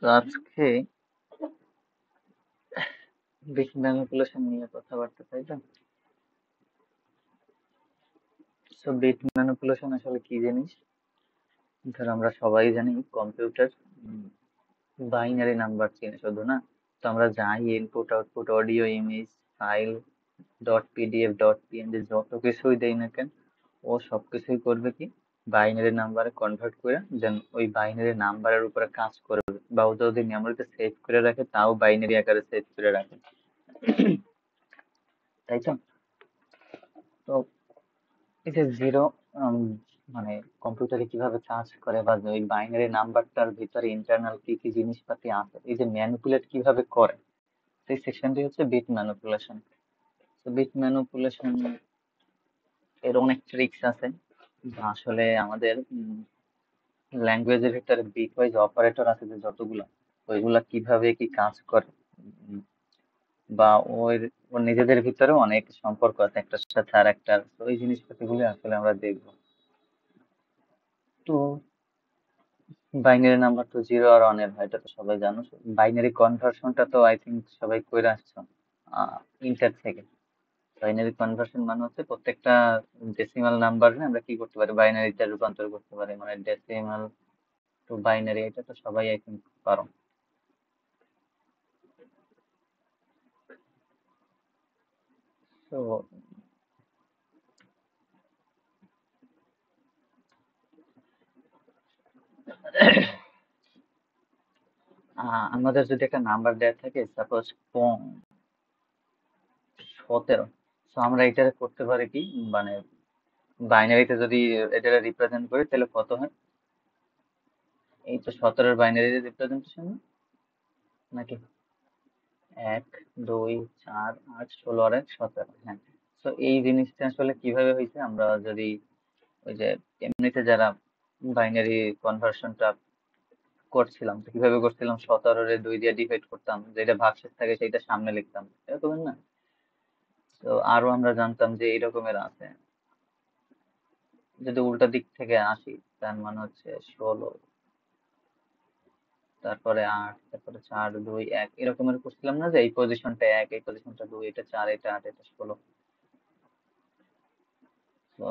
তো আজকে bit manipulation নিয়ে কথাবার্তা, তাই তো? তো বিট ম্যানিপুলেশন আসলে কি জিনিস? ধর আমরা সবাই জানি কম্পিউটার বাইনারি নাম্বার চেনে শুধু না। তো আমরা যাই input output audio image file dot PDF dot PNG যত কিছুই দেই না কেন, ও সবকিছুই করবে কি বাইনারি নাম্বারে কনভার্ট করে দেন ওই বাইনারি নাম্বারের উপরে কাজ করবে, বা ও যদি মেমোরিতে সেভ করে রাখে তাও বাইনারি আকারে সেভ করে রাখে, তাই তো? তো এই যে জিরো মানে কম্পিউটারে কিভাবে কাজ করে, বা ওই বাইনারি নাম্বারটার ভিতরে ইন্টারনাল কি কি জিনিসপাতি আছে, এই যে ম্যানিপুলেট কিভাবে করে, সেই সেকশনটি হচ্ছে বিট ম্যানিপুলেশন। তো বিট ম্যানিপুলেশন এর অনেক ট্রিক্স আছে, যা আসলে আমাদের ল্যাঙ্গুয়েজের ভিতরে বিট ওয়াইজ অপারেটর আছে যে যতগুলা, ওইগুলা কিভাবে কি কাজ করে, উম, বা ওর ওর নিজেদের ভিতরে অনেক সম্পর্ক আছে একটার সাথে আর একটার, তো এই জিনিসপাতিগুলো আসলে আমরা দেখবো। তো বাইনারি নাম্বার তো জিরো আর ওয়ানের হয়, এটা তো সবাই জানো। বাইনারি কনভার্সনটা তো আই থিঙ্ক সবাই কইরা আসছো ইন্টার থেকে। বাইনারি কনভার্সন মানে হচ্ছে প্রত্যেকটা ডেসিমাল নাম্বারে আমরা কি করতে পারি, বাইনারিতে রূপান্তর করতে পারি, মানে ডেসিমাল টু বাইনারি, এটা তো সবাই আই থিঙ্ক পারো। তো আমাদের যদি একটা নাম্বার দেওয়া থাকে, সাপোজ 17, তো আমরা এটা করতে পারি কি, মানে বাইনারিতে যদি এটা রিপ্রেজেন্ট করি তাহলে কত হয়? এই তো 17-এর বাইনারি রিপ্রেজেন্টেশন নাকি 1 2 4 8 16 আর 1 17, হ্যাঁ। তো এই জিনিসটা আসলে কিভাবে হয়েছে, আমরা যদি ওই যে এমনিতে যারা বাইনারি কনভার্সনটা করছিলাম, তো কিভাবে করছিলাম, 17-রে 2 দিয়ে ডিভাইড করতাম, যেটা ভাগশেষ থাকে সেইটা সামনে লিখতাম, এরকম না? তো আরো আমরা জানতাম যে এই রকমের আছে, যদি উল্টা দিক থেকে আসি তার মানে হচ্ছে 16, তারপরে 8, তারপরে 4 2 1, এরকমের করছিলাম না, যে এই পজিশনটা 1, এই পজিশনটা 2, এটা 4, এটা 8, এটা 16। তো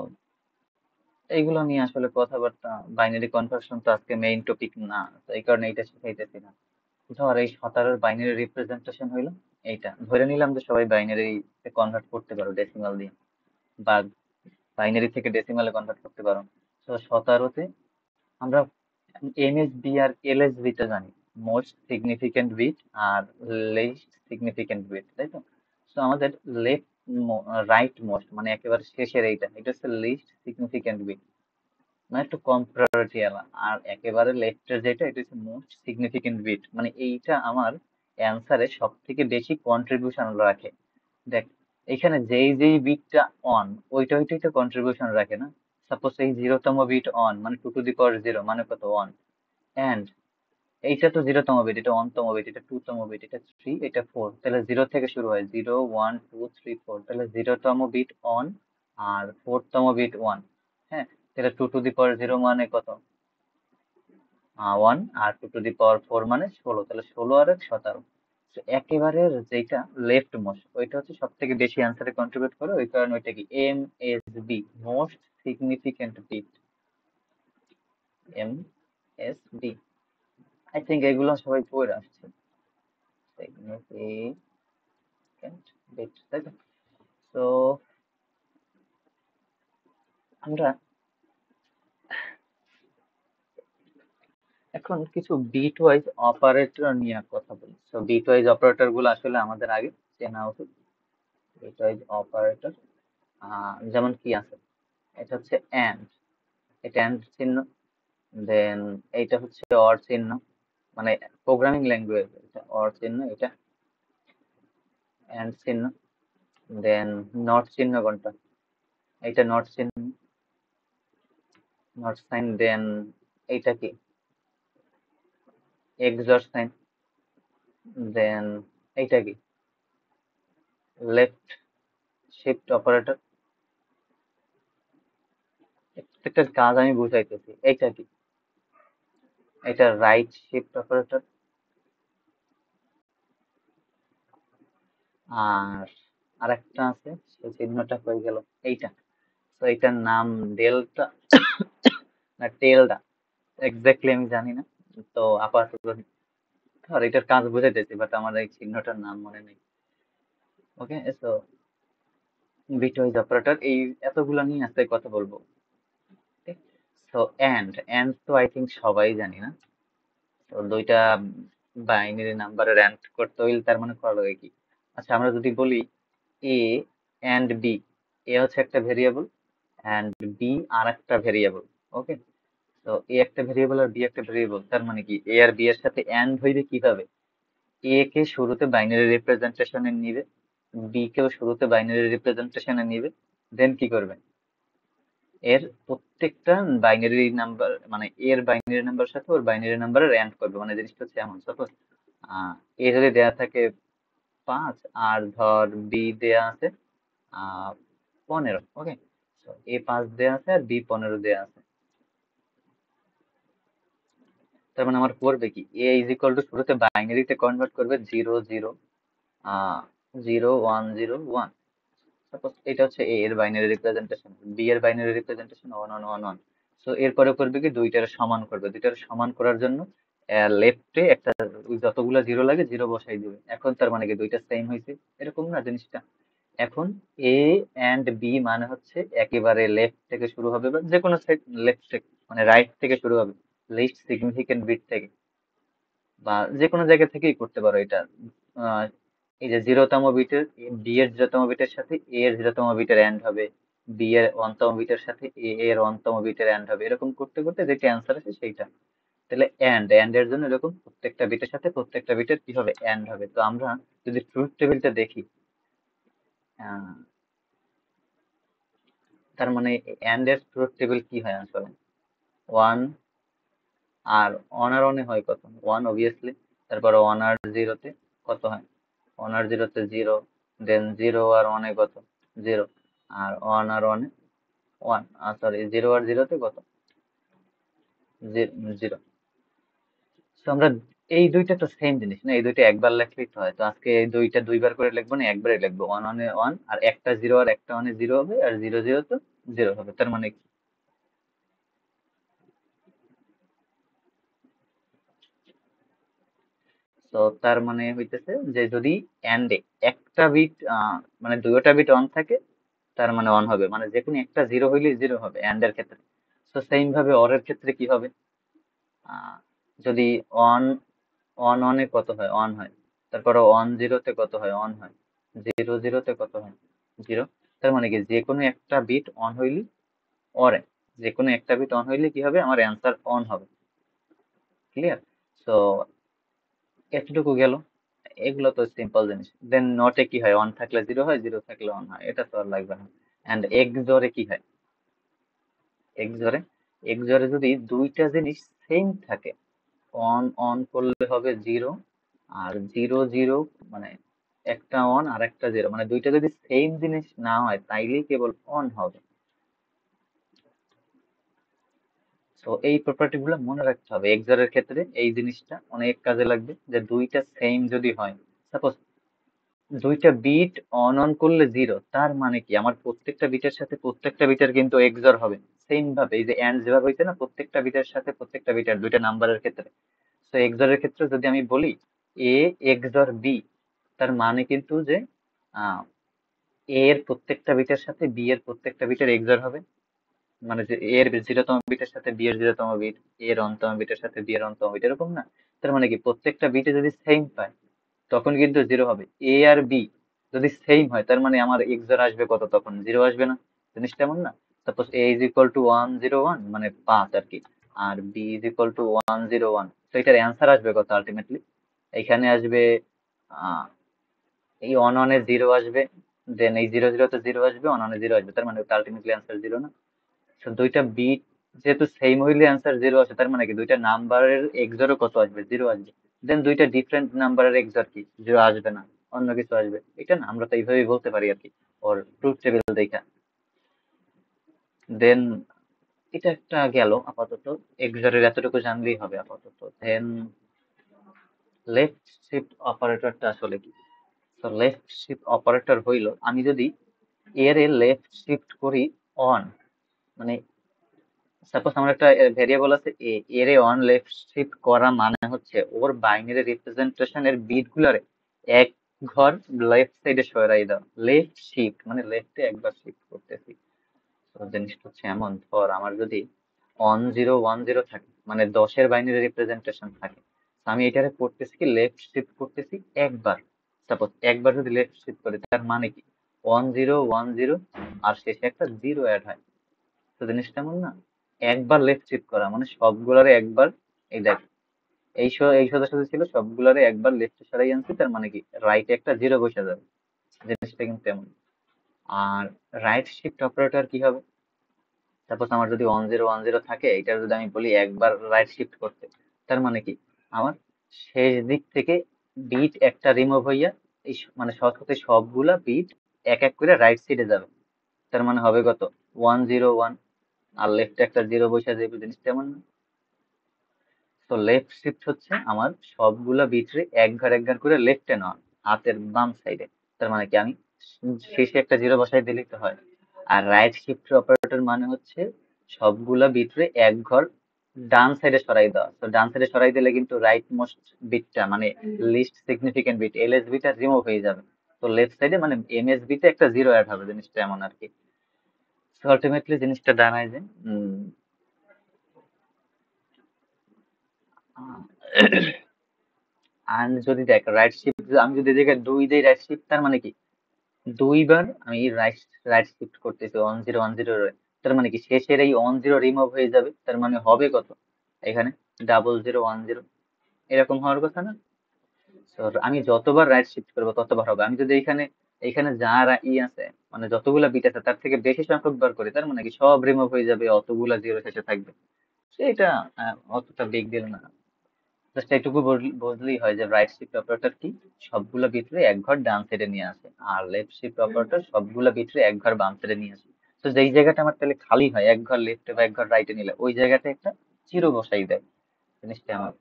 এইগুলো নিয়ে আসলে কথাবার্তা, বাইনারি কনভার্সন তো আজকে মেইন টপিক না, তো এই কারণে এইটা শিখাইতেছি না। ধর এই 17-এর বাইনারি রিপ্রেজেন্টেশন হইলো এইটা, ধরে নিলাম যে সবাই বাইনারি কনভার্ট করতে পারো ডেসিমাল দিয়ে, বা বাইনারি থেকে ডেসিমালে কনভার্ট করতে পারো। তো 17-তে আমরা এমএসবি আর এলএসবি টা জানি, মোস্ট সিগনিফিকেন্ট বিট আর লিস্ট সিগনিফিকেন্ট বিট, তাই তো? তো আমাদের লেফট রাইট মোস্ট মানে একেবারে শেষের এইটা, এটা হচ্ছে লিস্ট সিগনিফিকেন্ট বিট, মানে একটু কম প্রায়োরিটি আলা। আর একেবারে লেফটের যেটা, এটা হচ্ছে মোস্ট সিগনিফিকেন্ট বিট, মানে এইটা আমার অ্যান্সারে সব থেকে বেশি কন্ট্রিবিউশন রাখে। দেখ, এখানে যেই যেই বিটটা অন, ওইটা ওইটাই তো কন্ট্রিবিউশন রাখে না। সাপোজ এই 0তম বিট অন, মানে 2 টু দি পাওয়ার 0 মানে কত, 1। অ্যান্ড এইটা তো 0তম বিট, এটা 1তম বিট, এটা 2তম বিট, এটা 3, এটা 4, তাহলে 0 থেকে শুরু হয়, 0 1 2 3 4, তাহলে 0তম বিট অন আর 4তম বিট 1। হ্যাঁ, তাহলে 2 টু দি পাওয়ার 0 মানে কত, 1, আর 2 টু দি পাওয়ার 4 মানে 16, তাহলে 16 আর 1 17। তো একেবারে যেটা লেফট মোস্ট, ওইটা হচ্ছে সব থেকে বেশি অ্যান্সারে কন্ট্রিবিউট করে, ওই কারণে ওইটা কি M S B, most significant bit, M S B. I think এগুলো সবাই পড়ে আসছে, সিগনিফিকেন্ট বিট, তাই তো? তো আমরা এখন কিছু বিট ওয়াইজ অপারেটর নিয়ে কথা বলি। তো বিট ওয়াইজ অপারেটর গুলো আসলে আমাদের আগে চেনা উচিত। বিট ওয়াইজ অপারেটর যেমন কি আছে, এটা হচ্ছে অ্যান্ড, এটা অ্যান্ড চিহ্ন। দেন এইটা হচ্ছে অর চিহ্ন, মানে প্রোগ্রামিং ল্যাঙ্গুয়েজ এটা অর চিহ্ন, এটা অ্যান্ড চিহ্ন। দেন নট চিহ্ন কোনটা, এইটা নট চিহ্ন, নট সাইন। দেন এইটা কি, এক্সর সাইন। দেন এইটা কি, লেফট শিফট অপারেটর। একটা কাজ আমি বুঝাইতেছি, এইটা কি, এটা রাইট শিফট অপারেটর। আর আরেকটা আছে, সেই চিহ্নটা হয়ে গেল এইটা। তো এটার নাম ডেল্টা না টেলটা, এক্স্যাক্টলি আমি জানি না। তো আপাতত আর এটার কাজ বুঝাইতেছি, বাট আমার এই চিহ্নটার নাম মনে নেই। ওকে, সো বিটওয়াইজ অপারেটর এই এতগুলো নিয়ে আজকে কথা বলবো। সো এন্ড তো আই থিঙ্ক সবাই জানি না। তো দুইটা বাইনারি নাম্বারের এন্ড করতে হইলে তার মানে করা লাগে কি? আচ্ছা, আমরা যদি বলি এ এন্ড বি, এ হচ্ছে একটা ভেরিয়েবল এন্ড বি আর একটা ভেরিয়েবল। ওকে, তো এ একটা ভেরিয়েবল আর বি একটা ভেরিয়েবল, তার মানে কি এ আর বি এর সাথে এন্ড হইবে কিভাবে? এ কে শুরুতে বাইনারি রিপ্রেজেন্টেশনে নিবে, বি কেও শুরুতে বাইনারি রিপ্রেজেন্টেশনে নিবে, দেন কি করবে? এর প্রত্যেকটা বাইনারি নাম্বার, মানে এর বাইনারি নাম্বার সাথে ওর বাইনারি নাম্বারের এন্ড করবে। মানে জিনিসটা হচ্ছে এমন, সাপোজ এ যদি দেয়া থাকে 5, আর ধর বি দেয়া আছে 15। ওকে, এ 5 দেয়া আছে আর বি 15 দেয়া আছে। তার মানে আমার করবে কি, এ ইজ ইকুয়াল টু শুরুতে বাইনারিতে কনভার্ট করবে 0 0 0 1 0 1। সাপোজ এটা হচ্ছে এ এর বাইনারি রিপ্রেজেন্টেশন, বি এর বাইনারি রিপ্রেজেন্টেশন 1 1 1 1। সো এরপরে করবে কি, দুইটার সমান করবে। দুইটার সমান করার জন্য লেফটে একটা ওই যতগুলা জিরো লাগে জিরো বসাই দিবে। এখন তার মানে কি দুইটা সেম হয়েছে, এরকম না জিনিসটা? এখন এ এন্ড বি মানে হচ্ছে একেবারে লেফট থেকে শুরু হবে, বা যে কোনো সাইড লেফট থেকে, মানে রাইট থেকে শুরু হবে, লিস্ট সিগনিফিকেন্ট বিট থেকে, বা যে কোনো জায়গা থেকেই করতে পারো এটা। আহ, এই যে জিরোতম বিটের, বি এর জিরোতম বিটের সাথে এ এর জিরোতম বিটের এন্ড হবে, বি এর ওয়ানতম বিটের সাথে এ এর ওয়ানতম বিটের এন্ড হবে, এরকম করতে করতে যেটা অ্যান্সার আছে সেইটা। তাহলে এন্ড এর জন্য এরকম প্রত্যেকটা বিটের সাথে প্রত্যেকটা বিটের কি হবে, এন্ড হবে। তো আমরা যদি ট্রুথ টেবিলটা দেখি, আহ, তার মানে এন্ড এর ট্রুথ টেবিল কি হয় আসলে? ওয়ান, আর অন আর অনে হয় কত? One obviously. তারপর ওয়ান আর জিরোতে কত হয়? ওয়ান আর জিরোতে জিরো, দেন জিরো আর ওয়ানে কত? জিরো। আর ওয়ান আর ওয়ানে ওয়ান, সরি, জিরো আর জিরোতে কত? জিরো। তো আমরা এই দুইটা তো সেম জিনিস না, এই দুইটা একবার লেখলেই তো হয়। তো আজকে এই দুইটা দুইবার করে লিখবো না, একবারে লিখবো। ওয়ান ওয়ানে ওয়ান, আর একটা জিরো আর একটা ওয়ানে জিরো হবে, আর জিরো জিরো তো জিরো হবে। তার মানে কি? তো তার মানে হইতেছে যে যদি এন্ডে একটা বিট, মানে দুইটা বিট অন থাকে, তার মানে অন হবে, মানে যে কোনো একটা জিরো হইলে জিরো হবে এন্ড এর ক্ষেত্রে। তো সেম ভাবে অর এর ক্ষেত্রে কি হবে? আহ, যদি অন অন অনে কত হয়? অন হয়। তারপরে অন জিরোতে কত হয়? অন হয়। জিরো জিরোতে কত হয়? জিরো। তার মানে কি যে কোনো একটা বিট অন হইলে অরে, যে কোনো একটা বিট অন হইলে কি হবে, আমার অ্যান্সার অন হবে। ক্লিয়ার? তো এতটুকু গেল। এগুলো তো সিম্পল জিনিস। দেন নটে কি হয়? অন থাকলে জিরো হয়, জিরো থাকলে অন হয়, এটা তো আর লাগবে না। এন্ড এক্সরে কি হয়? এক্সরে, এক্সরে যদি দুইটা জিনিস সেম থাকে, অন অন করলে হবে জিরো, আর জিরো জিরো, মানে একটা অন আর একটা জিরো, মানে দুইটা যদি সেম জিনিস না হয় তাইলেই কেবল অন হবে। তো এই প্রপার্টি গুলো মনে রাখতে হবে, এক্সর এর ক্ষেত্রে এই জিনিসটা অনেক কাজে লাগবে, যে দুইটা সেম যদি হয়, সাপোজ দুইটা বিট অন অন করলে জিরো, তার মানে কি আমার প্রত্যেকটা বিটের সাথে প্রত্যেকটা বিটের কিন্তু এক্সর হবে। সেম ভাবে এই যে এন্ড যেভাবে হইছে না, প্রত্যেকটা বিটের সাথে প্রত্যেকটা বিটের, দুইটা নাম্বারের ক্ষেত্রে। তো এক্সর এর ক্ষেত্রে যদি আমি বলি এ এক্সর বি, তার মানে কিন্তু যে আহ এ এর প্রত্যেকটা বিটের সাথে বি এর প্রত্যেকটা বিটের এক্সর হবে। মানে যে এ এর জিরোতম বিটের সাথে বি এর জিরোতম বিট, এ এর অনতম বিটের সাথে বি এর অনতম বিট, এরকম না? তার মানে কি প্রত্যেকটা বিটে যদি সেম পায় তখন কিন্তু জিরো হবে। এ আর বি যদি সেম হয় তার মানে আমার এক্সর আসবে কত? তখন জিরো আসবে না? জিনিসটা এমন না? Suppose A is equal to 1 0 1, মানে 5 আর কি, আর বি ইজ ইকুয়াল টু 1 0 1, তো এটার অ্যান্সার আসবে কত আলটিমেটলি? এখানে আসবে আহ এই অন অনে জিরো আসবে, দেন এই জিরো জিরোতে জিরো আসবে, অন অনে জিরো আসবে, তার মানে আলটিমেটলি অ্যান্সার জিরো না? So, দুইটা বিট যেহেতু সেম হইলে অ্যান্সার জিরো আসে, তার মানে কি দুইটা নাম্বারের এক্সরও কত আসবে? জিরো আসবে। দেন দুইটা ডিফারেন্ট নাম্বারের এক্সর কি জিরো আসবে না, অন্য কিছু আসবে? এটা না, আমরা তো এইভাবেই বলতে পারি আর কি, ওর ট্রুথ টেবিল দেখা। দেন এটা একটা গেল আপাতত, এক্সরের এতটুকু জানলেই হবে আপাতত। দেন লেফট শিফট অপারেটরটা আসলে কি? তো লেফট শিফট অপারেটর হইল আমি যদি এর লেফট শিফট করি অন, মানে সাপোজ আমার একটা ভেরিয়েবল আছে এ, এর অন লেফট শিফট করা মানে হচ্ছে ওর বাইনারি রিপ্রেজেন্টেশনের বিট গুলারে এক ঘর লেফট সাইডে সরাই দাও। লেফট শিফট মানে লেফটে একবার শিফট করতেছি। তো জিনিসটা হচ্ছে এমন, ধর আমার যদি 1010 থাকে মানে 10-এর বাইনারি রিপ্রেজেন্টেশন থাকে, তো আমি এটারে করতেছি কি লেফট শিফট করতেছি একবার। সাপোজ একবার যদি লেফট শিফট করি তার মানে কি 1010 আর শেষে একটা জিরো অ্যাড হয়। তো জিনিসটা এমন না, একবার লেফট শিফট করা মানে সবগুলারে একবার, এই দেখ এই সোজাসুজি ছিল সবগুলারে একবার লেফটে সরাই আনছি, তার মানে কি রাইটে একটা জিরো বসে যাবে। জিনিসটা কিন্তু এমন। আর রাইট শিফট অপারেটর কি হবে, সাপোজ আমার যদি 1010 থাকে এটা যদি আমি বলি একবার রাইট শিফট করতে, তার মানে কি আমার শেষ দিক থেকে বিট একটা রিমুভ হইয়া মানে সবসাথে সবগুলা বিট এক এক করে রাইট সাইডে যাবে। তার মানে হবে কত 101, আর লেফটে একটা জিরো বসে যাবে। জিনিসটা এমন না? তো লেফট শিফট হচ্ছে আমার সবগুলা বিটরে এক ঘর করে লেফটে নেওয়া, হাতের বাম সাইডে। তার মানে কি আমি শেষে একটা জিরো বসাই দিলেই তো হয়। আর রাইট শিফট অপারেটর মানে হচ্ছে সবগুলা বিটরে এক ঘর ডান সাইডে সরাই দেওয়া। তো ডান সাইডে সরাই দিলে কিন্তু রাইট মোস্ট বিটটা মানে লিস্ট সিগনিফিকেন্ট বিট এলএস বিটা রিমুভ হয়ে যাবে। তো লেফট সাইডে মানে এমএসবি তে একটা জিরো অ্যাড হবে। জিনিসটা এমন আর কি। তো আলটিমেটলি জিনিসটা দাঁড়ায় যে আর যদি দেখ রাইট শিফট আমি যদি দেখে দুই দেই রাইট শিফট, তার মানে কি দুইবার আমি রাইট রাইট শিফট করতেছি 1010 তার মানে কি শেষের এই 10 রিমুভ হয়ে যাবে। তার মানে হবে কত এখানে 0010, এরকম হওয়ার কথা না? তো আমি যতবার রাইট শিফট করবো ততবার হবে। আমি যদি এখানে এখানে যা আছে মানে যতগুলা বিট আছে তার থেকে বেশি সংখ্যক বার করি, তার মানে কি সব রিমুভ হয়ে যাবে, অতগুলা জিরো শেষে থাকবে। সেটা অতটা বিগ ডিল না। জাস্ট এইটুকু বুঝলেই হয় যে রাইট শিফট অপারেটর কি সবগুলা বিটরে এক ঘর ডান সাইডে নিয়ে আসে, আর লেফট শিফট অপারেটর সবগুলা বিটরে এক ঘর বাম সাইডে নিয়ে আসে। তো যেই জায়গাটা আমার তাহলে খালি হয় এক ঘর লেফটে বা এক ঘর রাইটে নিলে ওই জায়গাটা একটা জিরো বসাই দেয়। জিনিসটা আমার।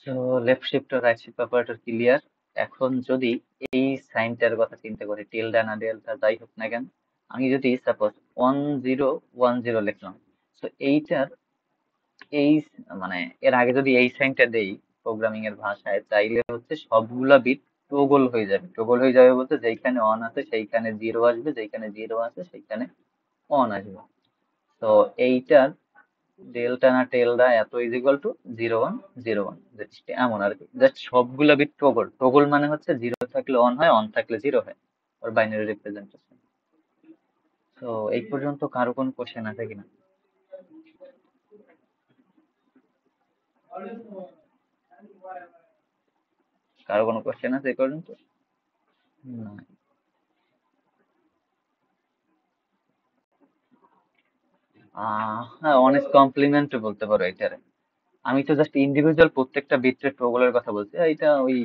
সো লেফট শিফট আর রাইট শিফট অপারেটর ক্লিয়ার। এখন যদি এই সাইনটার কথা চিন্তা করি, টিলডা না ডেল্টা যাই হোক না কেন, আমি যদি সাপোজ 1010 লিখলাম, তো এইটার এই মানে এর আগে যদি এই সাইনটা দেই প্রোগ্রামিং এর ভাষায়, তাইলে হচ্ছে সবগুলা বিট টগল হয়ে যাবে। টগল হয়ে যাবে বলতে যেইখানে অন আছে সেইখানে জিরো আসবে, যেইখানে জিরো আছে সেইখানে অন আসবে। তো এইটার ডেল্টা না টেলডা এত ইজ ইকুয়াল টু 0101, এমন আর কি। জাস্ট সবগুলা বিট টগল। টগল মানে হচ্ছে জিরো থাকলে অন হয়, অন থাকলে জিরো হয়, ওর বাইনারি রিপ্রেজেন্টেশন। তো এই পর্যন্ত কারো কোনো কোশ্চেন আছে কিনা? কারো কোনো কোশ্চেন আছে এই পর্যন্ত? না। হ্যাঁ, অনেস্ট কমপ্লিমেন্ট বলতে পারো এটারে। আমি তো জাস্ট ইন্ডিভিজুয়াল প্রত্যেকটা বিট্রেট প্রোগুলোর কথা বলছি। এটা ওই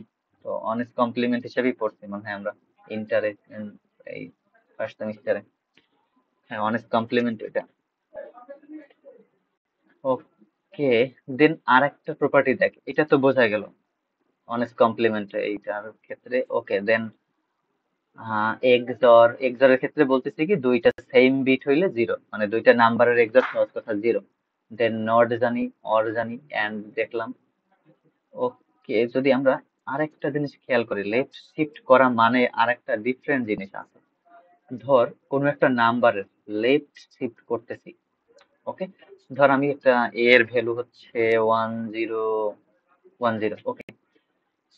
তো অনেস্ট কমপ্লিমেন্ট হিসেবেই পড়ছি মনে হয় আমরা ইন্টারে, এই ফার্স্ট সেমিস্টারে। হ্যাঁ, অনেস্ট কমপ্লিমেন্ট এটা। ওকে, দেন আর একটা প্রপার্টি দেখ, এটা তো বোঝা গেল অনেস্ট কমপ্লিমেন্ট এইটার ক্ষেত্রে। ওকে দেন এক্সর, এক্সরের ক্ষেত্রে বলতেছি কি দুইটা সেম বিট হইলে জিরো, মানে দুইটা নাম্বারের এক্সর সহজ কথা জিরো। দেন নট জানি, অর জানি, এন্ড দেখলাম। ওকে, যদি আমরা আরেকটা জিনিস খেয়াল করি, লেফট শিফট করা মানে আরেকটা ডিফারেন্ট জিনিস আছে। ধর কোনো একটা নাম্বারের লেফট শিফট করতেছি। ওকে, ধর আমি একটা এ এর ভ্যালু হচ্ছে 1010। ওকে,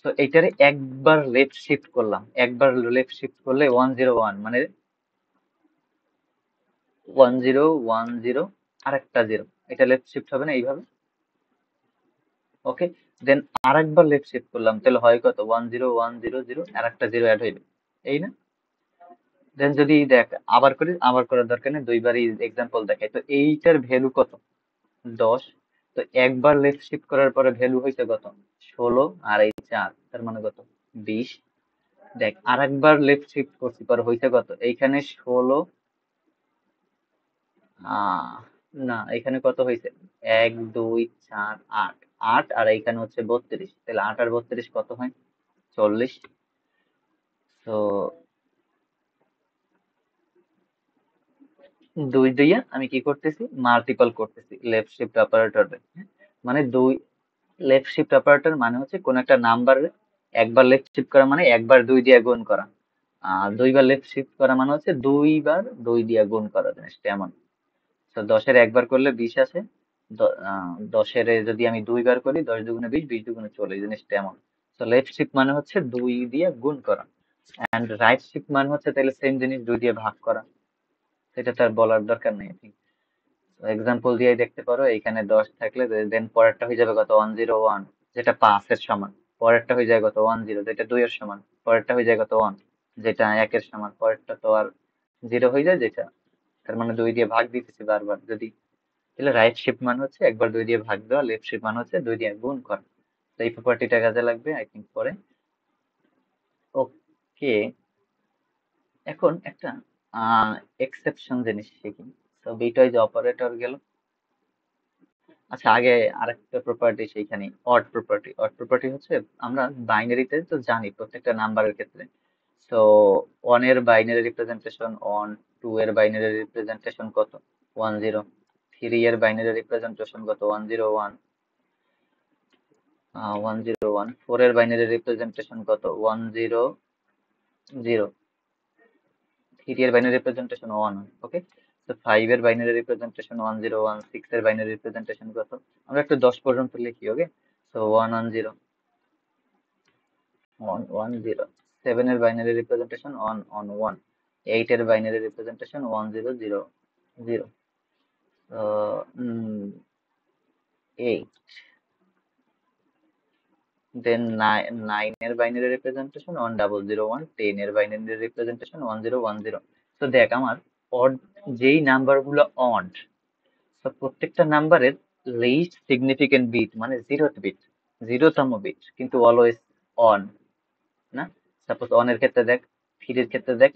তো এইটারে একবার লেফট শিফট করলাম, একবার লেফট শিফট করলে 101 মানে 1010 আর একটা জিরো, এটা লেফট শিফট হবে না এইভাবে? ওকে, দেন আরেকবার লেফট শিফট করলাম, তাহলে হয় কত 10100 আর একটা জিরো অ্যাড হইবে, এই না? দেন যদি দেখ আবার করি, আবার করার দরকার নেই, দুইবারই এক্সাম্পল দেখাই। তো এইটার ভ্যালু কত 10। তো একবার লেফট শিফট করার পরে ভ্যালু হয়েছে কত 16, আর এই 4 তার মানে কত 20। দেখ আর একবার লেফট শিফট করছি পরে হয়েছে কত এইখানে 16, আহ না এখানে কত হয়েছে 1 2 4 8, 8 আর এইখানে হচ্ছে 32, তাহলে 8 আর 32 কত হয় 40। তো 2 দিয়ে আমি কি করতেছি, মাল্টিপল করতেছি লেফট শিফট অপারেটর। মানে লেফট শিফট অপারেটর মানে হচ্ছে কোন একটা নাম্বার একবার লেফট শিফট করা মানে একবার 2 দিয়ে গুণ করা, আর দুইবার লেফট শিফট করা মানে হচ্ছে দুইবার 2 দিয়ে গুণ করা, জিনিসটা এমন। তো 10-এর একবার করলে 20 আসে, 10-এর যদি আমি দুইবার করি 10 দুগুণে 20, 20 দুগুণে 40, জিনিসটা এমন। তো লেফট শিফট মানে হচ্ছে 2 দিয়ে গুণ করা, এন্ড রাইট শিফট মানে হচ্ছে তাহলে সেম জিনিস 2 দিয়ে ভাগ করা। সেটা তো আর বলার দরকার নেই। এক্সাম্পল দিয়ে দেখতে পারো, এইখানে 10 থাকলে দেন পরেরটা হয়ে যাবে কত, 101, যেটা 5 এর সমান। পরেরটা হয়ে যায় কত, 10, যেটা 2 এর সমান। পরেরটা হয়ে যায় কত, 1, যেটা 1 এর সমান। পরেরটা তো আর 0 হয়ে যায়, যেটা তার মানে 2 দিয়ে ভাগ দিতেছি বারবার। যদি তাহলে রাইট শিফট মানে হচ্ছে একবার 2 দিয়ে ভাগ দেওয়া, লেফট শিফট মানে হচ্ছে 2 দিয়ে গুণ করা। তো এই প্রপার্টিটা কাজে লাগবে আই থিঙ্ক পরে। ওকে, এখন একটা এক্সেপশন জিনিস শিখি। তো বিটওয়াইজ অপারেটর গেল। আচ্ছা, আগে আরেকটা প্রপার্টি সেইখানে, অড প্রপার্টি। অড প্রপার্টি হচ্ছে আমরা বাইনারিতে তো জানি প্রত্যেকটা নাম্বারের ক্ষেত্রে। সো 1 এর বাইনারি রিপ্রেজেন্টেশন 1, 2 এর বাইনারি রিপ্রেজেন্টেশন কত, 10, 3 এর বাইনারি রিপ্রেজেন্টেশন কত, 101, 101, 4 এর বাইনারি রিপ্রেজেন্টেশন কত, 100, 3 এর বাইনারি রিপ্রেজেন্টেশন 1, ওকে। তো 5 এর বাইনারি রিপ্রেজেন্টেশন 101, 6 এর বাইনারি রিপ্রেজেন্টেশন কত, আমরা একটু 10 পর্যন্ত লিখি, ওকে। সো 110, 110, 7 এর বাইনারি রিপ্রেজেন্টেশন 111, 8 এর বাইনারি রিপ্রেজেন্টেশন 1000, 8। দেন 9 এর বাইনারি রিপ্রেজেন্টেশন 1001, 10 এর বাইনারি রিপ্রেজেন্টেশন 1010। তো দেখ আমার অড, যেই নাম্বার গুলো অড, তো প্রত্যেকটা নাম্বারের লিস্ট সিগনিফিকেন্ট বিট মানে 0th বিট, 0তম বিট কিন্তু অলওয়েজ অন, না? সাপোজ অন এর ক্ষেত্রে দেখ, 3 এর ক্ষেত্রে দেখ,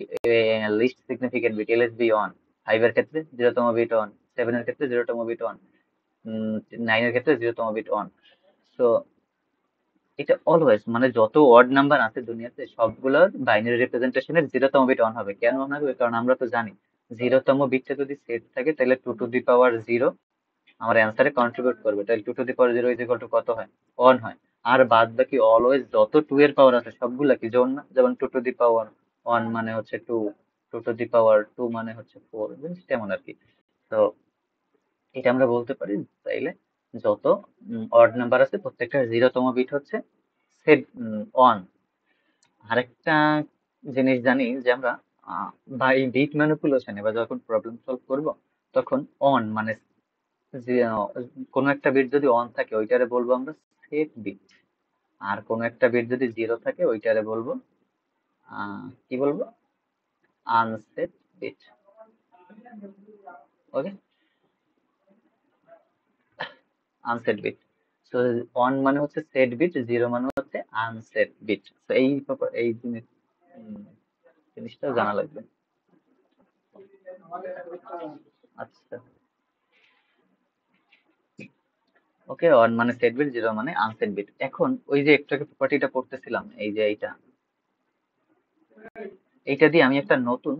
least significant bit LSB on, 5 এর ক্ষেত্রে 0তম বিট অন, 7 এর ক্ষেত্রে 0তম বিট অন, 9 এর ক্ষেত্রে 0তম বিট অন। সো এটা অলওয়েজ, মানে যত অড নাম্বার আছে দুনিয়াতে সবগুলোর বাইনারি রিপ্রেজেন্টেশনের 0তম বিট অন হবে। কেন অন হবে? কারণ আমরা তো জানি 0তম বিটটা যদি সেট থাকে তাহলে 2 টু দি পাওয়ার 0 আমার অ্যান্সারে কন্ট্রিবিউট করবে, তাহলে 2 to the power 0 is equal to কত হয়, অন হয়। আর বাদ বাকি অলওয়েজ যত 2 এর পাওয়ার আছে সবগুলা কি জোন না? যেমন 2 টু দি পাওয়ার 1 মানে হচ্ছে 2, 2 টু দি পাওয়ার 2 মানে হচ্ছে 4, তেমন আর কি। তো এটা আমরা বলতে পারি তাইলে যত অড নাম্বার আছে প্রত্যেকটা 0তম বিট হচ্ছে সেট অন। আরেকটা জিনিস জানি যে আমরা বাই বিট ম্যানিপুলেশনে বা যখন প্রবলেম সলভ করব তখন অন মানে যে কোনো একটা বিট যদি অন থাকে ওইটারে বলবো আমরা সেট বিট, আর কোনো একটা বিট যদি 0 থাকে ওইটারে বলবো কি বলবো, unset bit, okay. Unset bit. So on মানে হচ্ছে সেট বিট, 0 মানে হচ্ছে আনসেট বিট। তো এই জিনিসটা জানা লাগবে। আচ্ছা, ওকে। অন মানে সেট বিট, 0 মানে আনসেট বিট। এখন ওই যে একটু আগে প্রপার্টিটা পড়তেছিলাম, এই যে এইটা দিয়ে আমি একটা নতুন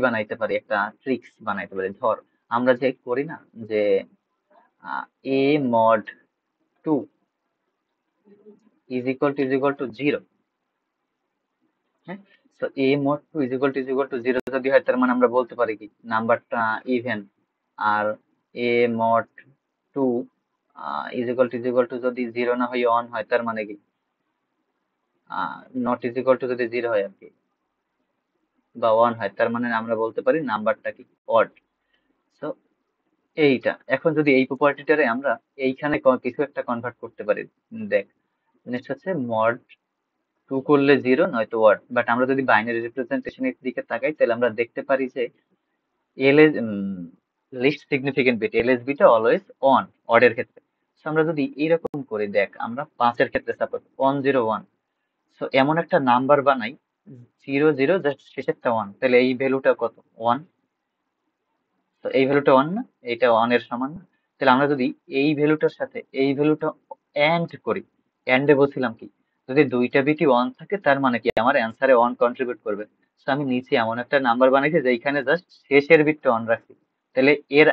বানাইতে পারি, একটা ট্রিক্স বানাইতে পারি। ধর আমরা যে করি না যে এ মড 2 ইজ ইকুয়াল টু 0, হ্যাঁ। তো এ মড 2 ইজ ইকুয়াল টু 0 যদি হয় তার মানে আমরা বলতে পারি কি নাম্বারটা ইভেন। আর A mod 2 is equal to যদি 0 না হয়ে অন হয় তার মানে কি নট ইজ ইকুয়াল টু যদি 0 হয় আর কি, বা 1 হয় তার মানে আমরা বলতে পারি নাম্বারটা কি অড। সো এইটা এখন যদি এই প্রপার্টিটারে আমরা এইখানে কিছু একটা কনভার্ট করতে পারি, দেখ জিনিসটা হচ্ছে মড 2 করলে 0 নয়তো ওয়ার্ড। বাট আমরা যদি বাইনারি রিপ্রেজেন্টেশনের দিকে তাকাই তাহলে আমরা দেখতে পারি যে LS least significant bit LSB টা অলওয়েজ অন অড এর ক্ষেত্রে। So আমরা যদি এইরকম করি, দেখ আমরা 5 এর ক্ষেত্রে সাপোজ 101, সো এমন একটা নাম্বার বানাই 00 জাস্ট শেষেরটা 1, তাহলে এই ভ্যালুটা কত, 1। তো এই ভ্যালুটা 1 না, এইটা 1 এর সমান না? তাহলে আমরা যদি এই ভ্যালুটার সাথে এই ভ্যালুটা এন্ড করি, এন্ডে বলছিলাম কি যদি দুইটা বিটই অন থাকে তার মানে কি আমার অ্যান্সারে অন কন্ট্রিবিউট করবে। তো আমি নিচে এমন একটা নাম্বার বানাইছি যেখানে জাস্ট শেষের বিটটা অন রাখছি, তাহলে এর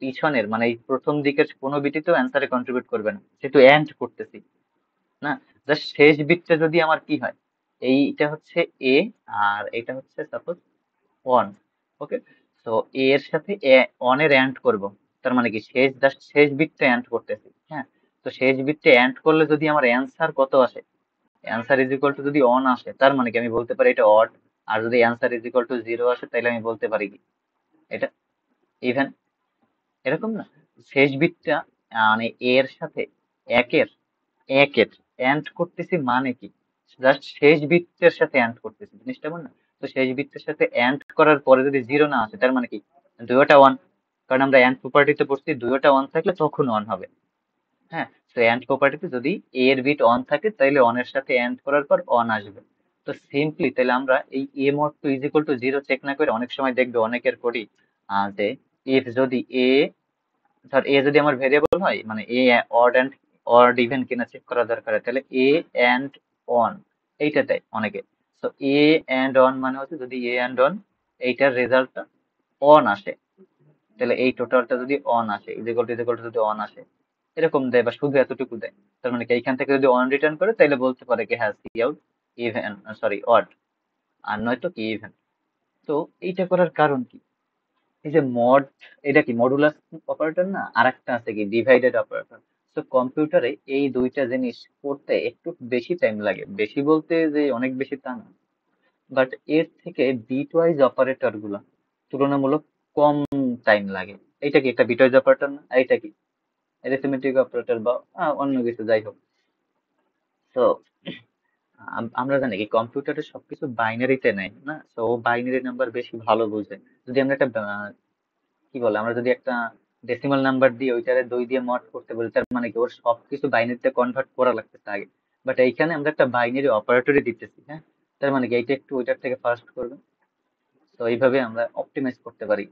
পিছনের মানে এই প্রথম দিকের কোনো বিটই তো অ্যান্সারে কন্ট্রিবিউট করবে না, যেহেতু এন্ড করতেছি না। জাস্ট শেষ বিটটা যদি আমার কি হয়, এইটা হচ্ছে এ আর এটা হচ্ছে সাপোজ ওয়ান। ওকে, তো এ এর সাথে অনের অ্যান্ড করব, তার মানে কি শেষ জাস্ট শেষ বিটটা অ্যান্ড করতেছি। হ্যাঁ, তো শেষ বিটটা অ্যান্ড করলে যদি আমার অ্যান্সার কত আসে, অ্যান্সার ইজ ইকুয়াল টু যদি অন আসে তার মানে কি আমি বলতে পারি এটা অড। আর যদি answer is equal to zero আসে তাহলে আমি বলতে পারি কি এটা ইভেন। এরকম না, শেষ বিটটা মানে এর সাথে একের একের এন্ড করতেছি মানে কি জাস্ট শেষ বিটের সাথে এন্ড করতেছি, জিনিসটা এমন না। তো শেষ বিটের সাথে এন্ড করার পরে যদি জিরো না আসে তার মানে কি দুইটা ওয়ান, কারণ আমরা এন্ড প্রপার্টিতে পড়ছি দুইটা ওয়ান থাকলে তখন ওয়ান হবে। হ্যাঁ, তো এন্ড প্রপার্টিতে যদি এ এর বিট অন থাকে তাহলে অন এর সাথে এন্ড করার পর অন আসবে। তো সিম্পলি তাহলে আমরা এই A mod two is equal to zero check না করে অনেক সময় দেখবে অনেকের করি যে ইফ যদি এ, ধর এ যদি আমার ভেরিয়েবল হয় মানে A odd and odd even কিনা চেক করা দরকার হয়, তাহলে এ এন্ড অন এইটা দেয় অনেকে। তো এ এন্ড অন মানে হচ্ছে যদি এ এন্ড অন এইটার রেজাল্টটা অন আসে, তাহলে এই টোটালটা যদি অন আসে ইজ ইকুয়াল টু যদি অন আসে এরকম দেয় বা শুধু এতটুকু দেয়, তার মানে কি এইখান থেকে যদি অন রিটার্ন করে তাহলে বলতে পারে কি হ্যাঁ cout even, sorry odd, আর নয়তো কি ইভেন। তো এইটা করার কারণ কি, এই যে মড, এটা কি মডুলাস অপারেটর না, আর একটা আছে কি ডিভাইডেড অপারেটর। তো কম্পিউটারে এই দুইটা জিনিস করতে একটু বেশি টাইম লাগে, বেশি বলতে যে অনেক বেশি তা না, বাট এর থেকে বিট ওয়াইজ অপারেটর গুলা তুলনামূলক কম টাইম লাগে। এটা কি একটা বিট ওয়াইজ অপারেটর না, আর এটা কি অ্যারিথমেটিক অপারেটর বা অন্য কিছু যাই হোক। তো আমরা জানি কি কম্পিউটারে সবকিছু বাইনারিতে নেয় না, তো ও বাইনারি নাম্বার বেশি ভালো বোঝে। যদি আমরা একটা কি বলে আমরা যদি একটা ডেসিমাল নাম্বার দিয়ে ওইটারে 2 দিয়ে মড করতে বলি তার মানে কি ওর সবকিছু বাইনারিতে কনভার্ট করা লাগতেছে আগে, বাট এইখানে আমরা একটা বাইনারি অপারেটরই দিতেছি। হ্যাঁ, তার মানে কি এইটা একটু ওইটার থেকে ফার্স্ট করবে। তো এইভাবে আমরা অপটিমাইজ করতে পারি।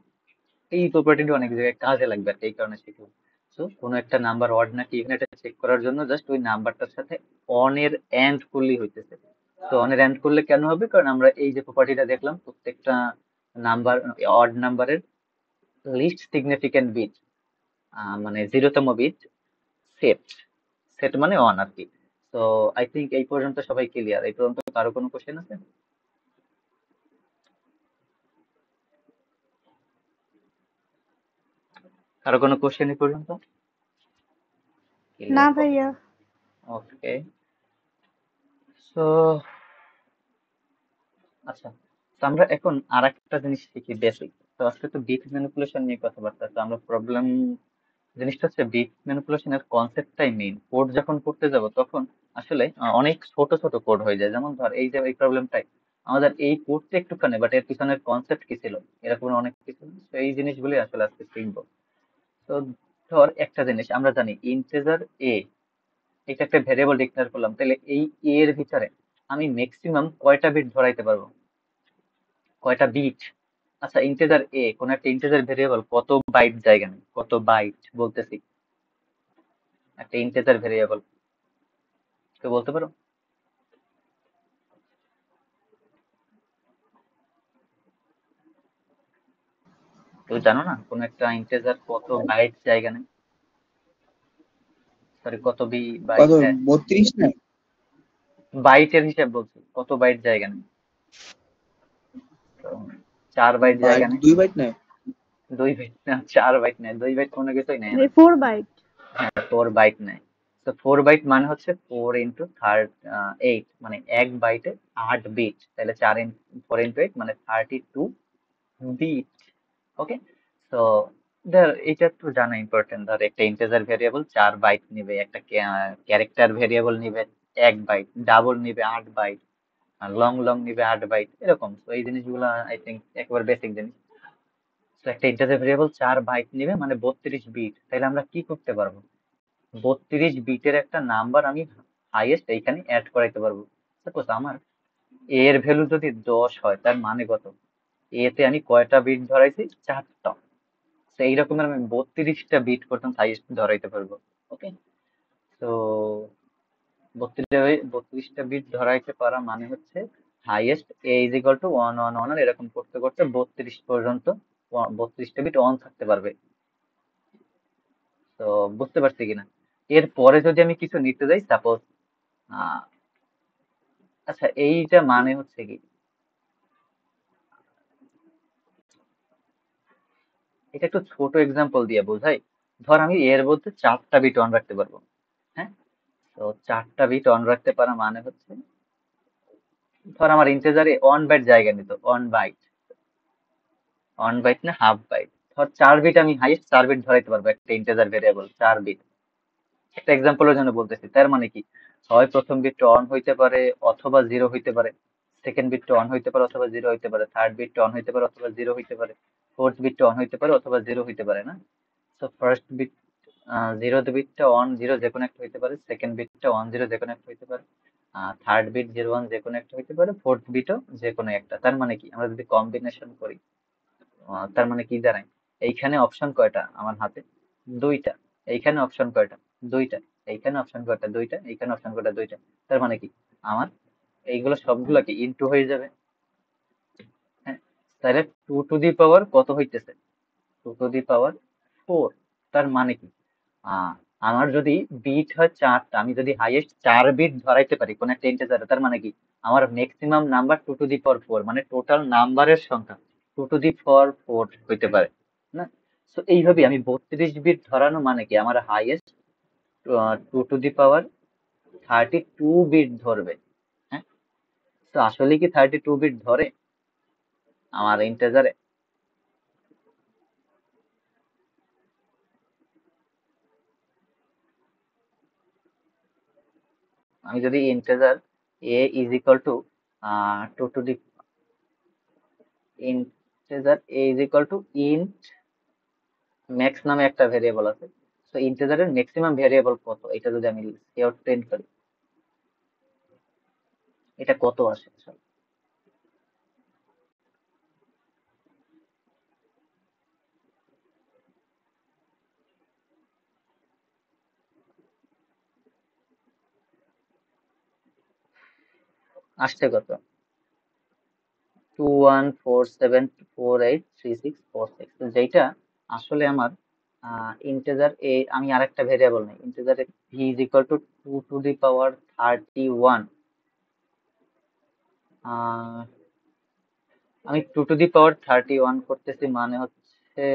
এই প্রপার্টিটা অনেক জায়গায় কাজে লাগবে আর কি, এই কারণে শিখলাম। তো কোনো একটা নাম্বার অড নাকি ইভেন এটা চেক করার জন্য জাস্ট ওই নাম্বারটার সাথে অন এর এন্ড করলেই হইতেছে। তো অন এর এন্ড করলে কেন হবে, কারণ আমরা এই যে প্রপার্টিটা দেখলাম প্রত্যেকটা নাম্বার অড নাম্বারের লিস্ট সিগনিফিকেন্ট বিট মানে 0তম বিট সেট, সেট মানে অন আর কি। তো আই থিঙ্ক এই পর্যন্ত সবাই ক্লিয়ার। এই পর্যন্ত কারো কোনো কোশ্চেন আছে? কারো কোনো কোশ্চেন এই পর্যন্ত? না ক্লিয়ার, ওকে। ভাইয়া। ওকে, সো আচ্ছা, তো আমরা এখন আর একটা জিনিস শিখি বেসিক। তো আজকে তো বিট ম্যানিপুলেশন নিয়ে কথাবার্তা, তো আমরা প্রবলেম জিনিসটা হচ্ছে বিট ম্যানিপুলেশনের কনসেপ্টটাই মেইন। কোড যখন করতে যাব তখন আসলে অনেক ছোট ছোট কোড হয়ে যায়। যেমন ধর এই যে এই প্রবলেমটাই আমাদের এই কোডটা একটুখানি, বাট এর পিছনের কনসেপ্ট কি ছিল এরকম অনেক কিছু। তো এই জিনিসগুলি আসলে আজকে শিখবো। তো ধর একটা জিনিস আমরা জানি ইন্টিজার এ, এটা একটা ভেরিয়েবল ডিক্লেয়ার করলাম, তাহলে এই এ এর ভিতরে আমি ম্যাক্সিমাম কয়টা বিট ধরাইতে পারবো, কয়টা বিট। আচ্ছা ইন্টিজার এ, কোন একটা ইন্টিজার ভেরিয়েবল কত বাইট জায়গা নেই, কত বাইট বলতেছি একটা ইন্টিজার ভেরিয়েবল, কেউ বলতে পারো? কেউ জানো না কোন একটা ইন্টিজার কত বাইট জায়গা নেই, সরি কত বাইট কত নেয়, 32 না? বাইটের হিসাব বলছি, কত বাইট জায়গা নেই। তো 4 বাইট জায়গা বাইট নেই, 2 বাইট না? 2 বাইট না, 4 বাইট নেয়, 2 বাইট কোনো কিছুই নেয় না। 4 বাইট। হ্যাঁ 4 বাইট নেয়। তো 4 বাইট মানে হচ্ছে 4 ইন্টু 8, মানে এক বাইটে 8 বিট, তাহলে 4 ইন্টু 8 মানে 32 বিট। ওকে, তো ধর এটা একটু জানা ইম্পর্টেন্ট। ধর একটা ইন্টিজার ভেরিয়েবল 4 বাইট নিবে, একটা ক্যারেক্টার ভেরিয়েবল নিবে 1 বাইট, ডাবল নিবে 8 বাইট, আর লং লং নিবে 8 বাইট, এরকম। তো এই জিনিসগুলো আই থিঙ্ক একেবারে বেসিক জিনিস। তো একটা ইন্টিজার ভেরিয়েবল 4 বাইট নিবে মানে 32 বিট, তাহলে আমরা কি করতে পারবো, 32 বিটের একটা নাম্বার আমি হাইয়েস্ট এইখানে অ্যাড করাইতে পারবো। সাপোজ আমার এ এর ভ্যালু যদি 10 হয় তার মানে কত, এ তে আমি কয়টা বিট ধরাইছি, 4টা। তো এই রকমের আমি 32টা বিট পর্যন্ত হাইয়েস্ট ধরাইতে পারবো। ওকে, তো বত্রিশটা বিট ধরাইতে পারা মানে হচ্ছে highest A is equal two one one one এরকম করতে করতে 32 পর্যন্ত 32টা বিট অন থাকতে পারবে। তো বুঝতে পারছি কিনা? এরপরে যদি আমি কিছু নিতে যাই, সাপোজ আচ্ছা এইটা মানে হচ্ছে কি, এটা একটু ছোট এক্সাম্পল দিয়ে বোঝাই। ধর আমি এর মধ্যে 4টা বিট অন রাখতে পারবো। হ্যাঁ, তো 4টা বিট অন রাখতে পারা মানে হচ্ছে, ধর আমার ইন্টেজারে 1 বাইট জায়গা নিত, 1 বাইট, 1 বাইট না হাফ বাইট। ধর 4 বিট, আমি হাইয়েস্ট 4 বিট ধরাইতে পারবো একটা ইন্টেজার ভেরিয়েবল 4 বিট। একটা এক্সাম্পলের জন্য বলতেছি, তার মানে কি, হয় প্রথম বিটটা অন হইতে পারে অথবা জিরো হইতে পারে, সেকেন্ড বিটটা অন হইতে পারে অথবা জিরো হইতে পারে, থার্ড বিটটা অন হইতে পারে অথবা জিরো হইতে পারে, ফোর্থ বিটটা অন হইতে পারে অথবা জিরো হইতে পারে না। তো ফার্স্ট বিট, জিরো বিটটা অন জিরো যে কোনো একটা হইতে পারে, সেকেন্ড বিটটা অন জিরো যে কোনো একটা হইতে পারে, থার্ড বিট জিরো ওয়ান যে কোনো একটা হইতে পারে, ফোর্থ বিটও যে কোনো একটা। তার মানে কি, আমরা যদি কম্বিনেশন করি, তার মানে কি দাঁড়ায়, এইখানে অপশন কয়টা আমার হাতে, দুইটা। এইখানে অপশন কয়টা, দুইটা। এইখানে অপশন কয়টা, দুইটা। এইখানে অপশন কয়টা, দুইটা। তার মানে কি, আমার এইগুলো সবগুলো কি ইনটু হয়ে যাবে। হ্যাঁ, তাহলে টু টু দি পাওয়ার কত হইতেছে, টু টু দি পাওয়ার 4। তার মানে কি, আহ আমার যদি বিট হয় 4টা, আমি যদি হাইয়েস্ট 4 বিট ধরাইতে পারি কোন একটা ইন্টিজারে, তার মানে কি, আমার maximum number two to the power 4, মানে টোটাল নাম্বারের সংখ্যা টু টু দি পাওয়ার 4 হইতে পারে না। তো এইভাবে আমি 32 বিট ধরানো মানে কি, আমার highest two to the power 32 bit ধরবে। হ্যাঁ, তো আসলে কি 32 বিট ধরে আমার ইন্টিজারে? আমি যদি integer A is equal to two to the integer A is equal to int max নামে একটা ভেরিয়েবল আছে। তো ইন্টিজারের ম্যাক্সিমাম ভেরিয়েবল কত, এটা যদি আমি কাউট টেন করি, এটা কত আসে আসলে? আসছে কত, 2147483646, যেটা আসলে আমার ইন্টিজার এ, আমি আরেকটা ভেরিয়েবল নেই ইন্টিজারে V is equal to two to the power 31। আমি টু টু দি পাওয়ার 31 করতেছি মানে হচ্ছে,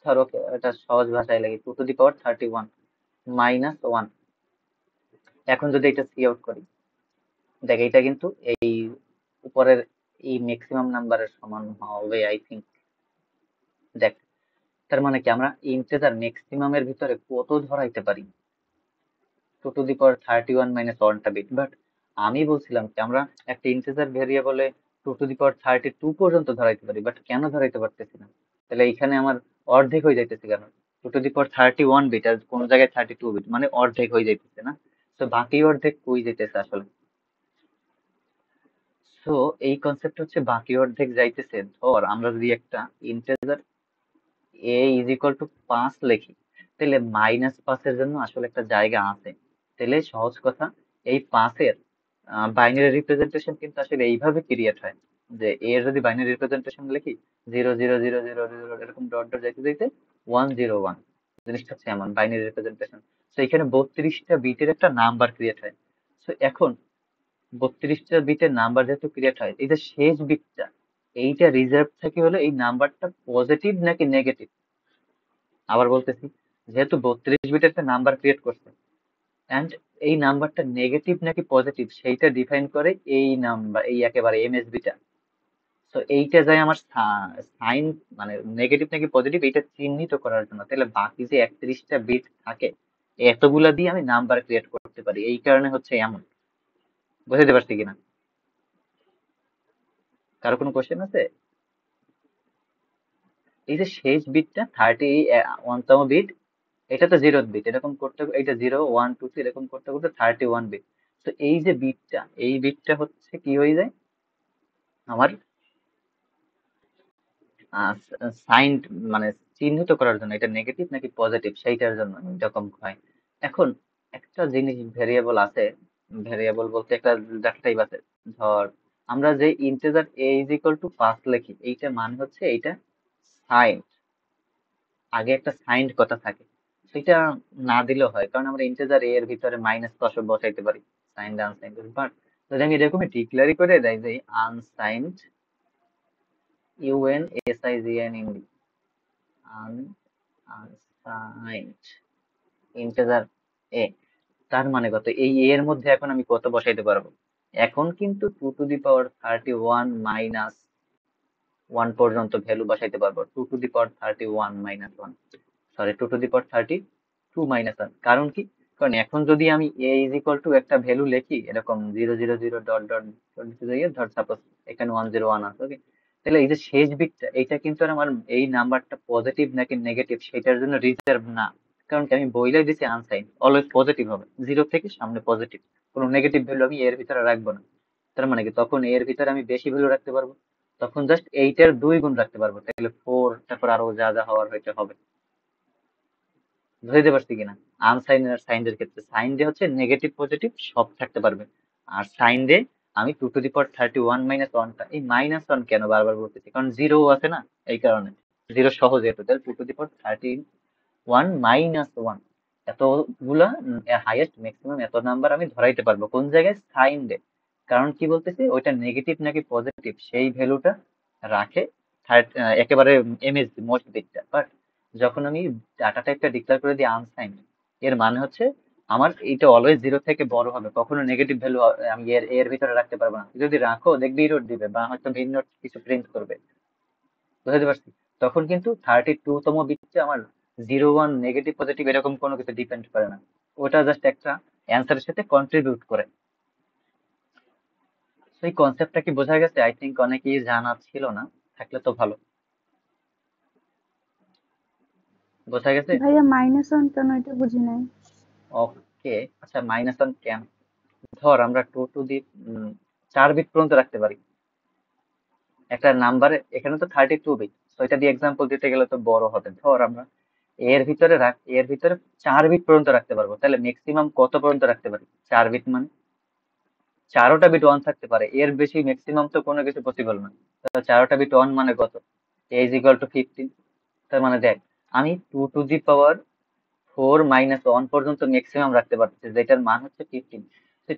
ধরো okay, এটা সহজ ভাষায় লাগে, টু টু দি পাওয়ার 31 -1। এখন যদি এটা সি আউট করি, দেখ এটা কিন্তু এই উপরের এই ম্যাক্সিমাম নাম্বারের সমান হবে আই থিঙ্ক। দেখ, তার মানে কি, আমরা ইন্টিজার ম্যাক্সিমামের ভিতরে কত ধরাইতে পারি, টু টু দি পাওয়ার 31 -1টা বিট। বাট আমি বলছিলাম কি, আমরা একটা ইন্টিজার ভেরিয়েবলে টু টু দি পাওয়ার 32 পর্যন্ত ধরাইতে পারি, বাট কেন ধরাইতে পারতেছি না? তাহলে এইখানে আমার অর্ধেক হয়ে যাইতেছে কেন, two to the power 31 bit আর কোন জায়গায় 32 বিট, মানে অর্ধেক হয়ে যাইতেছে না? তো বাকি অর্ধেক কই যাইতেছে আসলে? তো এই কনসেপ্ট হচ্ছে বাকি অর্ধেক যাইতেছে, ধর আমরা যদি একটা integer A is equal to 5 লিখি, তাহলে -5-এর জন্য আসলে একটা জায়গা আছে। তাহলে সহজ কথা, এই 5-এর বাইনারি রিপ্রেজেন্টেশন কিন্তু আসলে এইভাবে ক্রিয়েট হয়, যে এর যদি বাইনারি রিপ্রেজেন্টেশন লিখি, 0 0 0 0 0 এরকম ডট ডট যাইতে যাইতে 1 0 1, জিনিসটা হচ্ছে এমন বাইনারি রিপ্রেজেন্টেশন। তো এখানে 32টা বিটের একটা নাম্বার ক্রিয়েট হয়। তো এখন 32টা বিটের নাম্বার যেহেতু ক্রিয়েট হয়, এই যে শেষ বিটটা, এইটা রিজার্ভ থাকে হলো এই নাম্বারটা পজিটিভ নাকি নেগেটিভ। আবার বলতেছি, যেহেতু 32 বিটের একটা নাম্বার ক্রিয়েট করছে, এন্ড এই নাম্বারটা নেগেটিভ নাকি পজিটিভ সেইটা ডিফাইন করে এই নাম্বার, এই একেবারে এমএসবিটা। তো এইটা যায় আমার সাইন, মানে নেগেটিভ নাকি পজিটিভ এইটা চিহ্নিত করার জন্য। তাহলে বাকি যে 31টা বিট থাকে, এতগুলা দিয়ে আমি নাম্বার ক্রিয়েট করতে পারি, এই কারণে হচ্ছে এমন। বুঝতে পারছি কিনা? কারো কোনো কোশ্চেন আছে? এই যে শেষ বিটটা 31তম বিট, এটা তো 0th বিট, এরকম করতে এটা 0 1 2 3 এরকম করতে করতে 31 বিট। তো এই যে বিটটা, এই বিটটা হচ্ছে কি হয়ে যায় আমার সাইন, মানে চিহ্নিত করার জন্য এটা নেগেটিভ নাকি পজিটিভ সেইটার জন্য এরকম হয়। এখন একটা জিনিস ভেরিয়েবল আছে, ভেরিয়েবল বলতে একটা ডাটা টাইপ আছে। ধর আমরা যে integer a is equal to 5 লিখি, এইটা মানে হচ্ছে এইটা সাইন, আগে একটা সাইন্ড কথা থাকে, সেটা না দিলেও হয়, কারণ আমরা ইন্টিজার a এর ভিতরে মাইনাস কস বসাইতে পারি, সাইন্ড আনসাইন্ড। বাট যদি আমি এরকমই ডিক্লেয়ারই করে দেয় যে unsigned, UNSIGNED, unsigned integer a, তার মানে কত? এই a এর মধ্যে এখন আমি কত বসাইতে পারবো? এখন কিন্তু 2 টু দি পাওয়ার 31 মাইনাস 1 পর্যন্ত ভ্যালু বসাইতে পারবো। 2 to the power 31 minus 1, sorry 2 to the power 32 minus 1। কারণ কি? কারণ এখন যদি আমি a ইজ ইকুয়াল টু একটা ভ্যালু লিখি এরকম 0 0 0 ডট ডট ডট দিয়ে, ধর সাপোজ এখানে 101 আছে, ওকে, তাহলে এই যে শেষ বিটটা, এটা কিন্তু আর আমার এই নাম্বারটা পজিটিভ নাকি নেগেটিভ সেটার জন্য রিজার্ভ না। কারণ কি? আমি বইলাই দিছি আনসাইন, অলওয়েজ পজিটিভ হবে, জিরো থেকে সামনে পজিটিভ, কোনো নেগেটিভ ভ্যালু আমি এর ভিতরে রাখবো না। তার মানে কি তখন এর ভিতরে আমি বেশি ভ্যালু রাখতে পারবো, তখন জাস্ট এইটার 2 গুণ রাখতে পারবো, তাহলে 4, তারপর আরো যা যা হওয়ার হইতে হবে। বুঝাইতে পারছি কিনা? আনসাইন আর সাইন এর ক্ষেত্রে সাইন ডে হচ্ছে নেগেটিভ পজিটিভ সব থাকতে পারবে, আর সাইন ডে আমি 2 টু দি পাওয়ার 31 মাইনাস 1টা, এই মাইনাস 1 কেন বারবার বলতেছি? কারণ জিরো আছে না, এই কারণে। জিরো সহজ যেহেতু, তাহলে 2 টু দি পাওয়ার 31 মাইনাস 1, এতগুলা হাইয়েস্ট ম্যাক্সিমাম এত নাম্বার আমি ধরাইতে পারবো কোন জায়গায়? সাইন ডে। কারণ কি বলতেছি? ওইটা নেগেটিভ নাকি পজিটিভ সেই ভ্যালুটা রাখে একেবারে এমএসবি মোস্ট বিটটা। বাট যখন আমি ডাটা টাইপটা ডিক্লেয়ার করে দিই আনসাইন্ড, এর মানে হচ্ছে আমার এইটা অলওয়েজ জিরো থেকে বড় হবে, কখনো নেগেটিভ ভ্যালু আমি এর এর ভিতরে রাখতে পারবো না। যদি রাখো দেখবি ইরোর দিবে বা হয়তো ভিন্ন কিছু প্রিন্ট করবে। বুঝতে পারছি? তখন কিন্তু 32তম বিটে আমার 01 নেগেটিভ পজিটিভ এরকম কোনো কিছু ডিপেন্ড করে না, ওটা জাস্ট একটা অ্যান্সারের সাথে কন্ট্রিবিউট করে। তো এই কনসেপ্টটা কি বোঝা গেছে? আই থিঙ্ক অনেকেই জানা ছিল না, থাকলে তো ভালো। বোঝা গেছে? ভাইয়া মাইনাস ওয়ান কেন এটা বুঝি নাই। ওকে, আচ্ছা মাইনাস ওয়ান কেন? ধর আমরা 4 বিট পর্যন্ত রাখতে পারি একটা নাম্বারে, এখানে তো 32 বিট, তো এটা দিয়ে এক্সাম্পল দিতে গেলে তো বড় হবে। ধর আমরা এর ভিতরে 4 বিট পর্যন্ত রাখতে পারবো, তাহলে ম্যাক্সিমাম কত পর্যন্ত রাখতে পারি? 4 বিট মানে 4টা বিট ওয়ান থাকতে পারে, এর বেশি ম্যাক্সিমাম তো কোনো কিছু পসিবল না। তাহলে 4টা বিট ওয়ান মানে কত? এ ইজ ইকুয়াল টু 15। তার মানে দেখ, আমি 2 টু দি পাওয়ার 4 মাইনাস 1 পর্যন্ত ম্যাক্সিমাম রাখতে পারছি, যেটার মান হচ্ছে 15।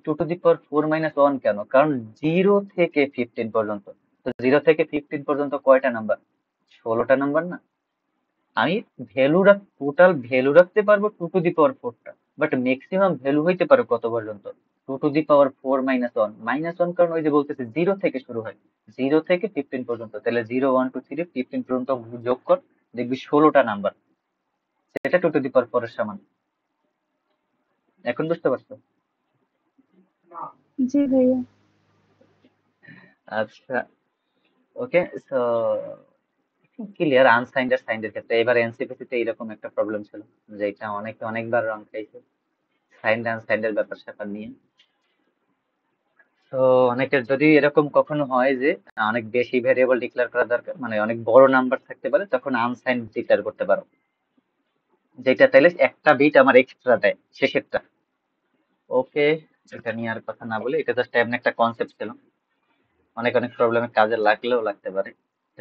2 টু দি পাওয়ার 4 মাইনাস 1 কেন? কারণ 0 থেকে 15 পর্যন্ত, তো 0 থেকে 15 পর্যন্ত কয়টা নাম্বার? 16টা নাম্বার না? আমি টোটাল ভ্যালু রাখতে পারবো 2 টু দি পাওয়ার 4টা, বাট ম্যাক্সিমাম ভ্যালু হইতে পারে কত পর্যন্ত? 2 to the power 4 minus 1, minus 1 কারণ ওই যে বলতেছে জিরো থেকে শুরু হয়, 0 থেকে 15 পর্যন্ত, তাহলে 0 1 2 3 15 পর্যন্ত যোগ কর, দেখবি 16টা নাম্বার, সেটা 2 টু দি পাওয়ার 4 এর সমান। এখন বুঝতে পারছো? জি ভাইয়া। আচ্ছা, ওকে, সো ক্লিয়ার আনসাইন্ড আর সাইন্ড এর ক্ষেত্রে। এবার এনসিপিসি তে এরকম একটা প্রবলেম ছিল, যেটা অনেকবার রং খাইছে সাইন্ড আনসাইন্ড এর ব্যাপার স্যাপার নিয়ে। তো অনেকের যদি এরকম কখনো হয় যে অনেক বেশি ভেরিয়েবল ডিক্লেয়ার করা দরকার, মানে অনেক বড় নাম্বার থাকতে পারে, তখন আনসাইন্ড ডিক্লেয়ার করতে পারো, যেটা তাহলে একটা বিট আমার এক্সট্রা দেয় শেষেরটা। ওকে, এটা নিয়ে আর কথা না বলে, এটা জাস্ট এমন একটা কনসেপ্ট ছিল, অনেক অনেক প্রবলেমে কাজে লাগলেও লাগতে পারে।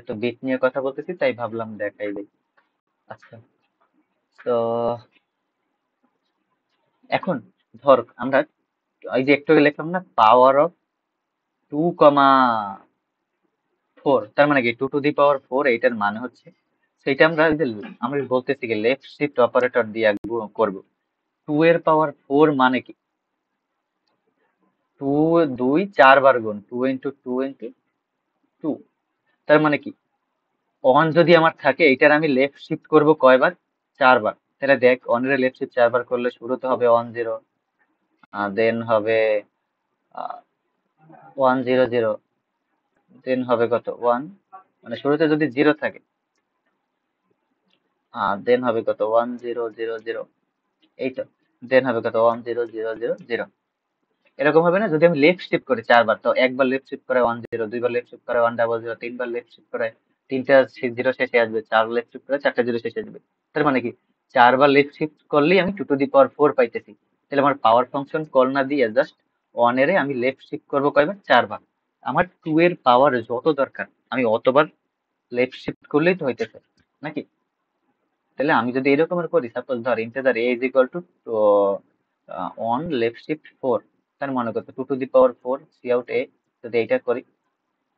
একটু বিট নিয়ে কথা বলতেছি তাই ভাবলাম দেখাই দিই। আচ্ছা, তো এখন ধর আমরা ওই যে একটু আগে লিখলাম না পাওয়ার অফ 2,4, তার মানে কি 2 টু দি পাওয়ার 4, এইটার মানে হচ্ছে সেটা আমরা ওই যে আমরা বলতেছি কি লেফট শিফট অপারেটর দিয়ে করবো। 2 এর পাওয়ার 4 মানে কি? টু, দুই 4 বার গুণ, 2 ইন্টু 2 ইন্টু 2, তার মানে কি অন যদি আমার থাকে এটার আমি লেফট শিফট করব কয়বার? 4 বার। তাহলে দেখ অনের লেফট শিফট 4 বার করলে শুরুতে হবে 10, দেন হবে 100, দেন হবে কত 1, মানে শুরুতে যদি জিরো থাকে, দেন হবে কত 1000, এই তো, দেন হবে কত 100000, এরকম হবে না? যদি আমি লেফট শিফট করি 4 বার, তো একবার লেফট শিফট করে 10, দুইবার লেফট শিফট করে 100, তিনবার লেফট শিফট করে তিনটা জিরো শেষে আসবে, চার লেফট শিফট করে 4টা জিরো শেষে আসবে। তার মানে কি 4 বার লেফট শিফট করলেই আমি 2 টু দি পাওয়ার 4 পাইতেছি। তাহলে আমার পাওয়ার ফাংশন কল না দিয়ে জাস্ট ওয়ান এর আমি লেফট শিফট করবো কয়বার, 4 বার। আমার টু এর পাওয়ার যত দরকার আমি অতবার লেফট শিফট করলেই তো হইতেছে নাকি? তাহলে আমি যদি এরকমের করি, সাপোজ ধর integer A is equal to one left shift 4, তার মনে করতে 2 to the power 4 cout A, যদি এইটা করি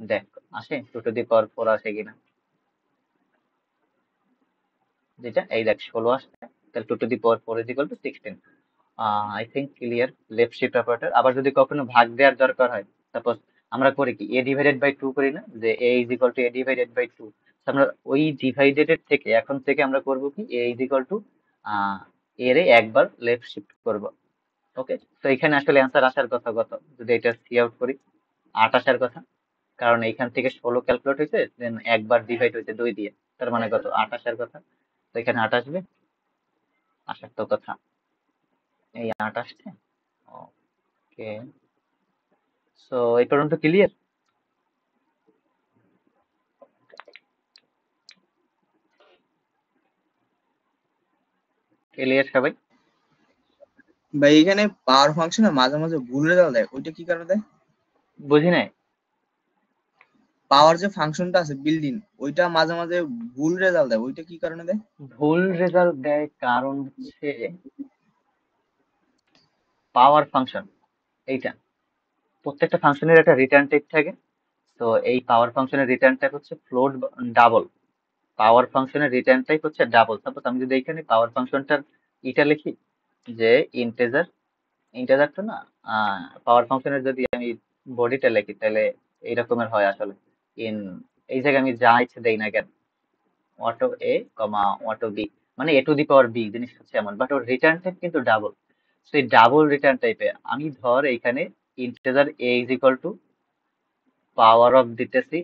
দেখ আসে 2 টু দি পাওয়ার 4 আসে কিনা, যেটা এই দেখ 16 আসছে। তাহলে 2 to the power 4 is equal two 16। I think clear left shift operator. আবার যদি কখনো ভাগ দেওয়ার দরকার হয়, সাপোজ আমরা করি কি এ ডিভাইডেড বাই 2 করি না, যে A is equal to A divided by 2, আমরা ওই ডিভাইডেড এর থেকে এখন থেকে আমরা করব কি এ ইজ ইকুয়াল টু এর একবার লেফট শিফট করব। ওকে, তো এখানে আসলে অ্যান্সার আসার কথা কত, যদি এটা সি আউট করি 8 আসার কথা, কারণ এইখান থেকে 16 ক্যালকুলেট হয়েছে, দেন একবার ডিভাইড হয়েছে 2 দিয়ে, তার মানে কত 8 আসার কথা। তো এখানে 8 আসবে, আসার তো কথা, এই 8 আসছে। ওকে, সো এই পর্যন্ত ক্লিয়ার? ক্লিয়ার সবাই? ভাই এখানে পাওয়ার ফাংশনে মাঝে মাঝে ভুল রেজাল্ট দেয়, ওইটা কি কারণে দেয়? বুঝি নাই। পাওয়ার যে ফাংশনটা আছে বিল্ডিং, ওইটা মাঝে মাঝে ভুল রেজাল্ট দেয়, ওইটা কি কারণে দেয়? ভুল রেজাল্ট দেয় কারণ হচ্ছে পাওয়ার ফাংশন এইটা, প্রত্যেকটা ফাংশনের একটা রিটার্ন টাইপ থাকে। তো এই পাওয়ার ফাংশনের রিটার্ন টাইপ হচ্ছে ফ্লোট ডাবল। পাওয়ার ফাংশনের রিটার্ন টাইপ হচ্ছে ডাবল। সাপোজ আমি যদি এখানে পাওয়ার ফাংশনটার এটা লিখি যে ইন্টেজার, ইন্টেজার তো না, পাওয়ার ফাংশনের যদি আমি বডিটা লিখি তাহলে এই রকমের হয় আসলে। ইন এই জায়গায় আমি যা ইচ্ছে দেই না কেন, অটো এ কমা অটো বি, মানে এ টু দি পাওয়ার বি, জিনিস হচ্ছে এমন, বাট ওর রিটার্ন টাইপ কিন্তু ডাবল। সেই ডাবল রিটার্ন টাইপে আমি ধর এইখানে integer A is equal two power of দিতেছি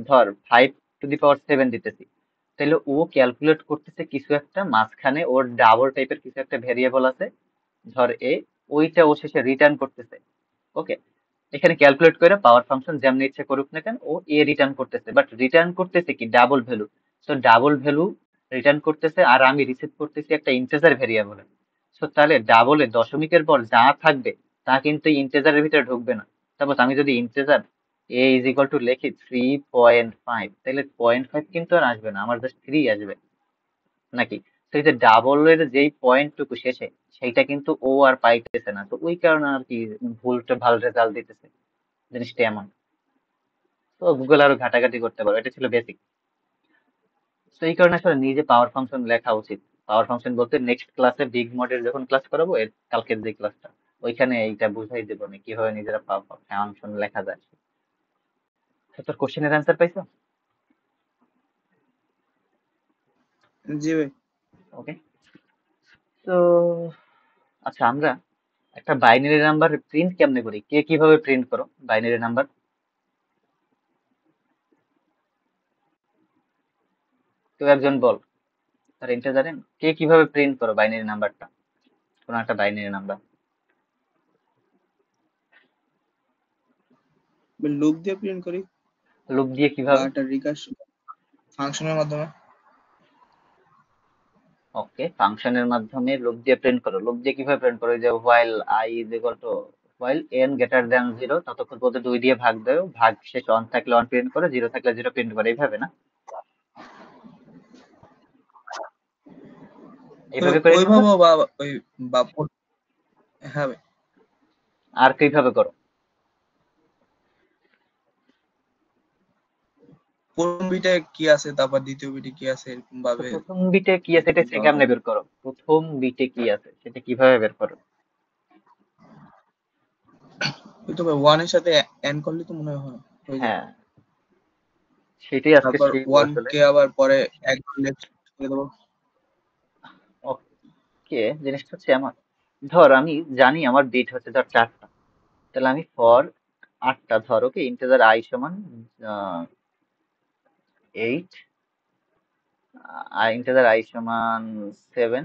ধর 5 টু দি পাওয়ার 7 দিতেছি, তাহলে ও ক্যালকুলেট করতেছে কিছু একটা মাঝখানে, ওর ডাবল টাইপের কিছু একটা ভেরিয়েবল আছে ধর এ, ওইটা ও শেষে রিটার্ন করতেছে। ওকে, এখানে ক্যালকুলেট করে পাওয়ার ফাংশন যেমনি ইচ্ছে করুক না কেন ও এ রিটার্ন করতেছে, বাট রিটার্ন করতেছে কি double value. So double value return করতেছে, আর আমি রিসিভ করতেছি একটা ইন্টিজার ভেরিয়েবল। সো তাহলে ডাবলে দশমিকের পর যা থাকবে তা কিন্তু ইন্টিজারের ভিতরে ঢুকবে না। সাপোজ আমি যদি integer A is equal two লিখি 3.5, তাহলে 0.5 কিন্তু আর আসবে না, আমার জাস্ট 3 আসবে নাকি? তো এই যে ডাবলের যেই পয়েন্ট টুকু শেষে, সেইটা কিন্তু ও আর পাইতেছে না, তো ওই কারণে আর কি ভুলটা ভালো রেজাল্ট দিতেছে, জিনিসটা এমন। তো গুগল আরো ঘাটাঘাটি করতে পারো, এটা ছিল বেসিক। তো এই কারণে আসলে নিজে পাওয়ার ফাংশন লেখা উচিত। পাওয়ার ফাংশন বলতে নেক্সট ক্লাসে বিগ মডেল যখন ক্লাস করাবো, এর কালকের যে ক্লাসটা, ওইখানে এইটা বুঝাই দেবো না কিভাবে নিজেরা পাওয়ার ফাংশন লেখা যায়। তো তোর কোশ্চেনের অ্যান্সার পাইছো? জি ভাই। ওকে, তো আচ্ছা আমরা একটা বাইনারি নাম্বার প্রিন্ট কেমনে করি, কে কিভাবে প্রিন্ট করো বাইনারি নাম্বার? কেউ একজন বল, তার ইন্টার কে কিভাবে প্রিন্ট করো বাইনারি নাম্বারটা, কোনো একটা বাইনারি নাম্বার। লুপ দিয়ে প্রিন্ট করি, লুপ দিয়ে বা কিভাবে? একটা রিকার্স ফাংশনের মাধ্যমে। ওকে, ফাংশনের মাধ্যমে লুপ দিয়ে প্রিন্ট করো। লুপ দিয়ে কিভাবে প্রিন্ট করো? ওই যে while I is equal two while N greater than 0, ততক্ষণ পর্যন্ত 2 দিয়ে ভাগ দাও, ভাগ শেষ অন থাকলে অন প্রিন্ট করে, 0 থাকলে 0 প্রিন্ট করে, এইভাবে না? এইভাবে করে না আমরা? ওইভাবে বা ওই বা হ্যাঁ ভাই। আর কিভাবে করো? প্রথম বিটে কি আছে, তারপর দ্বিতীয় বিটে কি আছে, এরকম তো ভাবে প্রথম বিটে কি আছে এটা করতে সে হবে। কেমনে বের করো? প্রথম বিটে কি আছে সেটা কিভাবে বের করো? ওই তো ভাই ওয়ান এর সাথে এন করলে তো মনে হয় হয়ে যায়। হ্যাঁ, সেটাই আজকে তারপর শিখবো ওয়ান আসলে। কে আবার পরে একবার লেফট করে দেবো। ওকে, জিনিসটা হচ্ছে আমার, ধর আমি জানি আমার বিট হচ্ছে ধর 4টা, তাহলে আমি ফর 8টা ধর, ওকে, ইন্টিজার আই সমান 8, ইন্টিজার আই সমান 7,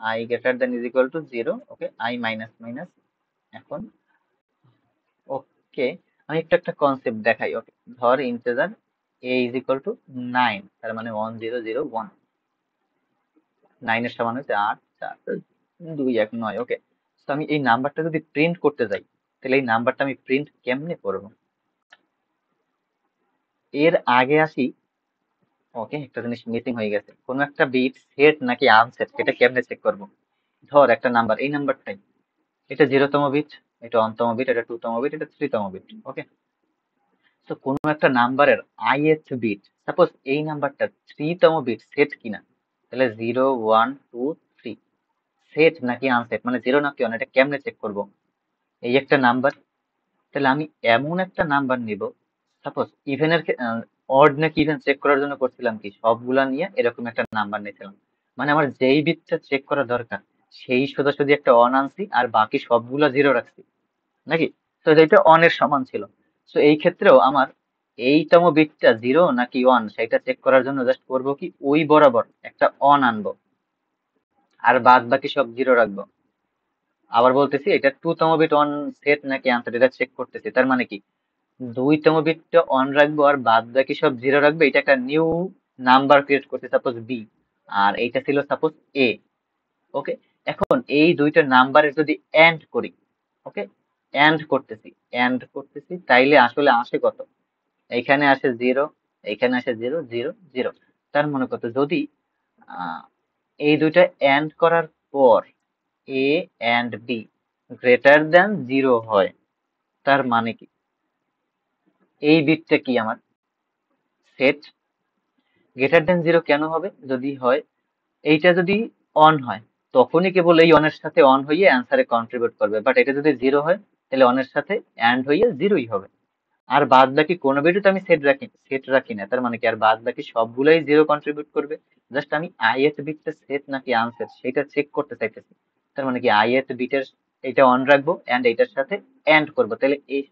I greater than is equal to 0, okay, I minus minus. এখন ওকে, আমি একটু একটা কনসেপ্ট দেখাই। ওকে, ধর integer A is equal two 9, তার মানে 1 0 0 1, 9 এর সমান হচ্ছে 8 4, 21 ওকে। তো আমি এই নাম্বারটা যদি প্রিন্ট করতে যাই, তাহলে এই নাম্বারটা আমি প্রিন্ট কেমনে করব? এর আগে আসি। ওকে, একটা জিনিস মিসিং হয়ে গেছে, কোন একটা বিট সেট নাকি আনসেট সেটা কেমনে চেক করব? ধর একটা নাম্বার, এই নাম্বারটাই, এটা 0তম বিট, এটা 1তম বিট, এটা 2তম বিট, এটা 3তম বিট। ওকে, তো কোন একটা নাম্বারের ith বিট, সাপোজ এই নাম্বারটা 3তম বিট সেট কিনা, তাহলে 0 1 2 3 সেট নাকি আনসেট, মানে 0 নাকি 1, এটা কেমনে চেক করব? এই একটা নাম্বার, তাহলে আমি এমন একটা নাম্বার নিব, সাপোজ ইভেনের অড নাকি ইভেন চেক করার জন্য করছিলাম কি, সবগুলা নিয়ে এরকম একটা নাম্বার নিয়েছিলাম, মানে আমার যেই বিটটা চেক করা দরকার সেই সোজাসুজি একটা অন আনছি আর বাকি সবগুলা জিরো রাখছি নাকি। তো যেটা অন এর সমান ছিল। তো এই ক্ষেত্রেও আমার এইতম বিটটা 0 নাকি 1 সেটা চেক করার জন্য জাস্ট করব কি, ওই বরাবর একটা অন আনবো আর বাদ বাকি সব জিরো রাখবো। আবার বলতেছি, এটা 2তম বিট অন সেট নাকি আনসেট এটা চেক করতেছি, তার মানে কি 2তম বিটটা অন রাখবো আর বাদ বাকি সব জিরো রাখবো, এটা একটা নিউ নাম্বার ক্রিয়েট করছে, সাপোজ বি, আর এইটা ছিল সাপোজ এ। ওকে, এখন এই দুইটা নাম্বারের যদি এন্ড করি, ওকে, এন্ড করতেছি তাইলে আসলে আসে কত? এইখানে আসে 0, এইখানে আসে 0 0 0। তার মানে কত, যদি আহ, এই দুইটা এন্ড করার পর এ এন্ড বি গ্রেটার দ্যান 0 হয়, তার মানে কি এই বিটটা কি আমার সেট। গ্রেটার দ্যান 0 কেন হবে? যদি হয়, এইটা যদি অন হয় তখনই কেবল এই অনের সাথে অন হয়ে অ্যান্সারে কন্ট্রিবিউট করবে, বাট এটা যদি 0 হয় তাহলে অনের সাথে অ্যান্ড হয়ে 0ই হবে। আর বাদ বাকি কোনো বিটও তো আমি সেট রাখি না, তার মানে কি আর বাদ বাকি সবগুলাই 0 কন্ট্রিবিউট করবে। জাস্ট আমি ith বিটটা সেট নাকি আনসেট সেটা চেক করতে চাইতেছি, তার মানে কি ith বিটের এটা অন রাখবো এন্ড এইটার সাথে এন্ড করবো, তাহলে এই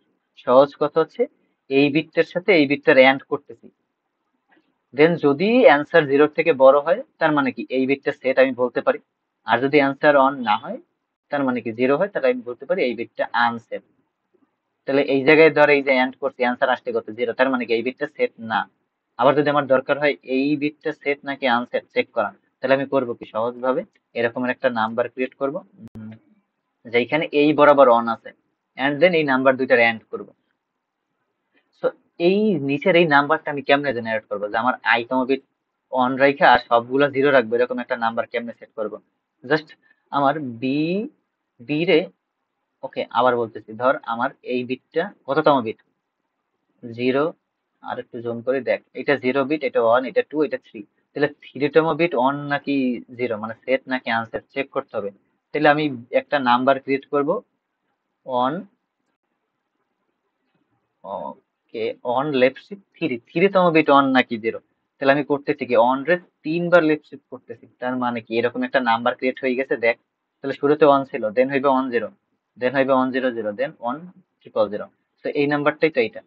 সহজ কথা হচ্ছে এই বিটটার সাথে এই বিটটার এন্ড করতেছি। দেন যদি অ্যান্সার 0 থেকে বড় হয় তার মানে কি এই বিটটা সেট আমি বলতে পারি, আর যদি অ্যান্সার অন না হয় তার মানে কি 0 হয়, তাহলে আমি বলতে পারি এই বিটটা আনসেট। তাহলে এই জায়গায় ধর এই যে এন্ড করছি অ্যান্সার আসছে কত 0, তার মানে কি এই বিটটা সেট না। আবার যদি আমার দরকার হয় এই বিটটা সেট নাকি আনসেট চেক করা, তাহলে আমি করব কি, সহজ ভাবে এরকমের একটা নাম্বার ক্রিয়েট করব যেখানে এই বরাবর অন আছে, এন্ড দেন এই নাম্বার দুইটার এন্ড করব। সো এই নিচের এই নাম্বারটা আমি কেমনে জেনারেট করবো, যে আমার তম বিট অন রাখা আর সবগুলা জিরো রাখবো, এরকম একটা নাম্বার কেমনে সেট করব? জাস্ট আমার বি বি রে, ওকে আবার বলতেছি, ধর আমার এই বিটটা কততম বিট, 0, আর একটু জুম করে দেখ, এটা 0 বিট, এটা 1, এটা 2, এটা 3, তাহলে 3তম বিট অন নাকি 0, মানে সেট নাকি আনসেট চেক করতে হবে। তাহলে আমি একটা নাম্বার ক্রিয়েট করব one, okay, one left shift 3তম বিট অন নাকি 0, তাহলে আমি করতেছি কি অন রে 3 বার লেফট শিফট করতেছি, তার মানে কি এরকম একটা নাম্বার ক্রিয়েট হয়ে গেছে দেখ। তাহলে শুরুতে অন ছিল, দেন হইবে 10, দেন হইবে 100, দেন 1000। তো এই নাম্বারটাই তো এইটা।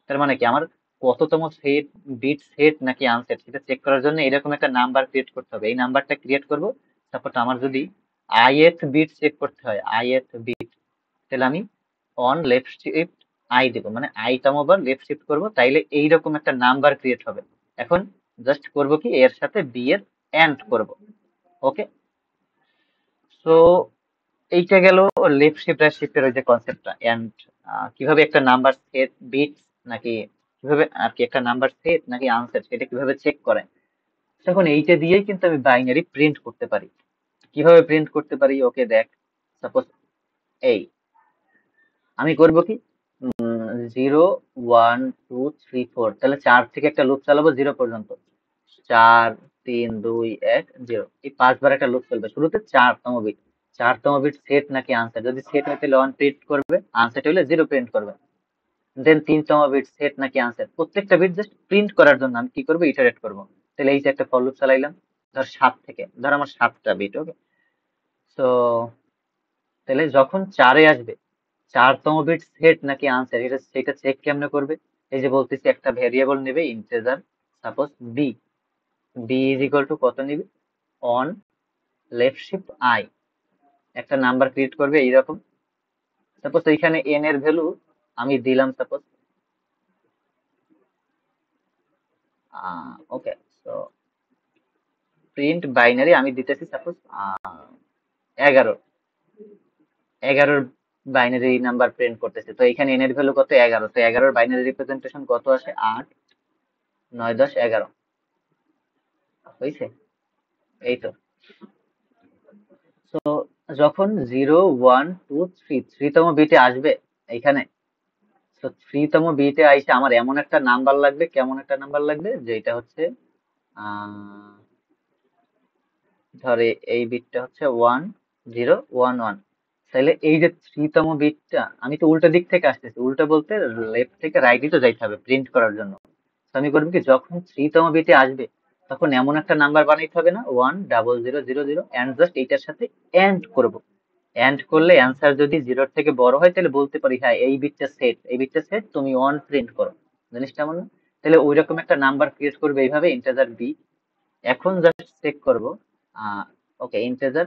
তার মানে কি আমার কততম সেট বিট সেট নাকি আনসেট সেটা চেক করার জন্য এরকম একটা নাম্বার ক্রিয়েট করতে হবে, এই নাম্বারটা ক্রিয়েট করব। তারপর আমার যদি ith বিট চেক করতে হয়, ith বিট, তাহলে আমি অন লেফট শিফট আই দেবো, মানে তম বার লেফট শিফট করবো, তাইলে এইরকম একটা নাম্বার ক্রিয়েট হবে। এখন জাস্ট করব কি, এর সাথে বি এর এন্ড করব। ওকে, সো এইটা গেল লেফট শিফট রাইট শিফটের ওই যে কনসেপ্টটা, এন্ড কিভাবে একটা নাম্বার সেট বিট নাকি কিভাবে আর কি একটা নাম্বার সেট নাকি আনসেট সেটা কিভাবে চেক করে। এখন এইটা দিয়েই কিন্তু আমি বাইনারি প্রিন্ট করতে পারি। কিভাবে প্রিন্ট করতে পারি, ওকে দেখ, সাপোজ এই আমি করব কি, 0 1 2 3 4, তাহলে 4 থেকে একটা লুপ চালাবো 0 পর্যন্ত, 4 3 2 1 0, এই 5 বার একটা লুপ চলবে। শুরুতে 4তম বিট সেট নাকি আনসেট, যদি সেট হয় তাহলে 1 প্রিন্ট করবে, আনসেট হলে 0 প্রিন্ট করবে। দেন 3তম বিট সেট নাকি আনসেট, প্রত্যেকটা বিট জাস্ট প্রিন্ট করার জন্য আমি কি করবো, ইটারেট করবো। তাহলে এই যে একটা ফর লুপ চালাইলাম, ধর 7 থেকে, ধর আমার 7টা বিট। ওকে, তো তাহলে যখন 4-এ আসবে, 4তম বিট সেট নাকি আনসেট এটা সেটা চেক কেমনে করবে? এই যে বলতেছি একটা ভেরিয়েবল নেবে integer, suppose B, B is equal to কত নিবে, অন লেফট শিফট আই, একটা নাম্বার ক্রিয়েট করবে এইরকম। সাপোজ এইখানে এন এর ভ্যালু আমি দিলাম suppose, okay, so print binary আমি দিতেছি সাপোজ 11 11 বাইনারি নাম্বার প্রিন্ট করতেছে, তো এখানে n এর ভ্যালু কত? 11, তো 11 বাইনারি রিপ্রেজেন্টেশন কত আসে? 8 9 10 11 হয়েছে। এই তো। তো যখন 0 1 2 3 তম বিটে আসবে এইখানে, তো 3 তম বিটে আইসে আমার এমন একটা নাম্বার লাগবে, কেমন একটা নাম্বার লাগবে, যেটা হচ্ছে আহ ধরে এই বিটটা হচ্ছে 1 0 1 1, তাহলে এই যে 3 তম বিটটা, আমি তো উল্টো দিক থেকে আসতেছি, উল্টো বলতে লেফট থেকে রাইটই তো যাইতে হবে প্রিন্ট করার জন্য। তো আমি করবো কি, যখন 3 তম বিটে আসবে তখন এমন একটা নাম্বার বানাইতে হবে না, 1 0 0 0 0, এন্ড জাস্ট এইটার সাথে এন্ড করব। এন্ড করলে অ্যান্সার যদি 0 থেকে বড় হয় তাহলে বলতে পারি হ্যাঁ এই বিটটা সেট, এই বিটটা সেট, তুমি 1 প্রিন্ট করো। জিনিসটা এমন না? তাহলে ওইরকম একটা নাম্বার ক্রিয়েট করবে এইভাবে, ইন্টিজার বি। এখন জাস্ট চেক করব, ওকে ইন্টিজার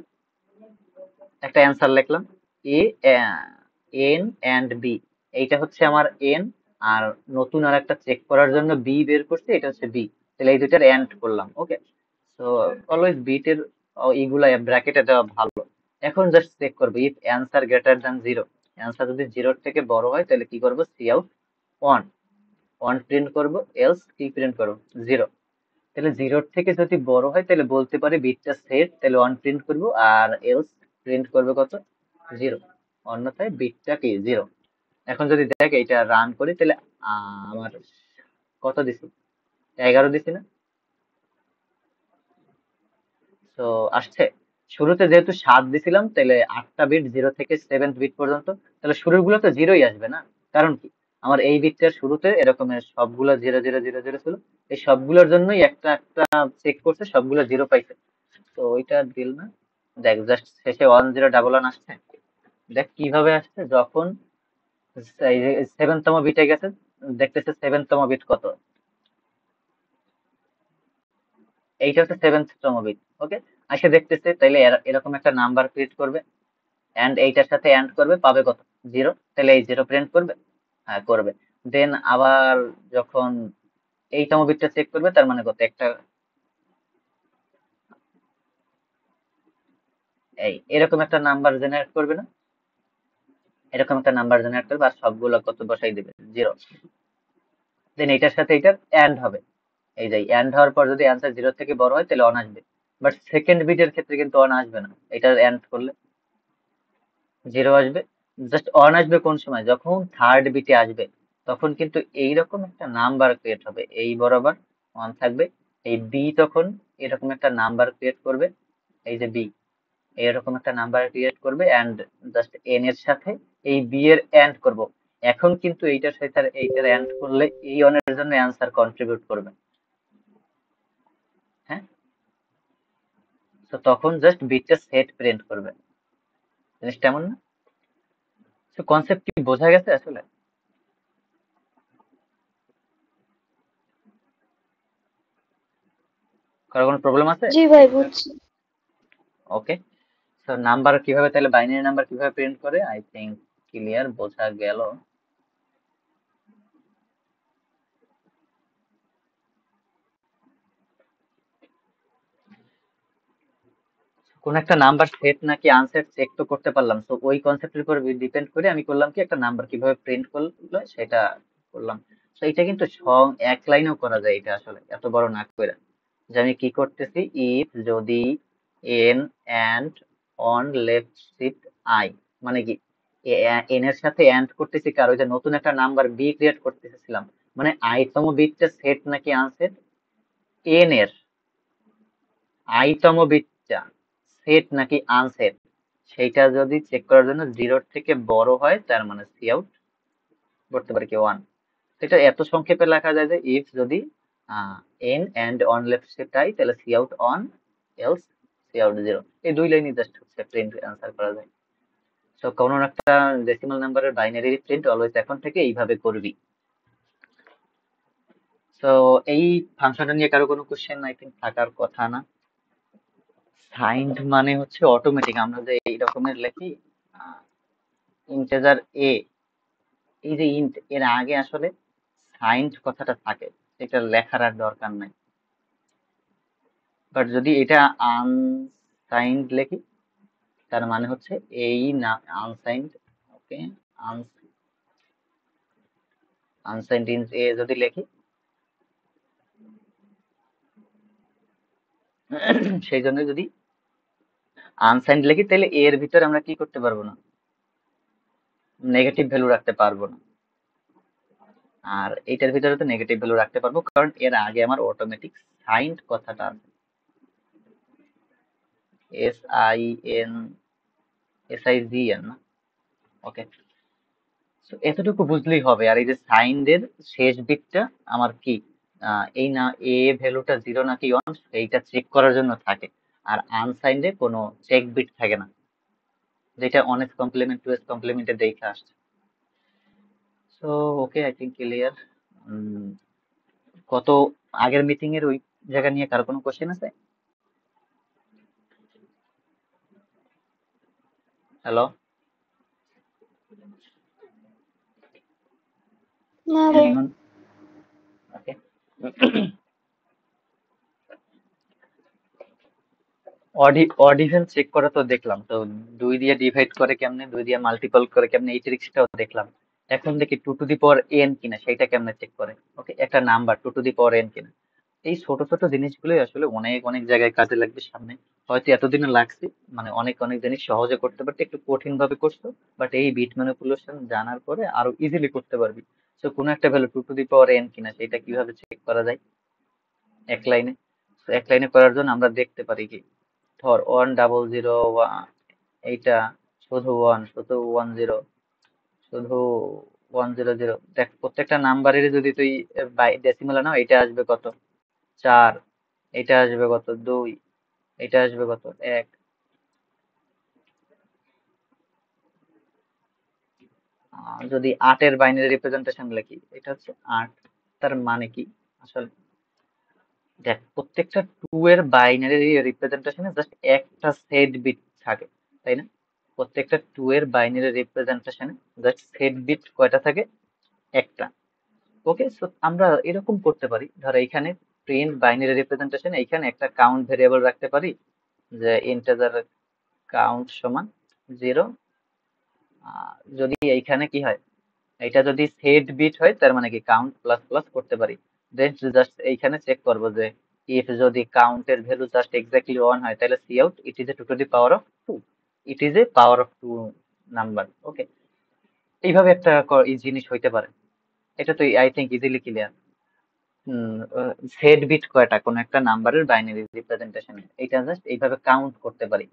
একটা অ্যান্সার লিখলাম, এ এন এন্ড বি, এইটা হচ্ছে আমার এন, আর নতুন আর একটা চেক করার জন্য বি বের করছি, এটা হচ্ছে বি। তাহলে এই দুইটার এন্ড করলাম, ওকে। তো অলওয়েজ বিটের এইগুলা ব্র্যাকেটে দেওয়া ভালো। এখন জাস্ট চেক করবো if answer greater than 0, answer যদি 0 থেকে বড় হয় তাহলে কি করবো, সি আউট 1, 1 প্রিন্ট করবো, এলস কি প্রিন্ট করবো, 0। তাহলে 0 থেকে যদি বড় হয় তাহলে বলতে পারি বিটটা সেট, তাহলে 1 প্রিন্ট করবো, আর এলস প্রিন্ট করবে কত, 0, অন্যথায় বিটটা কি 0। এখন যদি দেখ এটা রান করি তাহলে আমার কত দিছি, 11 দিছি না? তো আসছে। শুরুতে যেহেতু 7 দিছিলাম তাহলে 8টা বিট 0 থেকে 7th বিট পর্যন্ত, তাহলে শুরুর গুলো তো 0ই আসবে না? কারণ কি, আমার এই বিটটার শুরুতে এরকমের সবগুলো 0 0 0 0 ছিল, এই সবগুলোর জন্যই একটা একটা চেক করছে, সবগুলো 0 পাইছে, তো ওইটা দিল না। দেখ জাস্ট শেষে 1 0 ডাবল 1 আসছে, দেখ কিভাবে আসছে, যখন এই যে 7 তম বিটে গেছে, দেখতেছে 7 তম বিট কত, এইটা হচ্ছে 7th তম বিট, ওকে। আসে দেখতেছে, তাইলে এরকম একটা নাম্বার ক্রিয়েট করবে, এন্ড এইটার সাথে এন্ড করবে, পাবে কত, 0, তাহলে এই 0 প্রিন্ট করবে, হ্যাঁ করবে। দেন আবার যখন এই তম বিটটা চেক করবে, তার মানে কত, একটা এই এরকম একটা নাম্বার জেনারেট করবে না, এরকম একটা নাম্বার জেনারেট করবে, আর সবগুলো কত বসাই দেবে, 0। দেন এটার সাথে এটার এন্ড হবে, এই যে এন্ড হওয়ার পর যদি অ্যান্সার 0 থেকে বড় হয় তাহলে 1 আসবে, বাট সেকেন্ড বিটের ক্ষেত্রে কিন্তু 1 আসবে না, এটা এন্ড করলে 0 আসবে। জাস্ট 1 আসবে কোন সময়, যখন থার্ড বিটে আসবে, তখন কিন্তু এইরকম একটা নাম্বার ক্রিয়েট হবে, এই বরাবর 1 থাকবে। এই বি তখন এরকম একটা নাম্বার ক্রিয়েট করবে, এই যে বি এরকম একটা নাম্বার ক্রিয়েট করবে, এন্ড জাস্ট এন এর সাথে এই বি এর এন্ড করব। এখন কিন্তু এইটার সাথে আর এইটার এন্ড করলে এই অনের জন্য অ্যান্সার কন্ট্রিবিউট করবে, হ্যাঁ। তো তখন জাস্ট বিটটা সেট প্রিন্ট করবে, জিনিসটা এমন না? তো কনসেপ্ট কি বোঝা গেছে আসলে? কারো কোনো প্রবলেম আছে জি এই ভাই, বিষয়ে? বুঝছি। ওকে। তো নাম্বার কিভাবে, তাহলে বাইনারি নাম্বার কিভাবে প্রিন্ট করে, আই থিঙ্ক ক্লিয়ার, বোঝা গেল। কোন একটা নাম্বার সেট নাকি আনসেট চেক তো করতে পারলাম, তো ওই কনসেপ্টের উপর ডিপেন্ড করে আমি করলাম কি, একটা নাম্বার কিভাবে প্রিন্ট করলে সেটা করলাম। তো এটা কিন্তু এক লাইনেও করা যায়, এটা আসলে এত বড় না করে, যে আমি কি করতেছি, ইফ যদি N and one left shift I, মানে কি এন এর সাথে এন্ড করতেছি, কারো যে নতুন একটা নাম্বার বি ক্রিয়েট করতেছিলাম, মানে আই তম বিটটা সেট নাকি আনসেট, এন এর আই তম বিটটা সেট নাকি আনসেট, সেইটা যদি চেক করার জন্য 0 থেকে বড় হয়, তার মানে সি আউট করতে পারে কি 1। সেটা এত সংক্ষেপে লেখা যায় যে ইফ যদি N and one left shift I, তাহলে cout one, else cout 0, এই দুই লাইনই জাস্ট হচ্ছে প্রিন্ট অ্যান্সার করা যায়। তো কোনো একটা ডেসিমাল নাম্বারের বাইনারি প্রিন্ট অলওয়েজ এখন থেকে এইভাবে করবি। তো এই ফাংশনটা নিয়ে কারো কোনো কোশ্চেন আই থিঙ্ক থাকার কথা না। সাইন্ড মানে হচ্ছে অটোমেটিক, আমরা যে এই রকমের লিখি ইন্টেজার এ, এই যে ইন্ট এর আগে আসলে সাইন্ড কথাটা থাকে, এটা লেখার আর দরকার নাই। বাট যদি এটা আনসাইন্ড লিখি, তার মানে হচ্ছে এই না unsigned, okay, unsigned in a যদি লিখি সেই জন্য যদি আনসাইন্ড লিখি তাহলে এর ভিতরে আমরা কি করতে পারবো না, নেগেটিভ ভ্যালু রাখতে পারবো না। আর এইটার ভিতরে তো নেগেটিভ ভ্যালু রাখতে পারবো, কারণ এর আগে আমার অটোমেটিক সাইন্ড কথাটা আছে, SIN SIGN না, ওকে। এতটুকু বুঝলেই হবে। আর এই যে সাইন্ড এর শেষ বিটটা আমার কি, এই না এ ভ্যালুটা 0 নাকি 1 এইটা চেক করার জন্য থাকে। আর আনসাইন্ডে কোনো চেক বিট থাকে না, যেটা অনেক কমপ্লিমেন্ট টু এস কমপ্লিমেন্টে দেখে আসছে। So okay, I think clear. কত আগের মিটিং এর ওই জায়গা নিয়ে কারো কোনো কোশ্চেন আছে? হ্যালো? না রে। ওকে। অডিভেল চেক করা তো দেখলাম, তো 2 দিয়ে ডিভাইড করে কেমনে, 2 দিয়ে মাল্টিপল করে কেমনে, এই ট্রিক্সটাও দেখলাম। এখন দেখি 2 টু দি পাওয়ার n কিনা সেটা কেমনে চেক করে। ওকে, একটা number 2 to the power n কিনা। এই ছোট ছোট জিনিসগুলোই আসলে অনেক অনেক জায়গায় কাজে লাগবে সামনে। হয়তো এতদিনে লাগছে, মানে অনেক অনেক জিনিস সহজে করতে পারতে, একটু কঠিন ভাবে করছো, বাট এই বিট ম্যানিপুলেশন জানার পরে আরো ইজিলি করতে পারবি। তো কোনো একটা value 2 to the power n কিনা সেটা কিভাবে চেক করা যায় এক লাইনে। তো এক লাইনে করার জন্য আমরা দেখতে পারি কি, ধর 100, এইটা শুধু 1, শুধু 10, শুধু 100। দেখ প্রত্যেকটা নাম্বারের যদি তুই ডেসিমালে নাও, এটা আসবে কত 4, এটা আসবে কত 2, এটা আসবে কত 1। যদি 8-এর বাইনারি রিপ্রেজেন্টেশন লিখি, এটা হচ্ছে 8, তার মানে কি আসলে, দেখ প্রত্যেকটা 2 এর বাইনারি রিপ্রেজেন্টেশনে জাস্ট একটা সেট বিট থাকে, তাই না? প্রত্যেকটা 2 এর বাইনারি রিপ্রেজেন্টেশনে জাস্ট সেট বিট কয়টা থাকে, একটা। ওকে, সো আমরা এরকম করতে পারি, ধর এইখানে প্রিন্ট বাইনারি রিপ্রেজেন্টেশন, এইখানে একটা কাউন্ট ভেরিয়েবল রাখতে পারি, যে ইন্টিজার কাউন্ট সমান 0। যদি এইখানে কি হয়, এটা যদি সেট বিট হয় তার মানে কি কাউন্ট প্লাস প্লাস করতে পারি। দেন জাস্ট এইখানে চেক করবো যে ইফ যদি কাউন্টের ভ্যালু জাস্ট এক্স্যাক্টলি 1 হয়, তাহলে cout it is a 2 to the power of 2, it is a power of 2 number. Okay, এইভাবে একটা এই জিনিস হইতে পারে। এটা তো I think easily clear. Set bit কয়টা কোন একটা নাম্বারের বাইনারি রিপ্রেজেন্টেশন, এটা জাস্ট এইভাবে কাউন্ট করতে পারি।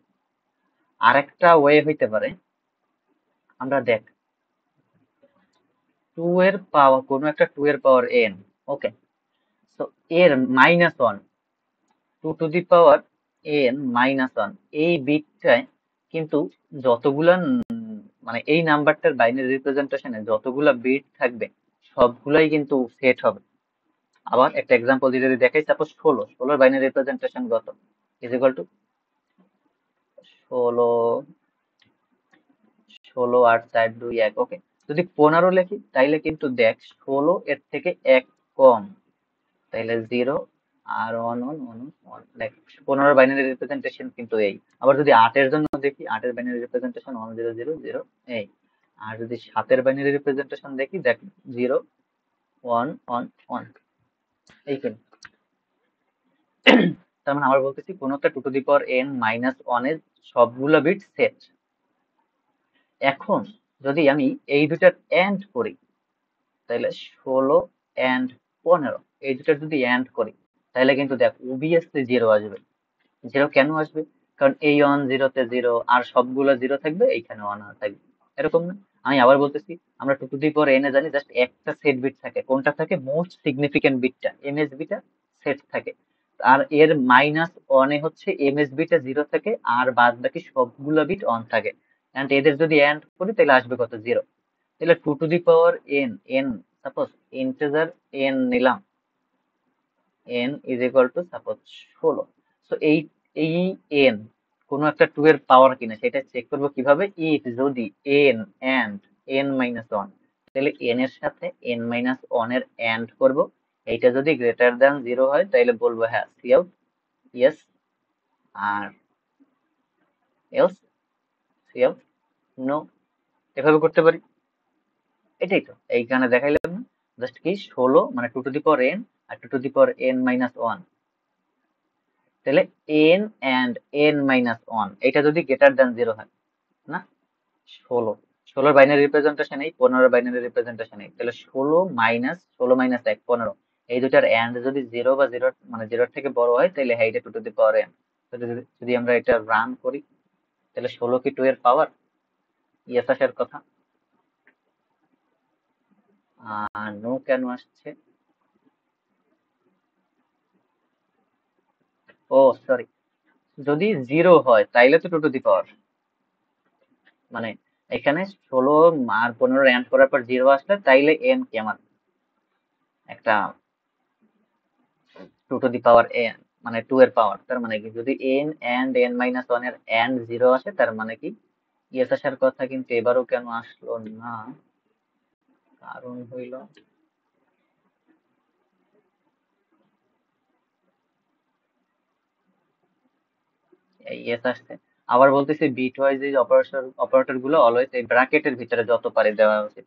আরেকটা ওয়ে হইতে পারে, আমরা দেখ 2 এর পাওয়ার, কোন একটা 2 এর পাওয়ার n, ওকে, সো এর -1, 2 টু দি পাওয়ার n-1, এই বিটটায় কিন্তু যতগুলা মানে এই নাম্বারটার বাইনারি রিপ্রেজেন্টেশনে যতগুলা বিট থাকবে সবগুলাই কিন্তু সেট হবে। আবার একটা এক্সাম্পল দিয়ে যদি দেখাই, সাপোজ 16 বাইনারি রিপ্রেজেন্টেশন কত, ইজ ইকুয়াল টু 16, 16 8 4 2 1। ওকে, যদি 15 লিখি তাইলে কিন্তু দেখ 16 এর থেকে 1 কম, তাইলে 0 আর 1 1 1 1, দেখ 15 বাইনারি রিপ্রেজেন্টেশন কিন্তু এই। আবার যদি 8 এর জন্য দেখি, 8 এর বাইনারি রিপ্রেজেন্টেশন 1 0 0 0 এই। আর যদি 7 এর বাইনারি রিপ্রেজেন্টেশন দেখি, দেখ 0 1 1 1 এই কিন্তু। তার মানে আমরা বলতেছি কোন একটা 2 টু দি পাওয়ার n-1 এর সবগুলো বিট সেট। এখন যদি আমি এই দুটার এন্ড করি, তাহলে 16 এন্ড 15, এই দুটার যদি এন্ড করি তাহলে কিন্তু দেখ ওবিয়াসলি 0 আসবে। 0 কেন আসবে, কারণ এই 1 0 তে 0, আর সবগুলো 0 থাকবে, এইখানে 1 থাকবে, এরকম না? আমি আবার বলতেছি, আমরা 2 টু দি পাওয়ার n এ জানি জাস্ট একটা সেট বিট থাকে, কোনটা থাকে, মোস্ট সিগনিফিকেন্ট বিটটা এমএসবি টা সেট থাকে। আর এর -1 এ হচ্ছে এমএসবি টা 0 থাকে, আর বাদ বাকি সবগুলো বিট অন থাকে। এন্ড এদের যদি এন্ড করি তাহলে আসবে কত, 0। তাহলে 2 to the power n suppose integer n নিলাম, n is equal two suppose 16। So এই n কোনো একটা 2 এর পাওয়ার কিনা সেটা চেক করবো কিভাবে, ইফ যদি n এন্ড n-1, তাহলে n এর সাথে n-1 এর এন্ড করব, এইটা যদি গ্রেটার দ্যান 0 হয় তাহলে বলবো হ্যাঁ সি আউট ইয়েস, আর এলস সিএফ নো, এভাবে করতে পারি। এটাই তো এইখানে দেখাইলাম না, জাস্ট কি 16 মানে 2 টু দি পাওয়ার n আর 2 to the power n minus 1, তাহলে n and n মাইনাস 1 এটা যদি গ্রেটার দ্যান 0 হয় না, 16 বাইনারি রিপ্রেজেন্টেশন এই 15 বাইনারি রিপ্রেজেন্টেশন এই, তাহলে 16 মাইনাস 1 15, এই দুটার এন্ড যদি 0 বা 0 মানে 0 থেকে বড় হয় তাহলে হ্যাঁ এটা 2 টু দি পাওয়ার n। যদি আমরা এটা রান করি তাহলে 16 কি 2 এর পাওয়ার? ইয়েস আসার কথা। আর নো কেন আসছে? ও সরি, যদি 0 হয় তাইলে তো 2 টু দি পাওয়ার, মানে এখানে 16 আর 15 এন্ড করার পর 0 আসলে তাইলে n কি আমার একটা 2 টু দি পাওয়ার n মানে 2 এর পাওয়ার, তার মানে কি যদি n and n মাইনাস 1 এর and 0 আসে তার মানে কি ইয়েস আসার কথা, কিন্তু এবারও কেন আসলো না? কারণ হইল ইয়েস আসছে। আবার বলতেছি বিট ওয়াইজ এই অপারেটর গুলো অলওয়েজ এই ব্র্যাকেটের ভিতরে যত পারে দেওয়া উচিত,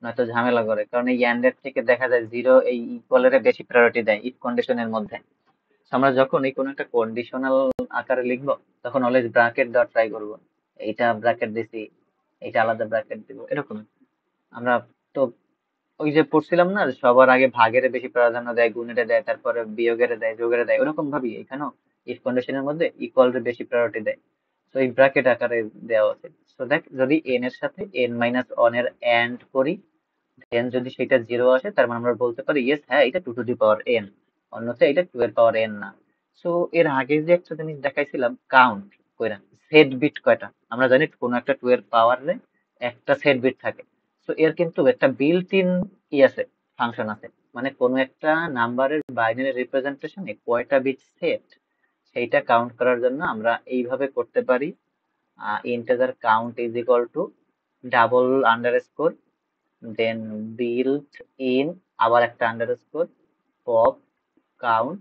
নয়তো ঝামেলা করে, কারণ এই এন্ড এর থেকে দেখা যায় 0 এই ইকুয়ালের বেশি প্রায়োরিটি দেয় ইফ কন্ডিশনের মধ্যে। আমরা যখন এই কোনো একটা কন্ডিশনাল আকারে লিখবো তখন অলওয়েজ ব্র্যাকেট দেওয়ার ট্রাই করবো, এইটা ব্র্যাকেট দিছি, এইটা আলাদা ব্র্যাকেট দিব, এরকম। আমরা তো ওই যে পড়ছিলাম না, সবার আগে ভাগের বেশি প্রাধান্য দেয়, গুণের দেয়, তারপরে বিয়োগের দেয়, যোগের দেয়, ওরকম ভাবেই এখানেও ইফ কন্ডিশনের মধ্যে ইকুয়াল বেশি প্রায়োরিটি দেয়। তো এই ব্র্যাকেট আকারে দেওয়া আছে। সো দেখ যদি এন এর সাথে n মাইনাস ওয়ান এর এন্ড করি, দেন যদি সেটা 0 আসে তার মানে আমরা বলতে পারি ইয়েস হ্যাঁ এটা 2 টু দি পাওয়ার n, অন্যথায় এটা 2 এর পাওয়ার n না। সো এর আগে যে একটা জিনিস দেখাইছিলাম কাউন্ট কইরা, সেট বিট কয়টা, আমরা জানি কোন একটা 2 এর পাওয়ারে একটা সেট বিট থাকে। সো এর কিন্তু একটা বিল্ট ইন কি আছে, ফাংশন আছে, মানে কোন একটা নাম্বারের বাইনারি রিপ্রেজেন্টেশনে কয়টা বিট সেট সেইটা কাউন্ট করার জন্য আমরা এইভাবে করতে পারি। Integer count is equal to double underscore then built in আবার একটা আন্ডারস্কোর পপ কাউন্ট,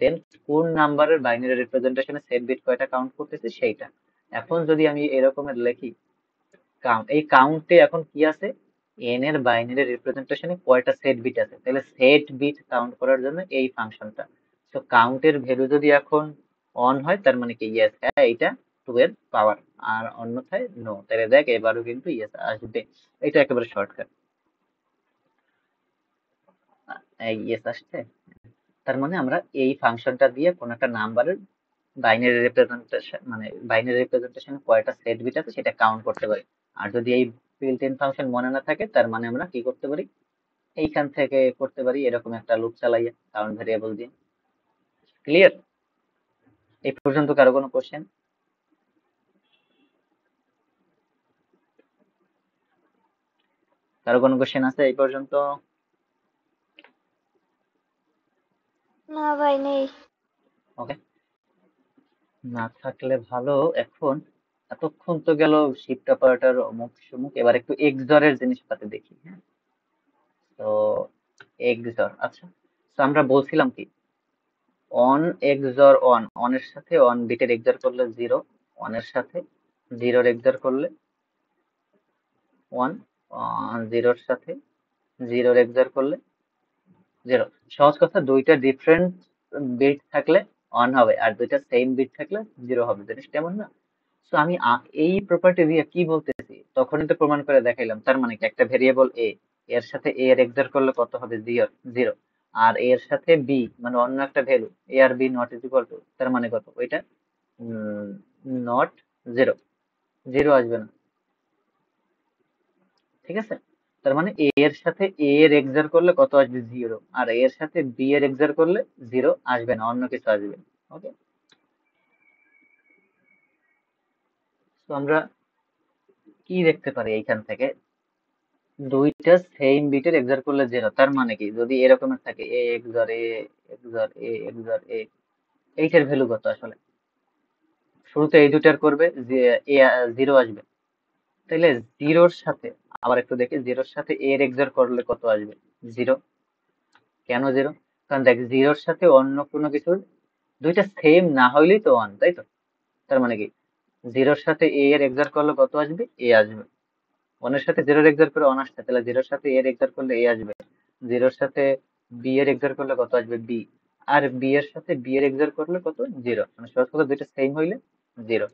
দেন কোন নাম্বারের বাইনারি রিপ্রেজেন্টেশনে সেট বিট কয়টা কাউন্ট করতেছি সেইটা। এখন যদি আমি এরকমের লিখি কাউন্ট, এই কাউন্টে এখন কি আছে, এন এর বাইনারি রিপ্রেজেন্টেশনে কয়টা সেট বিট আছে, তাহলে সেট বিট কাউন্ট করার জন্য এই ফাংশনটা। তো কাউন্টের ভ্যালু যদি এখন অন হয় তার মানে কি ইয়েস হ্যাঁ এইটা 2 এর পাওয়ার, আর অন্যথায় নো, তাহলে দেখ এবারও কিন্তু ইয়েস আসবে। এটা একেবারে শর্টকাট, ইয়েস আসছে। তার মানে আমরা এই ফাংশনটা দিয়ে কোন একটা নাম্বারের বাইনারি রিপ্রেজেন্টেশন মানে বাইনারি রিপ্রেজেন্টেশন কয়টা সেট বিট আছে সেটা কাউন্ট করতে পারি। আর যদি এই বিল্ট ইন ফাংশন মনে না থাকে তার মানে আমরা কি করতে পারি, এইখান থেকে করতে পারি এরকম একটা লুপ চালাইয়া কাউন্ট ভেরিয়েবল দিয়ে। ক্লিয়ার? এই পর্যন্ত কারো কোনো কোশ্চেন? কারো কোনো কোশ্চেন আছে এই পর্যন্ত? না ভাই নেই। ওকে, না থাকলে ভালো। এখন এতক্ষণ তো গেল শিফট অপারেটর অমুক সমুক, এবার একটু এক্সর এর জিনিসপাতি দেখি। হ্যাঁ, তো এক্সর, আচ্ছা, তো আমরা বলছিলাম কি অন এক্সর অন, অনের সাথে অন বিটের এক্সর করলে 0, অনের সাথে 0 এক্সর করলে 1, 0 সাথে 0 এক্সর করলে 0। সহজ কথা, দুইটা ডিফারেন্ট বিট থাকলে অন হবে আর দুইটা সেম বিট থাকলে 0 হবে, জিনিসটা এমন না? তো আমি এই প্রপার্টি দিয়ে কি বলতেছি তখনই তো প্রমাণ করে দেখাইলাম, তার মানে কি একটা ভেরিয়েবল এ, এর সাথে এ এর এক্সর করলে কত হবে 0 0, আর এর সাথে বি মানে অন্য একটা ভ্যালু এ আর B not is equal to, তার মানে কত ওইটা নট 0, 0 আসবে না, ঠিক আছে? তার মানে এ এর সাথে এ এর এক্সর করলে কত আসবে 0, আর এর সাথে বি এর এক্সর করলে 0 আসবে না, অন্য কিছু আসবে। ওকে, তো আমরা কি দেখতে পারি এইখান থেকে, দুইটা সেম বিটের এক্সর করলে 0, তার মানে কি যদি এরকমের থাকে এ এক্সর এ এক্সর এ এক্সর এ, এইটার ভ্যালু কত আসলে? শুরুতে এই দুটার করবে যে এ 0 আসবে, তাহলে জিরোর সাথে আবার একটু দেখি, জিরোর সাথে এর এক্সর করলে কত আসবে 0। কেন 0? কারণ দেখ জিরোর সাথে অন্য কোনো কিছুর দুইটা সেম না হইলেই তো ওয়ান, তাই তো? তার মানে কি জিরোর সাথে এ এর এক্সার করলে কত আসবে? এ আসবে। ওয়ানের সাথে জিরোর এক্সার করে ওয়ান আসছে, তাহলে জিরোর সাথে এর এক্সার করলে এ আসবে। জিরোর সাথে বি এর এক্সার করলে কত আসবে? বি। আর বি এর সাথে বি এর এক্সার করলে কত? জিরো। মানে সহজ কথা, দুইটা সেম হইলে জিরো।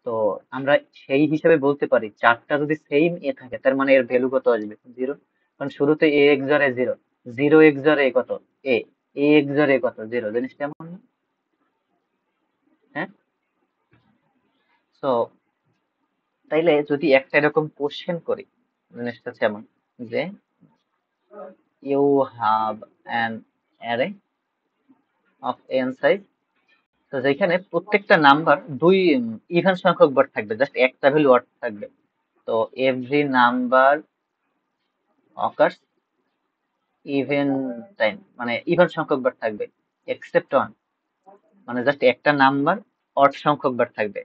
তো আমরা সেই হিসাবে বলতে পারি চারটা যদি সেম এ থাকে তার মানে এর ভ্যালু কত আসবে? জিরো। কারণ শুরুতে এ এক্সার এ জিরো, জিরো এক্সার এ কত? এ, এ এক্সার এ কত? জিরো। জিনিসটা এমন না? হ্যাঁ। তো তাইলে যদি একটা এরকম কোশ্চেন করি, জিনিসটা হচ্ছে এমন যে you have an array of N size, তো যেখানে প্রত্যেকটা নাম্বার দুই ইভেন সংখ্যক বার থাকবে, জাস্ট একটা ভ্যালু অড থাকবে। তো every number occurs even time, মানে ইভেন সংখ্যক বার থাকবে, এক্সেপ্ট ওয়ান, মানে জাস্ট একটা নাম্বার অড সংখ্যক বার থাকবে,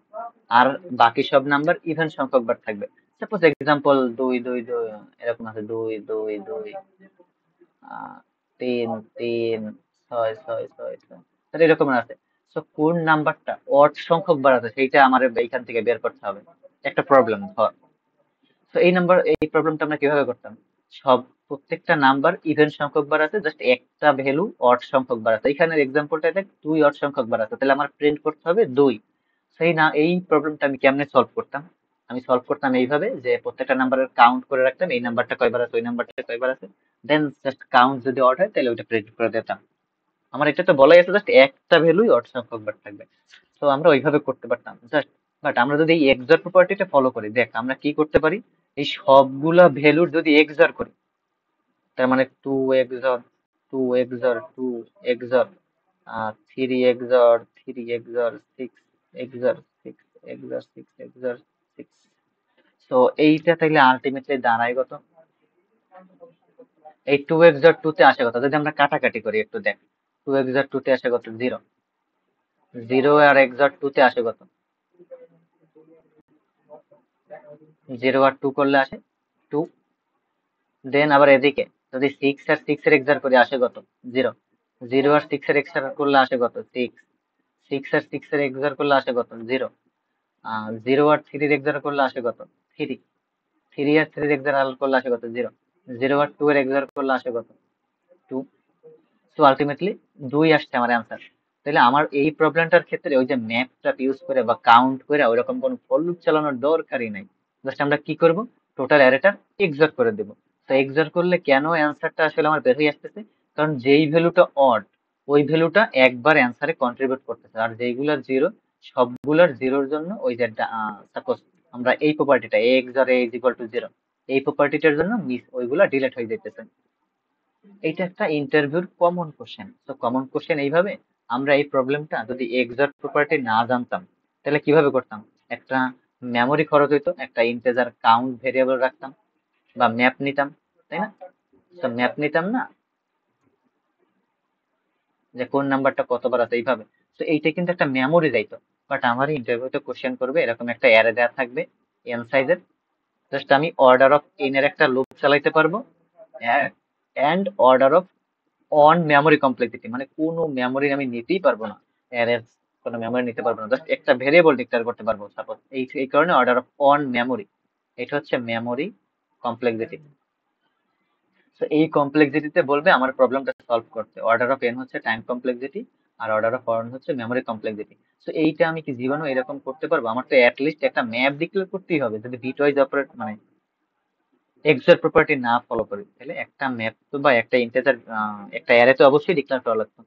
আর বাকি সব নাম্বার ইভেন সংখ্যক বার থাকবে। সাপোজ এক্সাম্পল দুই দুই দুই এরকম আছে, দুই দুই দুই, আহ, তিন তিন, ছয় ছয় ছয় ছয়, তাহলে এরকম আছে। তো কোন নাম্বারটা অড সংখ্যক বার আছে সেইটা আমার এইখান থেকে বের করতে হবে। একটা প্রবলেম ধর, তো এই প্রবলেমটা আমরা কিভাবে করতাম? সব প্রত্যেকটা নাম্বার ইভেন সংখ্যক বার আছে, জাস্ট একটা ভ্যালু অড সংখ্যক বার আছে। এখানের এক্সাম্পলটা দেখ, দুই অড সংখ্যক বার আছে, তাহলে আমার প্রিন্ট করতে হবে দুই। সেই না, এই প্রবলেমটা আমি কেমনে সলভ করতাম? আমি সলভ করতাম এইভাবে যে প্রত্যেকটা নাম্বারের কাউন্ট করে রাখতাম, এই নাম্বারটা কয়বার আছে, ওই নাম্বারটা কয়বার আছে, দেন জাস্ট কাউন্ট যদি অড হয় তাহলে ওইটা প্রিন্ট করে দিতাম। আমার এটা তো বলাই আছে জাস্ট একটা ভ্যালুই অড সংখ্যক বার থাকবে। তো আমরা ওইভাবে করতে পারতাম জাস্ট। বাট আমরা যদি এই এক্সর প্রপার্টিটা ফলো করি, দেখ আমরা কি করতে পারি, এই সবগুলা ভ্যালুর যদি এক্সর করি, তার মানে two XOR two XOR two XOR three XOR three XOR six XOR six XOR six XOR six, তো এইটা তাইলে আলটিমেটলি দাঁড়ায় কত? এই টু এক্সর টু তে আসে কত যদি আমরা কাটাকাটি করি একটু, দেখ টু এক্সর টু তে আসে কত? জিরো। জিরো আর এক্সর টু তে আসে কত? জিরো আর টু করলে আসে টু। দেন আবার এদিকে যদি সিক্স আর সিক্স এর এক্সার করে আসে কত? জিরো। জিরো আর সিক্স এর এক্সার করলে আসে কত? সিক্স। সিক্স আর সিক্স এর এক্সার করলে আসে কত? জিরো। জিরো আর থ্রির এক্সার করলে আসে কত? থ্রি। থ্রি আর থ্রির এক্সার করলে আসে কত? জিরো। জিরো আর টু এর এক্সার করলে আসে কত? টু। সো আলটিমেটলি দুই আসছে আমার অ্যান্সার। তাহলে আমার এই প্রবলেমটার ক্ষেত্রে ওই যে ম্যাপটা ইউজ করে বা কাউন্ট করে ওইরকম কোনো ফর লুপ চালানোর দরকারই নাই। জাস্ট আমরা কি করব, টোটাল অ্যারেটা এক্সর করে দেব। তো এক্সর করলে কেন অ্যান্সারটা আসলে আমার বের হয়ে আসতেছে? কারণ যেই ভ্যালুটা অড ওই ভ্যালুটা একবার অ্যান্সারে কন্ট্রিবিউট করতেছে, আর যেইগুলা জিরো সবগুলার জিরোর জন্য ওই যে সাপোজ আমরা এই প্রপার্টিটা A XOR A is equal to zero, এই প্রপার্টিটার জন্য মিস ওইগুলা ডিলিট হয়ে যাইতেছে। এইটা একটা ইন্টারভিউর কমন কোশ্চেন। তো কমন কোশ্চেন এইভাবে, আমরা এই প্রবলেমটা যদি এক্সাক্ট প্রপার্টি না জানতাম তাহলে কিভাবে করতাম? একটা মেমোরি খরচ হইতো, একটা ইন্টেজার কাউন্ট ভেরিয়েবল রাখতাম বা ম্যাপ নিতাম, তাই না? তো ম্যাপ নিতাম না, যে কোন নাম্বারটা কতবার আছে এইভাবে। তো এইটা কিন্তু একটা মেমোরি যাইতো। বাট আমার ইন্টারভিউতে কোশ্চেন করবে এরকম একটা অ্যারে দেওয়া থাকবে এন সাইজের, জাস্ট আমি অর্ডার অফ এন এর একটা লুপ চালাইতে পারবো, and order of on memory complexity, মানে কোনো মেমোরি আমি নিতেই পারবো না, অ্যারের কোনো মেমোরি নিতে পারবো না, জাস্ট একটা ভেরিয়েবল ডিক্লেয়ার করতে পারবো সাপোজ, এই কারণে অর্ডার অফ অন মেমোরি। এটা হচ্ছে মেমোরি কমপ্লেক্সিটি। তো এই কমপ্লেক্সিটিতে বলবে আমার প্রবলেমটা সলভ করতে। অর্ডার অফ এন হচ্ছে টাইম কমপ্লেক্সিটি আর অর্ডার অফ অন হচ্ছে মেমোরি কমপ্লেক্সিটি। তো এইটা আমি কি জীবনে এরকম করতে পারবো? আমার তো অ্যাটলিস্ট একটা ম্যাপ ডিক্লেয়ার করতেই হবে, যদি বিটওয়াইজ অপারেট মানে এক্সের প্রপার্টি না ফলো করি, তাহলে একটা ম্যাপ তো বা একটা ইন্টিজার একটা অ্যারে তো অবশ্যই ডিক্লেয়ার করা লাগবে।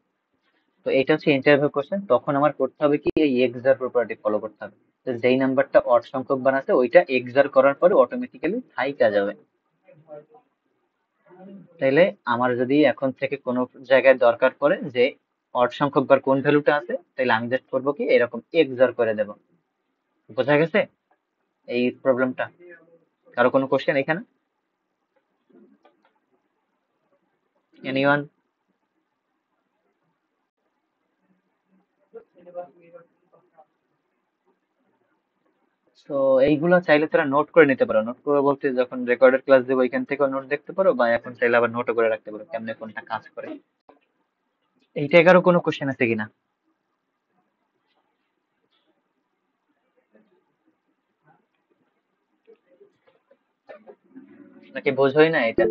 তো এটা হচ্ছে ইন্টারভিউ কোশ্চেন, তখন আমার করতে হবে কি, এই এক্সার প্রপার্টি ফলো করতে হবে। তো যেই নাম্বারটা অড সংখ্যক বানাচ্ছে ওইটা এক্সার করার পরে অটোমেটিক্যালি থাইকা যাবে। তাইলে আমার যদি এখন থেকে কোনো জায়গায় দরকার পড়ে যে অড সংখ্যক বার কোন ভ্যালুটা আছে, তাহলে আমি জাস্ট করবো কি এরকম এক্সার করে দেব। বোঝা গেছে এই প্রবলেমটা? কারো কোনো কোশ্চেন এখানে? এনিওয়ান? তো এইগুলো চাইলে তোরা নোট করে নিতে পারো। নোট করে বলতে যখন রেকর্ডের ক্লাস দেবো ওইখান থেকেও নোট দেখতে পারো, বা এখন চাইলে আবার নোটও করে রাখতে পারো কেমনে কোনটা কাজ করে। এইটা কারো কোনো কোশ্চেন আছে কিনা? নাকি বোঝোই না এটা?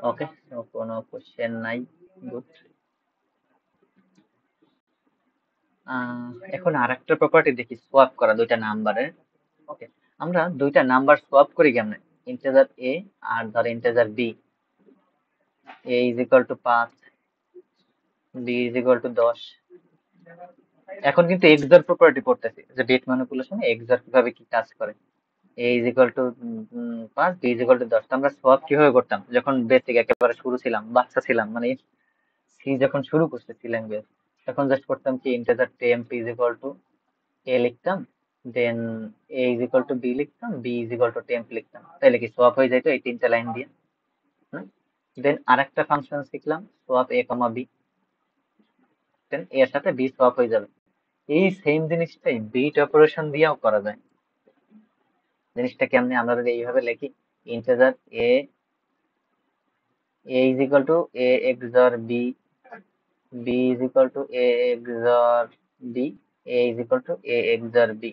ওকে, কোনো কোশ্চেন নাই। গুড। এখন আর একটা প্রপার্টি দেখি, সোয়াপ করা দুইটা নাম্বারের। ওকে, আমরা দুইটা নাম্বার সোয়াপ করি কেমনে? ইন্টিজার এ আর ধর integer B. A is equal to 5, B is equal to 10। এখন কিন্তু এক্সর প্রপার্টি পড়তেছি, যে বিট ম্যানিপুলেশনে এক্সর কিভাবে কি কাজ করে। A is equal to 5, B is equal to 10। আমরা সোয়াপ কিভাবে করতাম যখন বেসিক একেবারে শুরু ছিলাম, বাচ্চা ছিলাম, মানে সি যখন শুরু করছে সি ল্যাঙ্গুয়েজ, তখন জাস্ট করতাম কি integer temp is equal to A লিখতাম, then A is equal to B লিখতাম, B is equal to temp লিখতাম, তাইলে কি সোয়াপ হয়ে যাইতো এই তিনটা লাইন দিয়ে। দেন আরেকটা ফাংশন শিখলাম, সোয়াপ এ কমা বি, দেন এর সাথে বি সোয়াপ হয়ে যাবে। এই সেম জিনিসটাই বিট অপারেশন দিয়েও করা যায়। জিনিসটা কেমনে, আমরা যদি এইভাবে লিখি integer A is equal to A XOR B, B is equal to A XOR B, A is equal to A XOR B.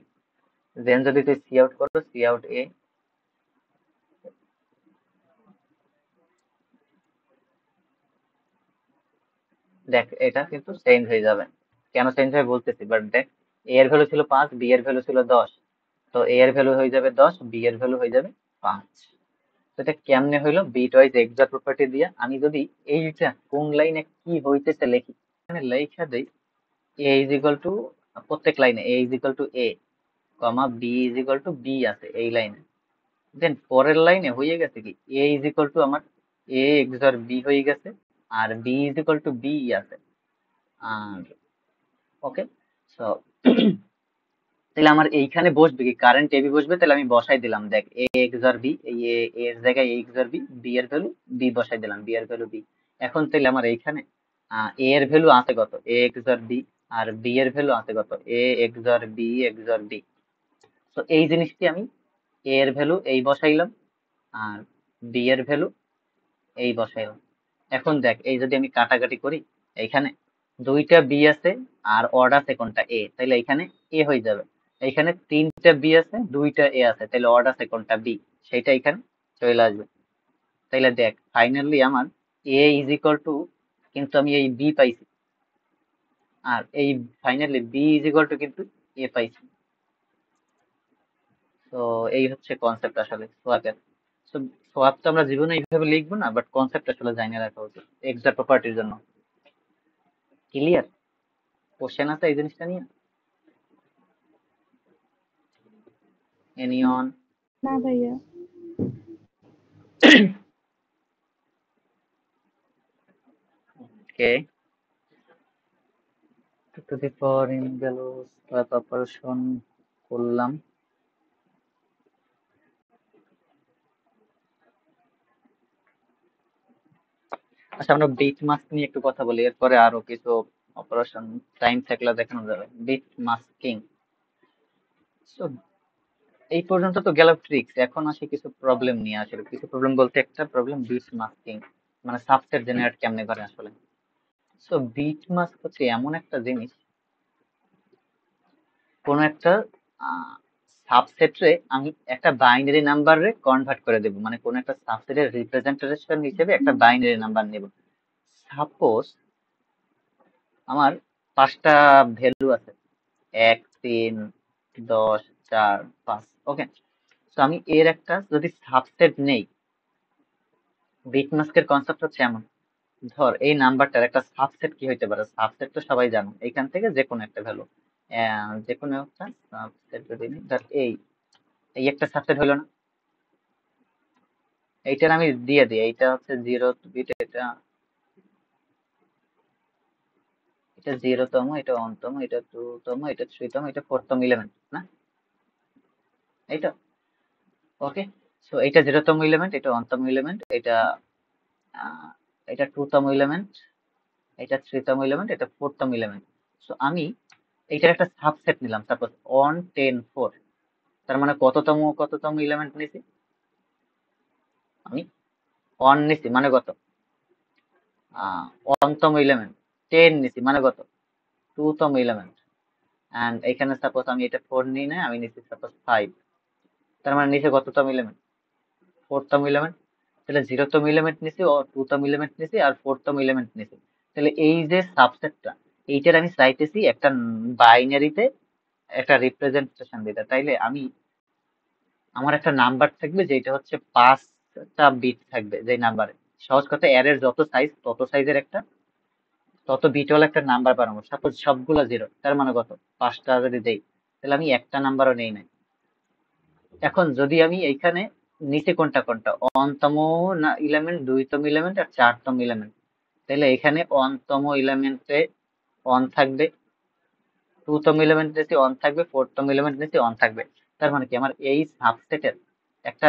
Then যদি তুই সি আউট করো, সি আউট এ, দেখ এটা কিন্তু চেঞ্জ হয়ে যাবে। কেন চেঞ্জ হয় বলতেছি, বাট দেখ এ এর ভ্যালু ছিল 5, বি এর ভ্যালু ছিল 10, তো এ এর ভ্যালু হয়ে যাবে 10, বি এর ভ্যালু হয়ে যাবে 5। তো এটা কেমনে হইলো, বিট ওয়াইজ এক্সর প্রপার্টি দিয়া। আমি যদি এইটা কোন লাইনে কি হইতেছে লিখি, এখানে লেখা দেই এ ইজ ইকুয়াল টু, প্রত্যেক লাইনে A is equal to A comma B is equal to B আছে এই লাইনে। দেন পরের লাইনে হয়ে গেছে কি এ ইজ ইকুয়াল টু আমার এ এক্সর বি হয়ে গেছে, আর B is equal to B আছে। আর ওকে, সো তাহলে আমার এইখানে বসবে কি কারেন্ট এবি বসবে, তাহলে আমি বসাই দিলাম, দেখ এ এক্সর বি, এই এ এর জায়গায় এ এক্সর বি, বি এর ভ্যালু বি বসাই দিলাম, বি এর ভ্যালু বি। এখন তাহলে আমার এইখানে এ এর ভ্যালু আছে কত, এ এক্সর বি, আর বি এর ভ্যালু আছে কত, এ এক্সর বি এক্সর বি। তো এই জিনিসটি আমি এ এর ভ্যালু এই বসাইলাম, আর বি এর ভ্যালু এই বসাইলাম। এখন দেখ এই যদি আমি কাটাকাটি করি, এইখানে দুইটা বি আছে আর অড আছে কোনটা এ, তাহলে এখানে এ হয়ে যাবে। এখানে তিনটা বি আছে, দুইটা এ আছে, তাহলে অড আছে কোনটা বি, সেটা এখানে চলে আসবে। তাইলে দেখ ফাইনালি আমার এ ইজ ইকুয়াল টু, কিন্তু আমি এই বি পাইছি, আর এই finally B is equal to কিন্তু এ পাইছি। তো এই হচ্ছে কনসেপ্ট আসলে সোয়াপের। তো সোয়াপ তো আমরা জীবনে এইভাবে লিখবো না, বাট কনসেপ্ট আসলে জানিয়ে রাখা উচিত এক্সাক্ট প্রপার্টির জন্য। ক্লিয়ার? কোশ্চেন আছে এই জিনিসটা নিয়ে? Any on? না ভাইয়া। ওকে, টু দি পাওয়ার ইন গেল, সোয়াপ অপারেশন করলাম। আচ্ছা, আমরা বিট মাস্ক নিয়ে একটু কথা বলি, এরপরে আরো কিছু অপারেশন টাইম থাকলে দেখানো যাবে। বিট মাস্কিং, সো এই পর্যন্ত তো গেল ট্রিক্স, এখন আসি কিছু প্রবলেম নিয়ে। আসলে কিছু প্রবলেম বলতে একটা প্রবলেম বিট মাস্কিং, মানে সাবসেট জেনারেট কেমনে করে আসলে। সো বিট মাস্ক হচ্ছে এমন একটা জিনিস, কোন একটা সাবসেটরে আমি একটা বাইনারি নাম্বারে কনভার্ট করে দেব, মানে কোন একটা সাবসেটের রিপ্রেজেন্টেশন হিসেবে একটা বাইনারি নাম্বার নেব। সাপোজ আমার 5টা ভ্যালু আছে, 1, 3, 10, 4, 5। ওকে, তো আমি এর একটা যদি সাবসেট নেই, বিট মাস্কের কনসেপ্ট হচ্ছে এমন, ধর এই নাম্বারটার একটা সাবসেট কি হইতে পারে, সাবসেট তো সবাই জানো, এখান থেকে যে কোনো একটা ভ্যালু, যে কোনো একটা সাবসেট যদি নিই, ধর এই এই একটা সাবসেট হলো না, এইটার আমি দিয়ে দিই, এইটা হচ্ছে 0 বিট, এটা এটা 0তম, এটা 1তম, এটা 2তম, এটা 3তম, এটা 4তম এলিমেন্ট না, এইটা। ওকে, সো এটা 0তম এলিমেন্ট, এটা 1তম এলিমেন্ট, এটা আহ, এটা 2তম এলিমেন্ট, এটা 3তম এলিমেন্ট, এটা 4তম এলিমেন্ট। সো আমি এইটার একটা সাবসেট নিলাম, সাপোজ 1, 10, 4। তার মানে কততম কততম এলিমেন্ট নিছি, আমি 1 নিছি, মানে কত, 1তম এলিমেন্ট। 10 নিছি মানে কত, 2তম এলিমেন্ট। অ্যান্ড এখানে সাপোজ আমি এটা 4 নিই না, আমি নিচ্ছি সাপোজ 5। তার মানে নিচে কততম এলিমেন্ট? 4তম এলিমেন্ট। তাহলে 0তম এলিমেন্ট নিছি, ও 2তম এলিমেন্ট নিছি, আর 4তম এলিমেন্ট নিছি। তাহলে এই যে সাবসেটটা, এইটার আমি চাইতেছি একটা বাইনারিতে একটা রিপ্রেজেন্টেশন দিতে। তাইলে আমি আমার একটা নাম্বার থাকবে যেটা হচ্ছে 5টা বিট থাকবে, যে নাম্বারে সহজ কথা অ্যারের যত সাইজ তত সাইজের একটা তত বিটওয়ালা একটা নাম্বার বানাবো। সাপোজ সবগুলা 0, তার মানে কত? 5টা যদি দেই, তাহলে আমি একটা নাম্বারও নেই নাই। এখন যদি আমি এইখানে নিচে কোনটা কোনটা অনতম না এলিমেন্ট, 2তম এলিমেন্ট আর 4তম এলিমেন্ট, তাহলে এখানে অনতম এলিমেন্টে অন থাকবে, 2তম এলিমেন্ট নিচে অন থাকবে, 4তম এলিমেন্ট নিচে অন থাকবে। তার মানে কি আমার এই সাবসেটের একটা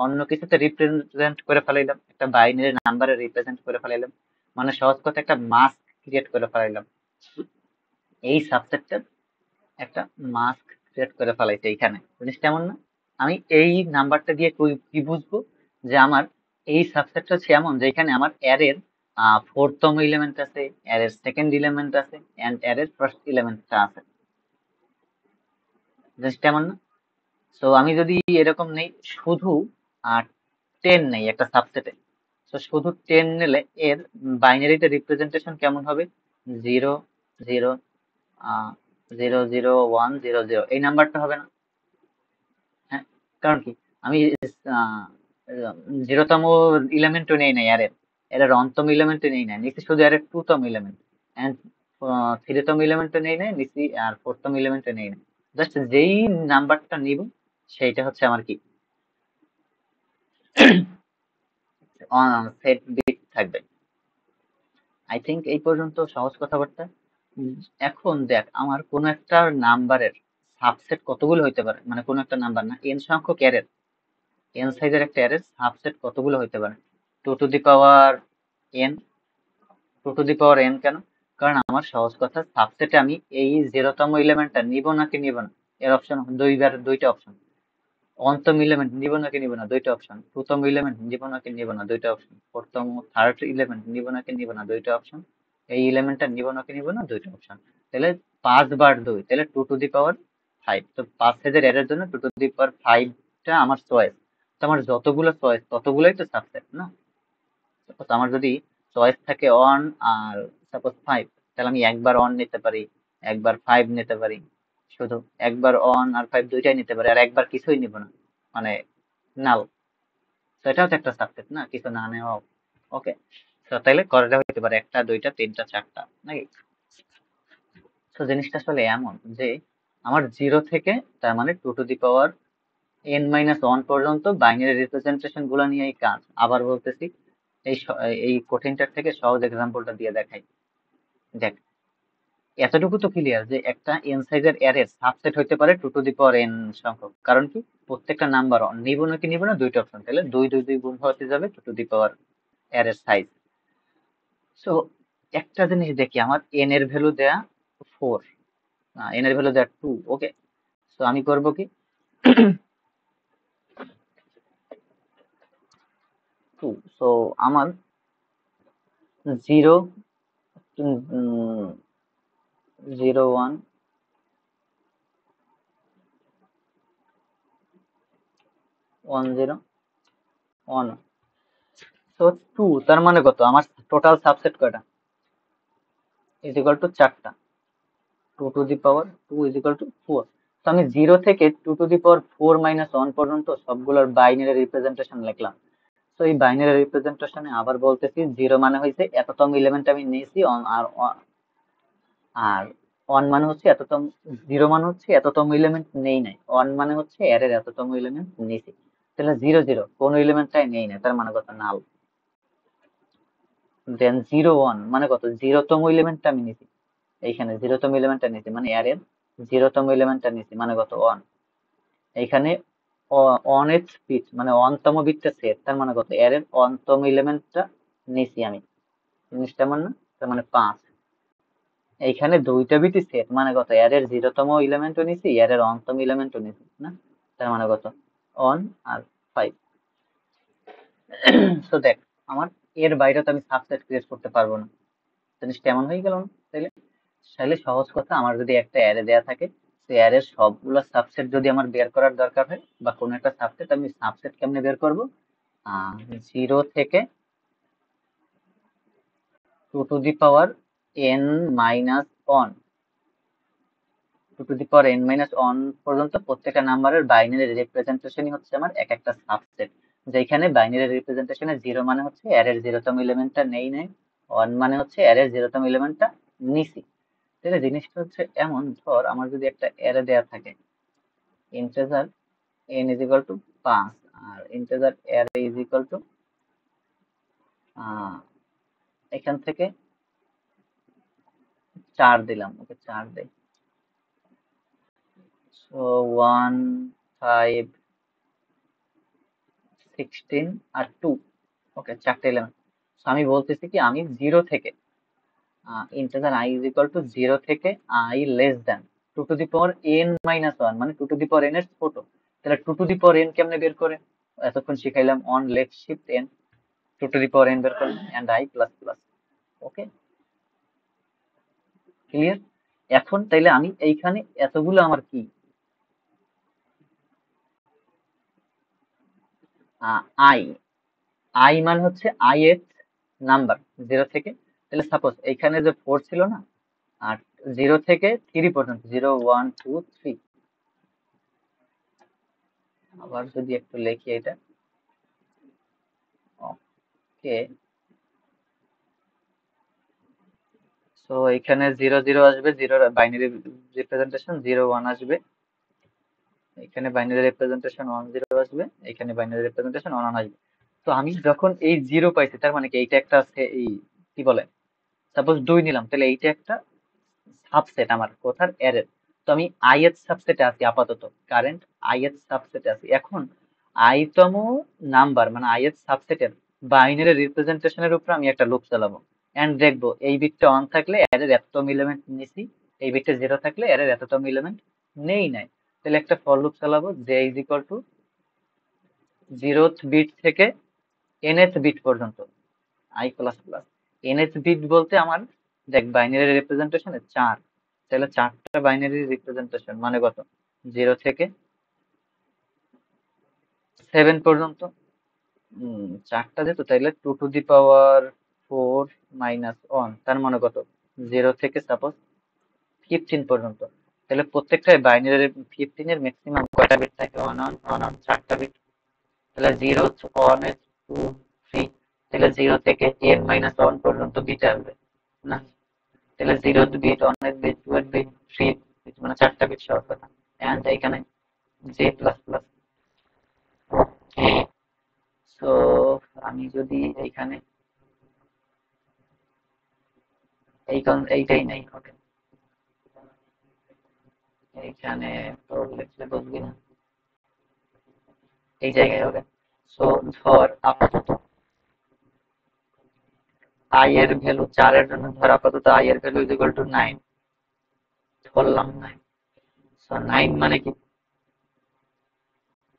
অন্য কিছুতে রিপ্রেজেন্ট করে ফেলাইলাম, একটা বাইনারি নাম্বারে রিপ্রেজেন্ট করে ফেলাইলাম, মানে সহজ কথা একটা মাস্ক ক্রিয়েট করে ফেলাইলাম। এই সাবসেটটার একটা মাস্ক ক্রিয়েট করে ফেলাইছে এইখানে। জিনিসটা এমন না? আমি এই নাম্বারটা দিয়ে কি বুঝবো যে আমার এই সাবসেটটা হচ্ছে এমন যে এখানে আমার অ্যারের 4তম এলিমেন্ট আছে, অ্যারের সেকেন্ড এলিমেন্ট আছে, এন্ড অ্যারের ফার্স্ট এলিমেন্টটা আছে। জিনিসটা এমন না? সো আমি যদি এরকম নেই, শুধু 10 নেই একটা সাবসেটে, তো শুধু 10 নিলে এর বাইনারিতে রিপ্রেজেন্টেশন কেমন হবে? 0 0 0 0 1 0 0, এই নাম্বারটা হবে না? হ্যাঁ, কারণ কি আমি 0তম এলিমেন্টও নেই নাই অ্যারের, এর অন্তম এলিমেন্টও নেই নাই নিচে, শুধু অ্যারের 2তম এলিমেন্ট এন্ড 3তম এলিমেন্টও নেই নাই নিচে, আর 4তম এলিমেন্টও নেই নাই। জাস্ট যেই নাম্বারটা নিব সেইটা হচ্ছে আমার কি সেট বিট থাকবে। আই থিঙ্ক এই পর্যন্ত সহজ কথাবার্তা। উম, এখন দেখ আমার কোন একটা নাম্বারের সাবসেট কতগুলো হইতে পারে, মানে কোন একটা নাম্বার না, এন সংখ্যক অ্যারের, এন সাইজের একটা অ্যারের সাবসেট কতগুলো হইতে পারে? 2 to the power N. 2 to the power N কেন? কারণ আমার সহজ কথা সাবসেটে আমি এই 0তম এলিমেন্টটা নিব নাকি নিব না, এর অপশন দুইটা অপশন। অনতম এলিমেন্ট নিব নাকি নিব না, দুইটা অপশন। 2তম এলিমেন্ট নিব নাকি নিব না, দুইটা অপশন। 4তম থার্ড এলিমেন্ট নিব নাকি নিব না, দুইটা অপশন। এই এলিমেন্টটা নিব নাকি নিব না, দুইটা অপশন। তাহলে 5 বার 2, তাহলে 2 টু দি পাওয়ার 5। তো 5 সাইজের এর জন্য 2 টু দি পাওয়ার 5টা আমার চয়েস। তো আমার যতগুলো চয়েস ততগুলোই তো সাবসেট না? সাপোজ আমার যদি চয়েস থাকে অন আর সাপোজ 5, তাহলে আমি একবার অন নিতে পারি, একবার 5 নিতে পারি, শুধু একবার অন আর 5 দুইটাই নিতে পারি, আর একবার কিছুই নিব না, মানে নাল। তো এটাও তো একটা সাবসেট না, কিছু না নেওয়া। ওকে, তো তাইলে কয়টা হইতে পারে? একটা, দুইটা, তিনটা, চারটা, নাকি? তো জিনিসটা আসলে এমন যে আমার 0 থেকে, তার মানে 2 টু দি পাওয়ার n-1 পর্যন্ত বাইনারি রিপ্রেজেন্টেশন গুলো নিয়েই কাজ। আবার বলতেছি, এই কঠিনটার থেকে সহজ এক্সাম্পলটা দিয়ে দেখাই। দেখ, এতটুকু তো ক্লিয়ার যে একটা এন সাইজের অ্যারের সাবসেট হইতে পারে 2 টু দি পাওয়ার n সংখ্যক। কারণ কি প্রত্যেকটা নাম্বার নিব নাকি নিব না দুইটা অপশন, তাহলে 2 2 2 গুণ হতে যাবে 2 টু দি পাওয়ার অ্যারের সাইজ। সো একটা জিনিস দেখি, আমার n এর ভ্যালু দেয়া 4, n এর ভ্যালু দেয়া 2। ওকে, সো আমি করব কি 2। সো আমার 0 0 1 1 0 1। সো 2, তার মানে কত? আমার টোটাল সাবসেট কয়টা? ইজ ইকুয়াল টু 4টা। 2 to the power 2 is equal two 4। তো আমি 0 থেকে 2 টু দি পাওয়ার 4 - 1 পর্যন্ত সবগুলোর বাইনারি রিপ্রেজেন্টেশন লিখলাম। তো এই বাইনারি রিপ্রেজেন্টেশনে আবার বলতেছি 0 মানে হয়েছে এততম এলিমেন্ট আমি নিয়েছি, আর 1 মানে হচ্ছে এততম, 0 মানে হচ্ছে এততম এলিমেন্ট নেই নাই, 1 মানে হচ্ছে এর এততম এলিমেন্ট নিয়েছি। তাহলে 0 0 কোন এলিমেন্টটাই নেই না, তার মানে কত? নাল। দেন 0 1 মানে কত? 0তম এলিমেন্টটা আমি নিয়েছি, এইখানে 0তম এলিমেন্টটা নিয়েছি, মানে এর 0তম এলিমেন্টটা নিয়েছি, মানে কত? 1। এইখানে অনের বিট, মানে অনতম বিটটা সেট, তার মানে কত? এর অনতম এলিমেন্টটা নিয়েছি আমি। জিনিসটা এমন না? তার মানে 5। এইখানে দুইটা বিটই সেট, মানে কত? এর 0তম এলিমেন্টও নিয়েছি, এর অনতম এলিমেন্টও নিয়েছি না, তার মানে কত? অন আর 5। তো দেখ, আমার এর বাইরে তো আমি সাবসেট ক্রিয়েট করতে পারবো না। জিনিসটা এমন হয়ে গেল না? তাইলে তাহলে সহজ কথা, আমার যদি একটা অ্যারে দেয়া থাকে এর সবগুলো সাবসেট যদি আমার বের করার দরকার হয় বা কোনো একটা সাবসেট, আমি সাবসেট কেমনে বের করব? 0 থেকে 2 to the power n minus 1, 2 to the power n minus 1 পর্যন্ত প্রত্যেকটা নাম্বারের বাইনারি রিপ্রেজেন্টেশনই হচ্ছে আমার এক একটা সাবসেট, যেখানে বাইনারি রিপ্রেজেন্টেশনে 0 মানে হচ্ছে অ্যারের 0তম এলিমেন্টটা নেই নাই, 1 মানে হচ্ছে অ্যারের 0তম এলিমেন্টটা নিছি। তাহলে জিনিসটা হচ্ছে এমন, ধর আমার যদি একটা অ্যারে দেয়া থাকে, integer n is equal to 5 আর integer array is equal to এখান থেকে 4 দিলাম, ওকে 4 দেই। সো 1 5 16 আর 2, ওকে 4টে এলিমেন্ট। সো আমি বলতেছি কি, আমি 0 থেকে integer i is equal to 0 থেকে i less than 2 to the power n minus 1 মানে 2 টু দি পাওয়ার n এর ছোট। তাহলে 2 টু দি পাওয়ার n কেমনে বের করে? এতক্ষণ শিখাইলাম one left shift n, 2 to the power n বের করলাম and i plus plus. Okay, clear? এখন তাইলে আমি এইখানে এতগুলো আমার কি i, i মানে হচ্ছে i এর নাম্বার 0 থেকে। তাহলে সাপোজ এইখানে যে 4 ছিল না, আর 0 থেকে 3 পর্যন্ত, 0 1 2 3, আবার যদি একটু লিখি এটা, ওকে। সো এখানে 0 0 আসবে, 0 বাইনারি রিপ্রেজেন্টেশন, 0 1 আসবে, এখানে বাইনারি রিপ্রেজেন্টেশন 1 0 আসবে, এখানে বাইনারি রিপ্রেজেন্টেশন 1 1 আসবে। তো আমি যখন এই 0 পাইছি, তার মানে কি এইটা একটা আছে, এই কি বলে, সাপোজ 2 নিলাম, তাহলে এইটা একটা সাবসেট আমার কোথার এর। তো আমি i এর সাবসেটে আছি আপাতত, কারেন্ট i এর সাবসেটে আছি। এখন i তম নাম্বার মানে i এর সাবসেটের বাইনারি রিপ্রেজেন্টেশনের উপর আমি একটা লুপ চালাবো এন্ড দেখবো এই বিটটা অন থাকলে এর এততম এলিমেন্ট নিছি, এই বিটটা 0 থাকলে এর এততম এলিমেন্ট নেই নাই। তাহলে একটা ফর লুপ চালাবো যে is equal to 0th bit থেকে nth বিট পর্যন্ত i plus plus. nth bit বলতে আমার, দেখ বাইনারি রিপ্রেজেন্টেশনে 4, তাহলে 4টা বাইনারি রিপ্রেজেন্টেশন মানে কত, 0 থেকে 7 পর্যন্ত। 4টা যেত, তাইলে 2 টু দি পাওয়ার 4 মাইনাস 1, তার মানে কত, 0 থেকে সাপোজ 15 পর্যন্ত। তাহলে প্রত্যেকটা বাইনারি 15 এর ম্যাক্সিমাম কয়টা বিট থাকে, 1 1 1 1, 4টা বিট। তাহলে 0 1 2 3, তাহলে 0 থেকে n মাইনাস 1 পর্যন্ত বিট আসবে না? তাহলে 0th bit, 1th bit, 2th bit, 3th bit, মানে 4টা বিট সহজ কথা। এন্ড এখানে j প্লাস প্লাস। সো আমি যদি এইখানে এইটাই নেই, ওকে, এইখানে তো লিখলে বুঝবি না, এই জায়গায় হবে। সো ধর আপাতত i এর ভ্যালু 4 এর জন্য, ধর আপাতত i এর ভ্যালু ইজ ইকুয়াল টু 9 ধরলাম, 9। সো 9 মানে কি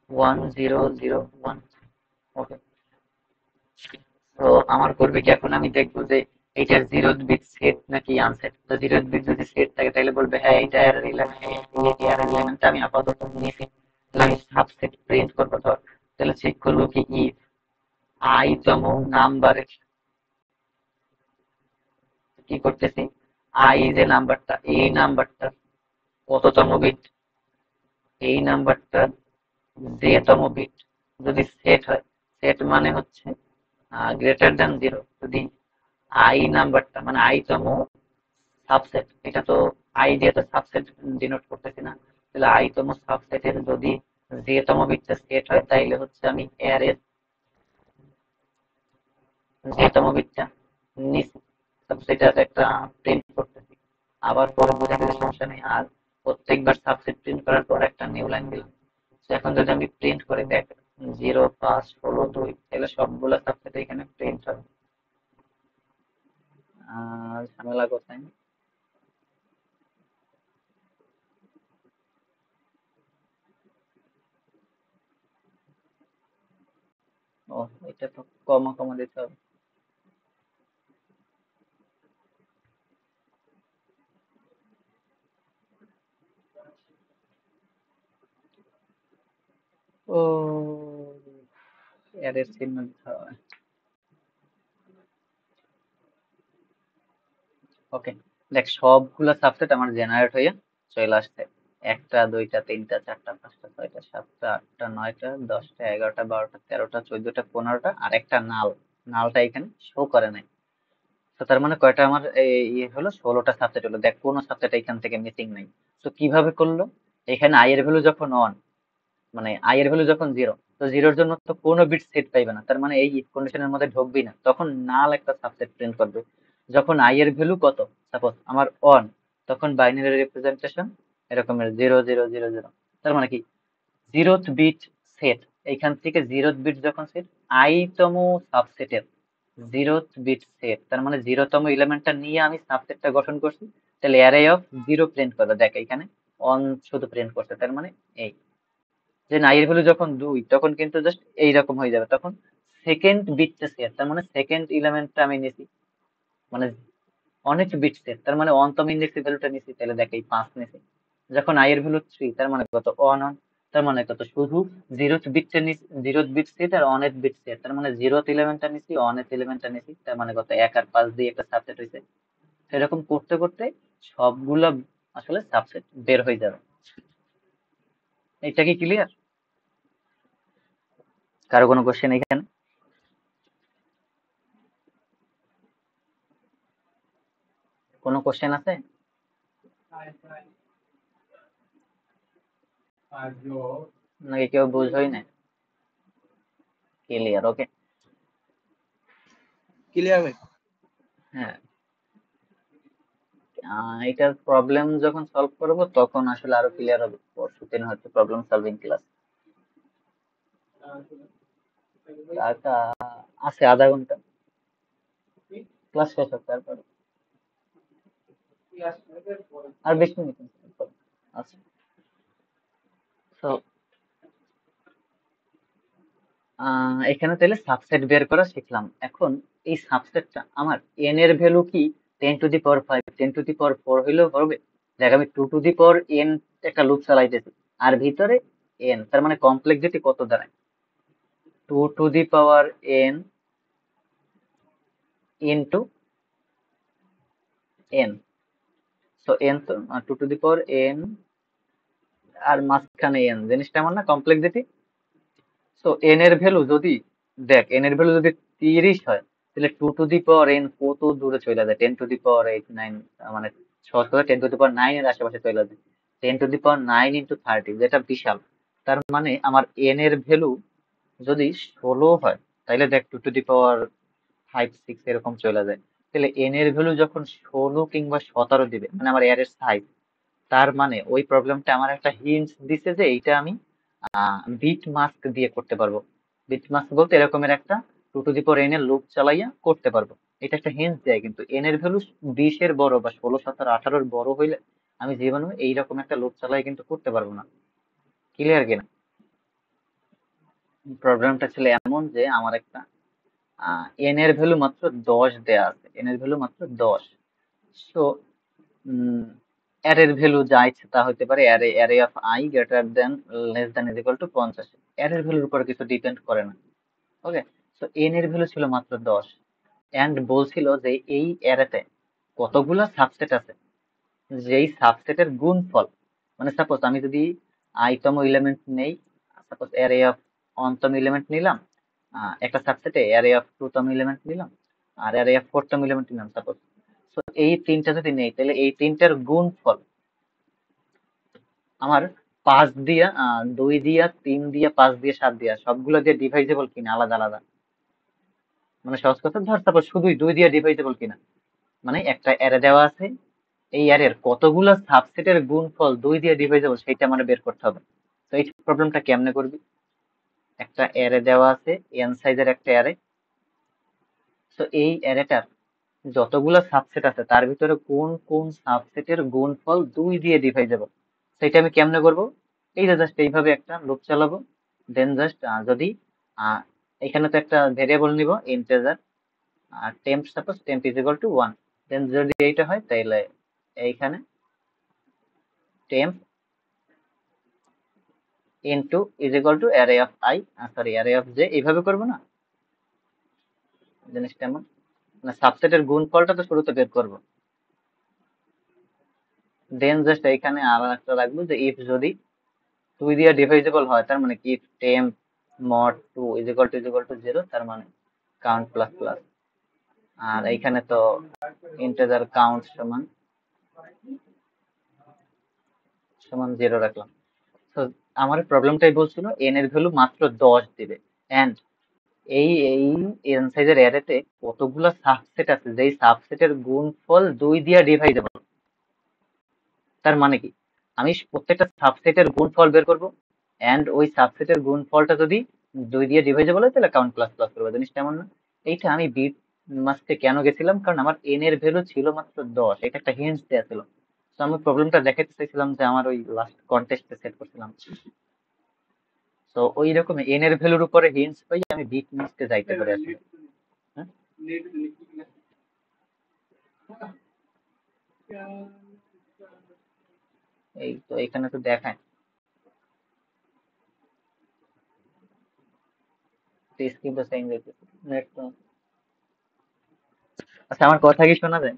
1 0 0 1, ওকে। তো আমার করবে কি, এখন আমি দেখবো যে এইটার 0th বিট সেট নাকি আনসেট। তো 0th বিট যদি সেট থাকে তাহলে বলবে হ্যাঁ এইটা এরর এলিমেন্ট আমি আপাতত নিয়েছি, তাহলে আমি সাবসেট প্রিন্ট করবো। ধর তাহলে চেক করবো কি ইফ i তম নাম্বারের, কি করতেছি, i যে নাম্বারটা, এই নাম্বারটা কততম বিট, এই নাম্বারটা যে তম বিট যদি সেট হয়, সেট মানে হচ্ছে গ্রেটার দ্যান 0, যদি i নাম্বারটা মানে i তম সাবসেট, এটা তো i দিয়ে তো সাবসেট ডিনোট করতেছি না, তাহলে i তম সাবসেটের যদি যে তম বিটটা সেট হয়, তাইলে হচ্ছে আমি অ্যারের যে তম বিটটা নিছি, সাবসেটের একটা প্রিন্ট করতেছি। আবার পরে বোঝা গেলে সমস্যা নেই, আর প্রত্যেকবার সাবসেট প্রিন্ট করার পর একটা নিউ লাইন দিলাম। এখন যদি আমি প্রিন্ট করে দেখ 0 5 16 2, তাহলে সবগুলো সাবসেট এখানে প্রিন্ট হবে। ঝামেলা কোথায়? ও, এটা তো কমা কমা দিতে হবে। অ্যারের চিহ্ন দিতে হবে। ওকে, দেখ সবগুলো সাবসেট আমার জেনারেট হয়ে চলে আসছে। 1টা 2টা 3টা 4টা 5টা 6টা 7টা 8টা 9টা 10টা 11টা 12টা 13টা 14টা 15টা আর একটা নালটা এখানে শো করে নাই। তো তার মানে কয়টা আমার ইয়ে হলো, 16টা সাবসেট হলো। দেখ কোনো সাবসেট এখান থেকে মিসিং নাই। তো কিভাবে করলো? এখানে আই এর ভ্যালু যখন অন, মানে আই এর ভ্যালু যখন জিরো, তো জিরোর জন্য তো কোনো বিট সেট পাইবে না, তার মানে এই ইফ কন্ডিশনের মধ্যে ঢুকবেই না, তখন নাল একটা সাবসেট প্রিন্ট করবে। যখন আই এর ভ্যালু কত, সাপোজ আমার অন, তখন বাইনারি রিপ্রেজেন্টেশন এরকমের 0 0 0 0। তার মানে কি, জিরোথ বিট সেট, এইখান থেকে জিরোথ বিট যখন সেট, আই তম সাবসেটের জিরোথ বিট সেট, তার মানে জিরোতম এলিমেন্টটা নিয়ে আমি সাবসেটটা গঠন করছি। তাহলে অ্যারে অফ জিরো প্রিন্ট করবে, দেখ এখানে অন শুধু প্রিন্ট করছে, তার মানে এই যে নাই এর ভ্যালু যখন 2, তখন কিন্তু জাস্ট এইরকম হয়ে যাবে, তখন সেকেন্ড বিটটা সেট, তার মানে সেকেন্ড এলিমেন্টটা আমি নিছি, মানে অনেক বিট সেট, তার মানে অনতম ইন্ডেক্সের ভ্যালুটা নিছি, তাহলে দেখ এই 5 নিছি। যখন আই এর ভ্যালু 3, তার মানে কত, অন, তার মানে কত, শুধু জিরোথ বিটটা নিছি, জিরোথ বিট সেট আর অনেথ বিট সেট, তার মানে জিরোথ এলিমেন্টটা নিছি অনেথ এলিমেন্টটা নিছি, তার মানে কত, 1 আর 5 দিয়ে একটা সাবসেট হয়েছে। সেরকম করতে করতে সবগুলা আসলে সাবসেট বের হয়ে যাবে। এটা কি ক্লিয়ার? কারো কোনো কোশ্চেন এখানে? কোনো কোশ্চেন আছে নাকি কেউ বুঝোই না? ক্লিয়ার? ওকে। ক্লিয়ার ভাই? হ্যাঁ, এটার প্রবলেম যখন সলভ করব তখন আসলে আরো ক্লিয়ার হবে। পরশু দিন হচ্ছে প্রবলেম সলভিং ক্লাস, টাকা আছে আধা ঘন্টা, ক্লাস শেষ হবে তারপরে আর 20 মিনিট আচ্ছা। তো এখানে তাহলে সাবসেট বের করা শিখলাম। এখন এই সাবসেটটা আমার এন এর ভ্যালু কি 10⁵, 10⁴ হইলেও হবে? দেখ আমি 2n একটা লুপ চালাইতেছি, আর ভিতরে n, তার মানে কমপ্লেক্সিটি কত দাঁড়ায়, 2n into n। So n তো 2n আর মাঝখানে n, জিনিসটা আমার না কমপ্লেক্সিটি। সো n এর ভ্যালু যদি, দেখ n এর ভ্যালু যদি 30 হয়, তাহলে 2n কত দূরে চলে যায়, 10⁸ 9, মানে সহজ কথা 10⁹ এর আশেপাশে চলে যায়, 10⁹ ইন্টু 30, যেটা বিশাল। তার মানে আমার n এর ভ্যালু যদি 16 হয়, তাহলে দেখ 2⁵5 6 এরকম চলে যায়। তাহলে n এর ভ্যালু যখন 16 কিংবা 17 দিবে, মানে আমার অ্যারের সাইজ, তার মানে ওই প্রবলেমটা আমার একটা হিন্ট দিছে যে এইটা আমি বিট মাস্ক দিয়ে করতে পারবো। বিট মাস্ক বলতে এরকমের একটা 2n এর লুপ চালাইয়া করতে পারবো। এটা একটা হিন্ট দেয়, কিন্তু n এর ভ্যালু 20 এর বড় বা 16 17 18 বড় হইলে আমি জীবনে এইরকম একটা লুপ চালাই কিন্তু করতে পারবো না। ক্লিয়ার কিনা? প্রবলেমটা ছিল এমন যে আমার একটা n এর ভ্যালু মাত্র 10 দেয়া আছে, n এর ভ্যালু মাত্র 10। সো অ্যারের ভ্যালু যা ইচ্ছে তা হতে পারে, array of I greater than less than is equal two 50, অ্যারের ভ্যালুর উপর কিছু ডিপেন্ড করে না। ওকে, সো এন এর ভ্যালু ছিল মাত্র 10, এন্ড বলছিল যে এই অ্যারেতে কতগুলা সাবসেট আছে, যেই সাবসেটের গুণফল, মানে সাপোজ আমি যদি আইতম এলিমেন্ট নেই, সাপোজ অ্যারে অফ অনতম এলিমেন্ট নিলাম, একটা সাবসেটে অ্যারে অফ টুতম এলিমেন্ট নিলাম, আর অ্যারে অফ ফোরতম এলিমেন্ট নিলাম সাপোজ। সো এই তিনটা যদি নেই, তাহলে এই তিনটার গুণফল আমার 5 দিয়া 2 দিয়া 3 দিয়া 5 দিয়া 7 দিয়া সবগুলো দিয়ে ডিভাইজেবল কিনা আলাদা আলাদা, মানে সহজ কথা ধর তারপর শুধুই 2 দিয়ে ডিভাইজেবল কিনা, মানে একটা অ্যারে দেওয়া আছে, এই অ্যারের কতগুলো সাবসেটের গুণফল 2 দিয়ে ডিভাইজেবল সেটা মানে বের করতে হবে। তো এই প্রবলেমটা কেমনে করবি? একটা অ্যারে দেওয়া আছে, এন সাইজের একটা অ্যারে। তো এই অ্যারেটার যতগুলো সাবসেট আছে তার ভিতরে কোন কোন সাবসেটের গুণফল 2 দিয়ে ডিভাইজেবল, সেটা আমি কেমনে করব? এই যে জাস্ট এইভাবে একটা লুপ চালাবো, দেন জাস্ট যদি আহ, এখানে তো একটা ভেরিয়েবল নিব integer, temp, suppose temp is equal to 1, then যদি এইটা হয় তাহলে এইখানে temp into is equal to array of I, sorry array of J, এইভাবে করবো না জিনিসটা এমন, না সাবসেটের গুণফলটা তো শুরুতে বের করবো, দেন জাস্ট এখানে আর একটা রাখবো যে ইফ যদি 2 দিয়ে ডিভাইজেবল হয়, তার মানে কি if temp mod 2 is equal to 0, তার মানে কাউন্ট প্লাস প্লাস, আর এইখানে তো ইন্টিজার কাউন্ট সমান সমান 0 রাখলাম। তো আমার প্রবলেমটাই বলছিল n এর ভ্যালু মাত্র 10 দিবে, এন্ড এই n সাইজের অ্যারেতে কতগুলো সাবসেট আছে, যেই সাবসেটের গুণফল 2 দিয়ে ডিভাইজেবল, তার মানে কি আমি প্রত্যেকটা সাবসেটের গুণফল বের করব, এন্ড ওই সাবসেটের গুণফলটা যদি 2 দিয়ে ডিভাইজেবল হয় তাহলে কাউন্ট প্লাস প্লাস করবো, জিনিসটা এমন না? এইটা আমি বিট মাসতে কেন গেছিলাম, কারণ আমার n এর ভ্যালু ছিল মাত্র 10, এটা একটা হিন্টস দেয়া ছিল। তো আমি প্রবলেমটা দেখাতে চাইছিলাম যে আমার ওই লাস্ট কন্টেস্টে সেট করছিলাম, তো ওই রকম n এর ভ্যালুর উপরে হিন্টস পাই আমি বিট মাসতে যাইতে পারি আসলে। হ্যাঁ? এই তো এখানে তো দেখায় স্ক্রিন তো সেম দেখতেছি, নেট তো। আচ্ছা আমার কথা কি শোনা যায়?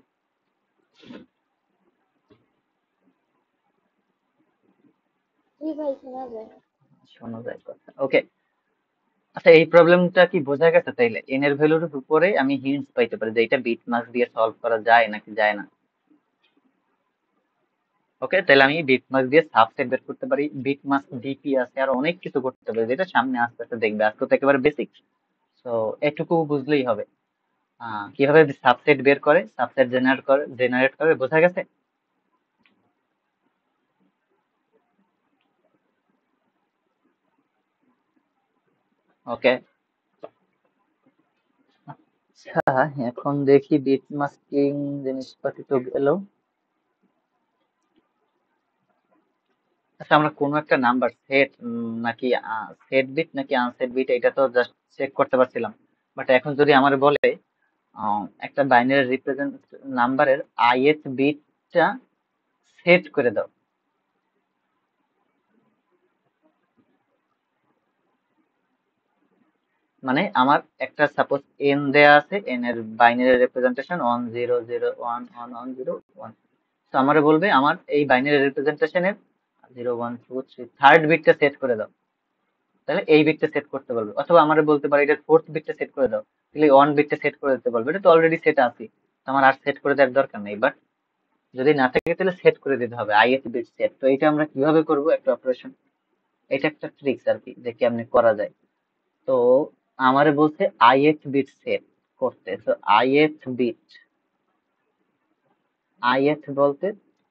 জি ভাই, শোনা যায়। শোনা যায় কথা, ওকে। আচ্ছা এই প্রবলেমটা কি বোঝা গেছে? তাইলে এন এর ভ্যালুর উপরে আমি হিন্টস পাইতে পারি যে এটা বিট মাস দিয়ে সলভ করা যায় নাকি যায় না। ওকে, তাহলে আমি বিট মাস দিয়ে সাবসেট বের করতে পারি, বিট মাস ডিপি আছে, আর অনেক কিছু করতে পারি যেটা সামনে আস্তে আস্তে দেখবে, আজকে তো একেবারে বেসিক। তো এটুকু বুঝলেই হবে কিভাবে সাবসেট বের করে, সাবসেট জেনারেট করে, বোঝা গেছে? ওকে। আচ্ছা এখন দেখি বিট মাস্কিং জিনিসপাতি তো গেল। আচ্ছা আমরা কোনো একটা নাম্বার সেট নাকি সেট বিট নাকি আনসেট বিট, এটা তো জাস্ট চেক করতে পারছিলাম, বাট এখন যদি আমার বলে একটা বাইনারি রিপ্রেজেন্ট নাম্বারের ith বিটটা সেট করে দাও, মানে আমার একটা সাপোজ n দেয়া আছে, n এর বাইনারি রিপ্রেজেন্টেশন 1 0 0 1 1 1 0 1, তো আমারে বলবে আমার এই বাইনারি রিপ্রেজেন্টেশনের 0 1 2 3 থার্ড বিটটা সেট করে দাও, তাহলে এই বিটটা সেট করতে বলবে, অথবা আমরা বলতে পারি এটার ফোর্থ বিটটা সেট করে দাও, তাহলে ওয়ান বিটটা সেট করে দিতে বলবে, এটা তো অলরেডি সেট আছে, তো আমার আর সেট করে দেওয়ার দরকার নেই, বাট যদি না থাকে তাহলে সেট করে দিতে হবে ith বিট সেট। তো এটা আমরা কিভাবে করব একটা অপারেশন, এটা একটা ট্রিক্স আর কি যে কেমনে করা যায়। তো আমারে বলছে ith বিট সেট করতে, তো ith বলতে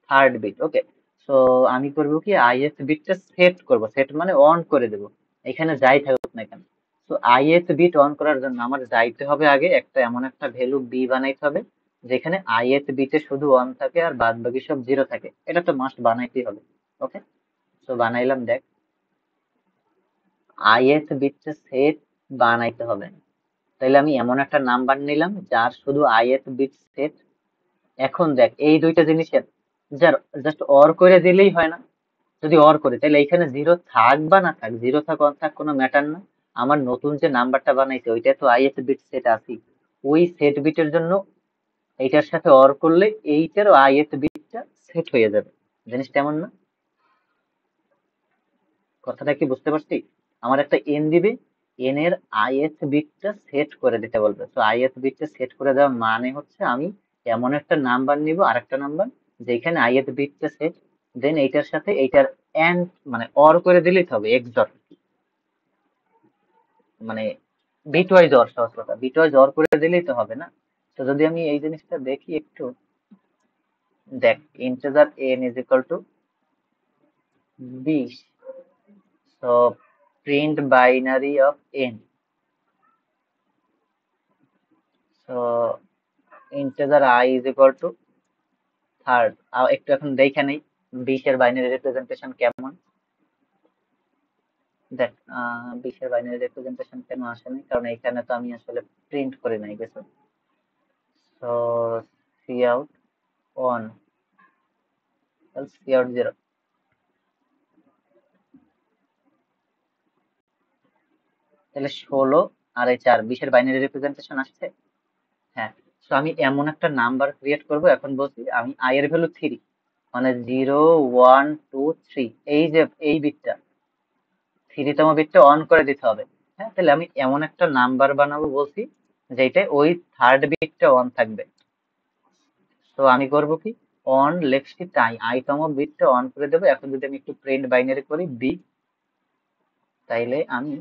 থার্ড বিট, ওকে। তো আমি করব কি ith বিটটা সেট করব, সেট মানে অন করে দেব, এখানে যাই থাকুক না কেন। তো ith বিট অন করার জন্য আমার যাইতে হবে আগে একটা এমন একটা ভ্যালু বি বানাইতে হবে যেখানে ith বিটে শুধু ওয়ান থাকে আর বাদ বাকি সব জিরো থাকে, এটা তো মাস্ট বানাইতেই হবে। ওকে, তো বানাইলাম, দেখ ith বিটটা সেট বানাইতে হবে, তাইলে আমি এমন একটা নাম্বার নিলাম যার শুধু ith বিট সেট। এখন দেখ এই দুইটা জিনিসের যার জাস্ট অর করে দিলেই হয় না? যদি অর করি তাহলে এখানে জিরো থাক বা না থাক, জিরো থাক অন থাক কোনো ম্যাটার না, আমার নতুন যে নাম্বারটা বানাইছে ওইটা তো ith বিট সেট আছে, ওই সেট বিটের জন্য এইটার সাথে অর করলে এইটারও ith বিটটা সেট হয়ে যাবে, জিনিসটা এমন না? কথাটা কি বুঝতে পারছি? আমার একটা এন দিবে, এন এর ith বিটটা সেট করে দিতে বলবে, তো ith বিটটা সেট করে দেওয়া মানে হচ্ছে আমি এমন একটা নাম্বার নিব, আরেকটা নাম্বার যেখানে ith বিটটা সেট, দেন এইটার সাথে এইটার এন্ড মানে অর করে দিলেই তো হবে, এক্সর, মানে বিট ওয়াইজ অর, সহজ কথা বিট ওয়াইজ অর করে দিলেই তো হবে না? তো যদি আমি এই জিনিসটা দেখি একটু, দেখ integer n is equal two 20, so print binary of n, so integer I is equal to third. একটু এখন দেখে নেই 20 এর বাইনারি রিপ্রেজেন্টেশন কেমন, দেখ 20 এর বাইনারি রিপ্রেজেন্টেশন কেন আসেনি, কারণ এখানে তো আমি আসলে প্রিন্ট করে নাই কিছু। তো সি আউট 1, সি আউট 0, তাহলে 16 আর এই 4 20 এর বাইনারি রিপ্রেজেন্টেশন আসছে। হ্যাঁ, তো আমি এমন একটা নাম্বার ক্রিয়েট করব, এখন বলছি আমি আই এর ভ্যালু 3, মানে 0 1 2 3, এই যে এই বিটটা 3তম বিটটা অন করে দিতে হবে। হ্যাঁ, তাহলে আমি এমন একটা নাম্বার বানাবো বলছি যেটাই ওই থার্ড বিটটা অন থাকবে। তো আমি করব কি, অন লেফট শিফট আই তম বিটটা অন করে দেবো। এখন যদি আমি একটু প্রিন্ট বাইনারি করি বি, তাইলে আমি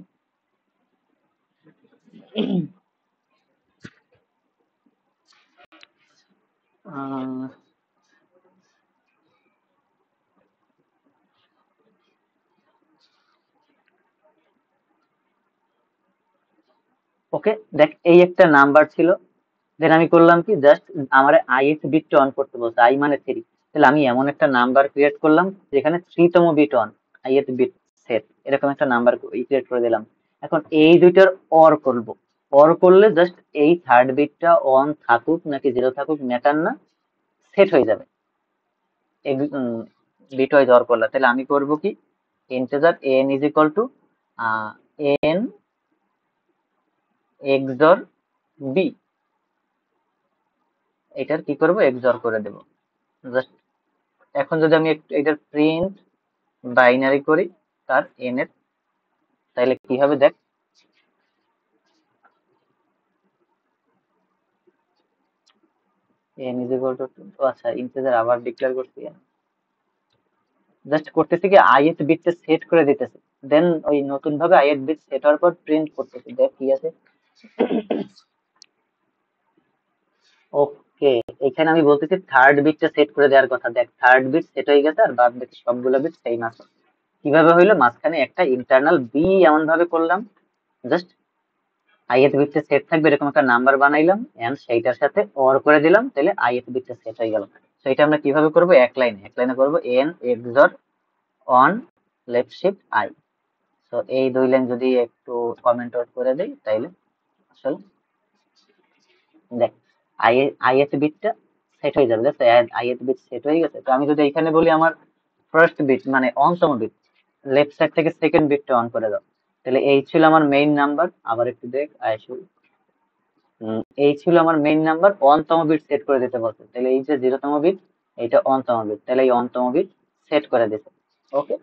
ওকে দেখ, এই একটা নাম্বার ছিল। দেন আমি করলাম কি, জাস্ট আমার ith বিটটা অন করতে বলছে, আই মানে 3। তাহলে আমি এমন একটা নাম্বার ক্রিয়েট করলাম যেখানে 3তম bit on, ith bit set, এরকম একটা নাম্বার ক্রিয়েট করে দিলাম। এখন এই দুইটার অর করব। অর করলে জাস্ট এই থার্ড বিটটা অন থাকুক নাকি জিরো থাকুক ম্যাটার না, সেট হয়ে যাবে বিট ওয়াইজ অর করলে। তাহলে আমি করব কি, integer n is equal two n XOR b, এটার কি করব, XOR করে দেব জাস্ট। এখন যদি আমি একটু এটার প্রিন্ট বাইনারি করি তার n এর, তাহলে কি হবে দেখ, n ইজ ইকুয়াল টু, আচ্ছা ইন্টিজার আবার ডিক্লেয়ার করছি, জাস্ট করতেছি কি ith বিটটা সেট করে দিতেছি। দেন ওই নতুন ভাবে ith বিট সেট হওয়ার পর প্রিন্ট করতেছি, দেখ কি আছে। ওকে, এখানে আমি বলতেছি থার্ড বিটটা সেট করে দেওয়ার কথা। দেখ থার্ড বিট সেট হয়ে গেছে, আর বাদ বাকি সবগুলো বিট সেম আছে। কিভাবে হইলো, মাঝখানে একটা ইন্টারনাল বি এমন ভাবে করলাম, জাস্ট ith বিটটা সেট থাকবে এরকম একটা নাম্বার বানাইলাম এন্ড সেইটার সাথে অর করে দিলাম, তাহলে ith বিটটা সেট হয়ে গেল। তো এটা আমরা কিভাবে করব, এক লাইনে করব, n XOR on left shift I. তো এই দুই লাইন যদি একটু কমেন্ট আউট করে দেই, তাইলে আসলে দেখ ith বিটটা সেট হয়ে যাবে। ith বিট সেট হয়ে গেছে। তো আমি যদি এখানে বলি আমার ফার্স্ট বিট মানে অনতম বিট, লেফট সাইড থেকে সেকেন্ড বিটটা অন করে দাও, তাহলে এই ছিল আমার মেইন নাম্বার। আবার একটু দেখ আইসু, এই ছিল আমার মেইন নাম্বার, অনতম বিট সেট করে দিতে বলছে। তাহলে এই যে 0তম বিট, এইটা অনতম বিট, তাহলে এই অনতম বিট সেট করে দিতে। ওকে,